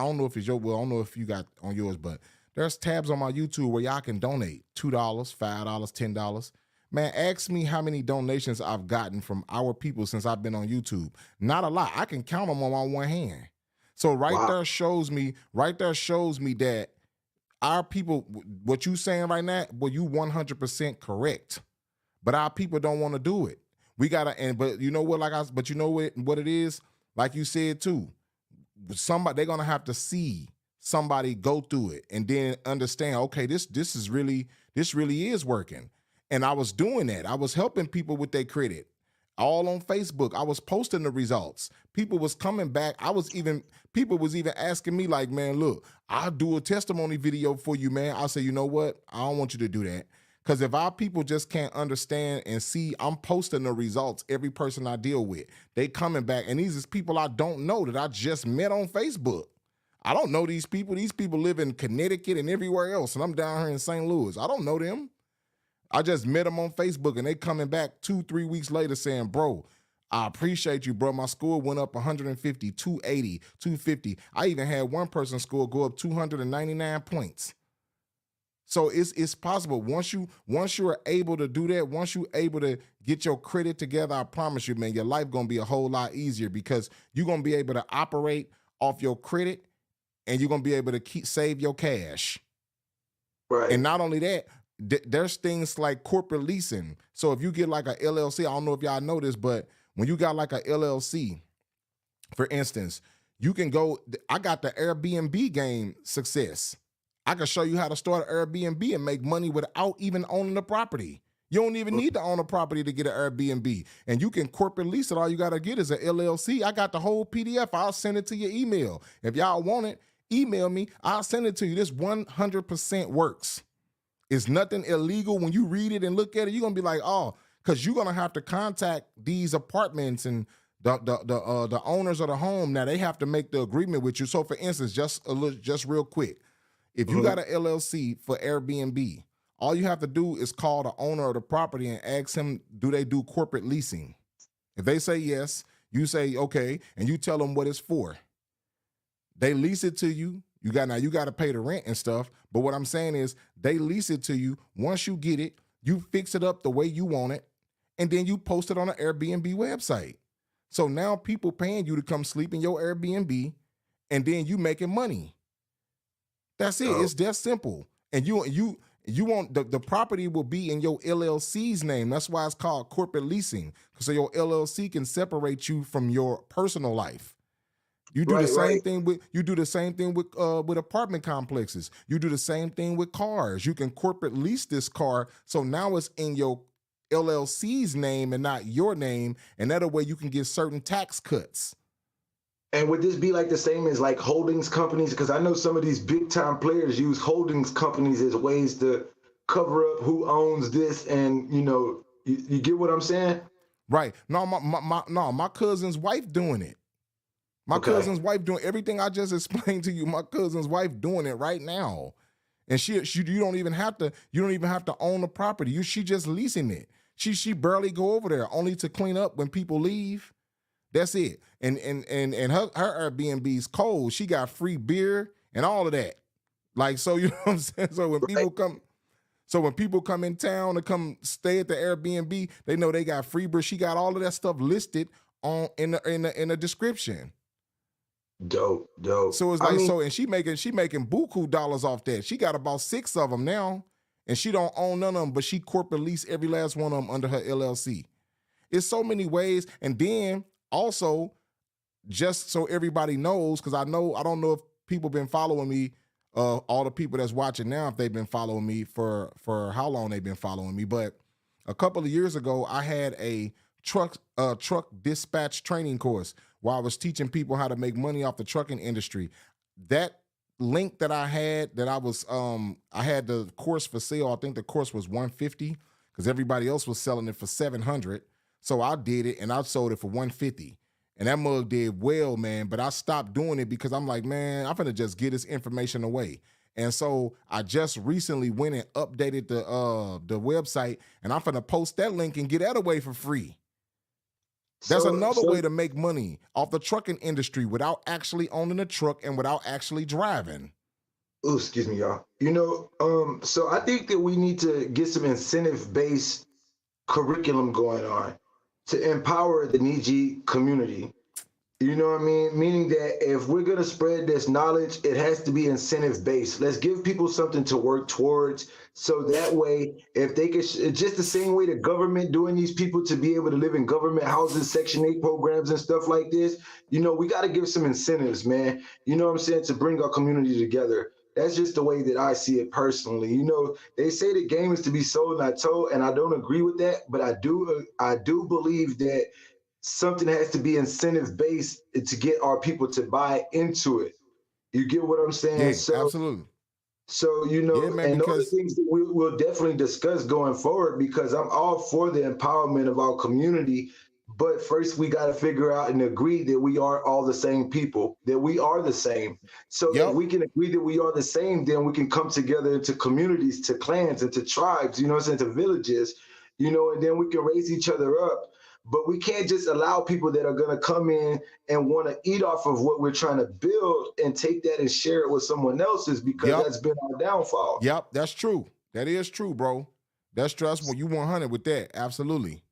don't know if it's I don't know if you got on yours, but there's tabs on my YouTube where y'all can donate $2, $5, $10. Man, ask me how many donations I've gotten from our people since I've been on YouTube. Not a lot. I can count them on my one hand. So Wow. there shows me that our people, what you saying right now, well, you 100% correct. But our people don't want to do it. We gotta, but you know what, but you know what it is? Like you said too, they're gonna have to see somebody go through it and then understand, okay, this really is working. And I was doing that. I was helping people with their credit. All on Facebook. I was posting the results. People was coming back. People was even asking me, like, man, look, I'll do a testimony video for you, man. I say, you know what? I don't want you to do that. Because if our people just can't understand and see, I'm posting the results, every person I deal with, they coming back. And these is people I don't know that I just met on Facebook. I don't know these people. These people live in Connecticut and everywhere else. And I'm down here in St. Louis. I don't know them. I just met them on Facebook, and they coming back 2-3 weeks later saying, bro, I appreciate you, bro. My score went up 150, 280, 250. I even had one person's score go up 299 points. So it's possible. Once you're able to do that, once you're able to get your credit together, I promise you, man, your life gonna be a whole lot easier, because you're gonna be able to operate off your credit, and you're gonna be able to save your cash. Right. And not only that, there's things like corporate leasing. So if you get like a LLC, I don't know if y'all know this, but when you got like a LLC, for instance, you can go, I got the Airbnb game success. I can show you how to start an Airbnb and make money without even owning the property. You don't even need to own a property to get an Airbnb. And you can corporate lease it. All you got to get is an LLC. I got the whole PDF. I'll send it to your email. If y'all want it, email me. I'll send it to you. This 100% works. It's nothing illegal. When you read it and look at it, you're going to be like, oh, because you're going to have to contact these apartments and the owners of the home. Now, they have to make the agreement with you. So, for instance, just real quick, if you got an LLC for Airbnb, all you have to do is call the owner of the property and ask him, do they do corporate leasing? If they say yes, you say, okay, and you tell them what it's for. They lease it to you. You got to pay the rent and stuff. But what I'm saying is they lease it to you. Once you get it, You fix it up the way you want it, and then you post it on an Airbnb website. So now people paying you to come sleep in your Airbnb, and then you making money. That's it. Dope. It's that simple. And you want the property will be in your LLC's name. That's why it's called corporate leasing. So your LLC can separate you from your personal life. You do the Right, same right. thing with apartment complexes. You do the same thing with cars. You can corporate lease this car, so now it's in your LLC's name and not your name, and that way you can get certain tax cuts. And would this be like the same as like holdings companies? Because I know some of these big time players use holdings companies as ways to cover up who owns this, and you get what I'm saying? Right? No, my cousin's wife doing it. My Okay. cousin's wife doing everything I just explained to you. My cousin's wife doing it right now, and she you don't even have to own the property. She just leasing it. She barely go over there, only to clean up when people leave. That's it. And her Airbnb's cold. She got free beer and all of that. Like, so you know what I'm saying? Right. So when people come in town to come stay at the Airbnb, they know they got free beer. She got all of that stuff listed on in the description. Dope, dope. So it's I like, mean, so, and she making buku dollars off that. She got about 6 of them now, and she don't own none of them, but she corporate lease every last one of them under her LLC. It's so many ways. And then also, just so everybody knows, because I don't know if people been following me, all the people that's watching now, if they've been following me for how long they've been following me. But a couple of years ago, I had a truck dispatch training course where I was teaching people how to make money off the trucking industry. That link that I had, I had the course for sale. I think the course was $150 because everybody else was selling it for $700. So I did it and I sold it for $150. And that mug did well, man. But I stopped doing it because I'm like, man, I'm finna just get this information away. And so I just recently went and updated the website, and I'm finna post that link and get that away for free. That's so another so way to make money off the trucking industry without actually owning a truck and without actually driving. oh, excuse me, y'all. So I think that we need to get some incentive based curriculum going on to empower the Niiji community. You know what I mean? Meaning that if we're going to spread this knowledge, it has to be incentive based. Let's give people something to work towards. So that way, if they could, just the same way the government doing these people to be able to live in government houses, Section 8 programs and stuff like this, we got to give some incentives, man. You know what I'm saying? To bring our community together. That's just the way that I see it personally. They say the game is to be sold, not told, and I don't agree with that. But I do believe that something has to be incentive based to get our people to buy into it. You get what I'm saying? Yeah, So, absolutely. so Yeah, man, and those are because things that we'll definitely discuss going forward because I'm all for the empowerment of our community. But first, we got to figure out and agree that we are all the same people, that we are the same. So, if yep, we can agree that we are the same, then we can come together into communities, to clans, into tribes, what I'm saying, to villages, and then we can raise each other up. But we can't just allow people that are going to come in and want to eat off of what we're trying to build and take that and share it with someone else's, because yep, that's been our downfall. yep, that's true. That is true, bro. That's trust when you 100 with that. Absolutely.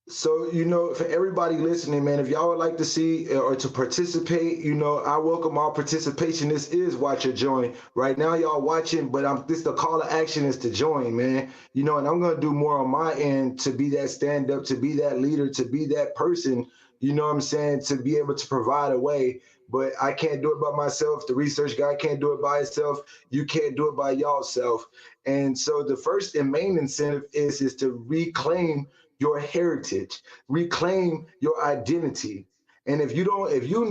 So, for everybody listening, man, if y'all would like to see or to participate, I welcome all participation. This is Watch or Join. Right now, y'all watching, but this the call to action is to join, man. And I'm gonna do more on my end to be that stand up, to be that leader, to be that person. You know what I'm saying? To be able to provide a way. But I can't do it by myself. The research guy can't do it by himself. You can't do it by y'all self. And so the first and main incentive is to reclaim your heritage, reclaim your identity. And if you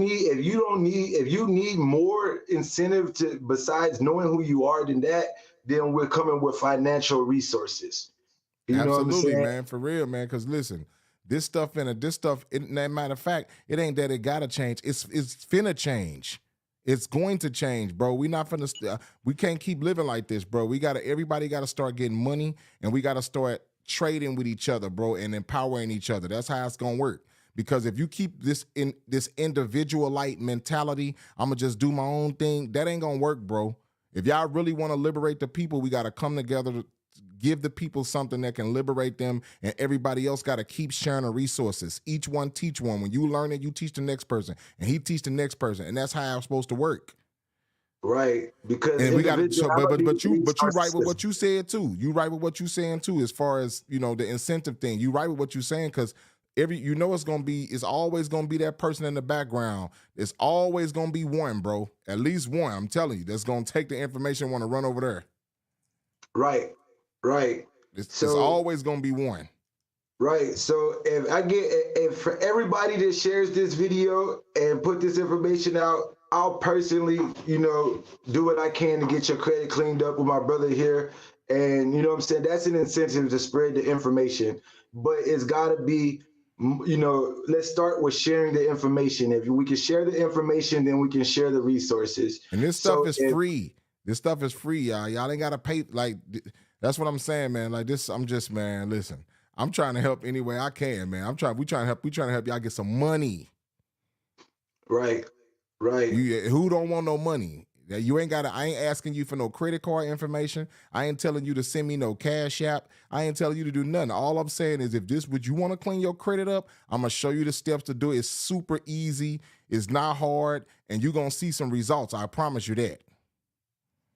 need more incentive to besides knowing who you are than that, then we're coming with financial resources. You know what I'm Absolutely, saying? man. For real, man. Because listen, this stuff. That matter of fact, it ain't that it gotta change. It's finna change. It's going to change, bro. We not finna. We can't keep living like this, bro. Everybody gotta start getting money, and we gotta start trading with each other, bro, and empowering each other. That's how it's gonna work. Because if you keep this individualite mentality, I'm gonna just do my own thing. That ain't gonna work, bro. If y'all really want to liberate the people, we gotta come together, give the people something that can liberate them, and everybody else got to keep sharing the resources. Each one teach one. When you learn it, you teach the next person, and he teach the next person, and that's how it's supposed to work. Right, because And we got to so, but you right with resources. what you said too. You right with what you saying too, as far as the incentive thing. You right with what you saying, because it's always gonna be that person in the background. It's always gonna be one, bro. At least one. I'm telling you, that's gonna take the information, want to run over there. Right, right. It's always gonna be one. Right. So if for everybody that shares this video and put this information out, I'll personally, do what I can to get your credit cleaned up with my brother here. And you know what I'm saying? That's an incentive to spread the information. But it's gotta be, let's start with sharing the information. If we can share the information, then we can share the resources. And this stuff is free. This stuff is free, y'all. Y'all ain't gotta pay. Like, that's what I'm saying, man. Like this, man, listen. I'm trying to help any way I can, man. We trying to help y'all get some money. Right. Right. Who don't want no money? You ain't got I ain't asking you for no credit card information. I ain't telling you to send me no Cash App. I ain't telling you to do nothing. All I'm saying is, if this would you want to clean your credit up, I'm gonna show you the steps to do it. It's super easy. It's not hard, and you're gonna see some results. I promise you that.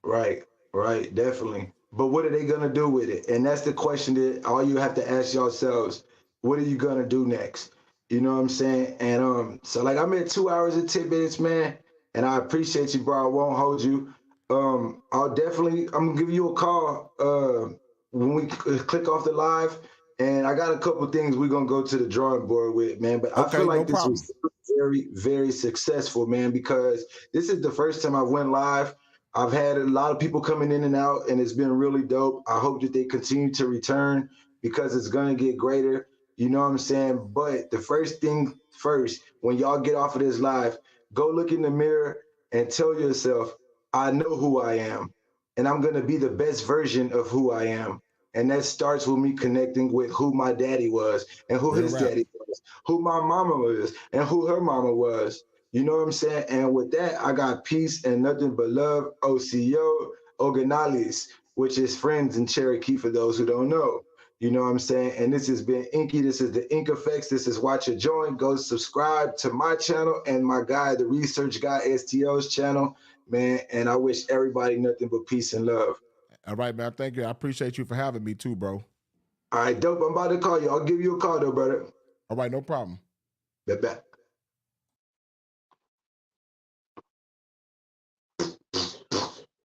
Right. Right. Definitely. But what are they going to do with it? And that's the question that all you have to ask yourselves. What are you going to do next? You know what I'm saying? And so like I'm at 2 hours and 10 minutes, man. And I appreciate you, bro. I won't hold you. I'm gonna give you a call when we click off the live. And I got a couple things we're gonna go to the drawing board with, man. But I feel like this was very, very successful, man, because this is the first time I went live. I've had a lot of people coming in and out, and it's been really dope. I hope that they continue to return, because it's going to get greater. You know what I'm saying? But the first thing first, when y'all get off of this live, go look in the mirror and tell yourself, I know who I am, and I'm going to be the best version of who I am. And that starts with me connecting with who my daddy was and who his daddy was, who my mama was and who her mama was. You know what I'm saying? And with that, I got peace and nothing but love. OCO, Oganales, which is friends in Cherokee for those who don't know. You know what I'm saying? And this has been Inky. This is the Ink Effects. This is Watch Your Joint. Go subscribe to my channel and my guy, the Research Guy STO's channel, man. And I wish everybody nothing but peace and love. All right, man. Thank you. I appreciate you for having me too, bro. All right, dope. I'm about to call you. I'll give you a call though, brother. All right, no problem. Bet.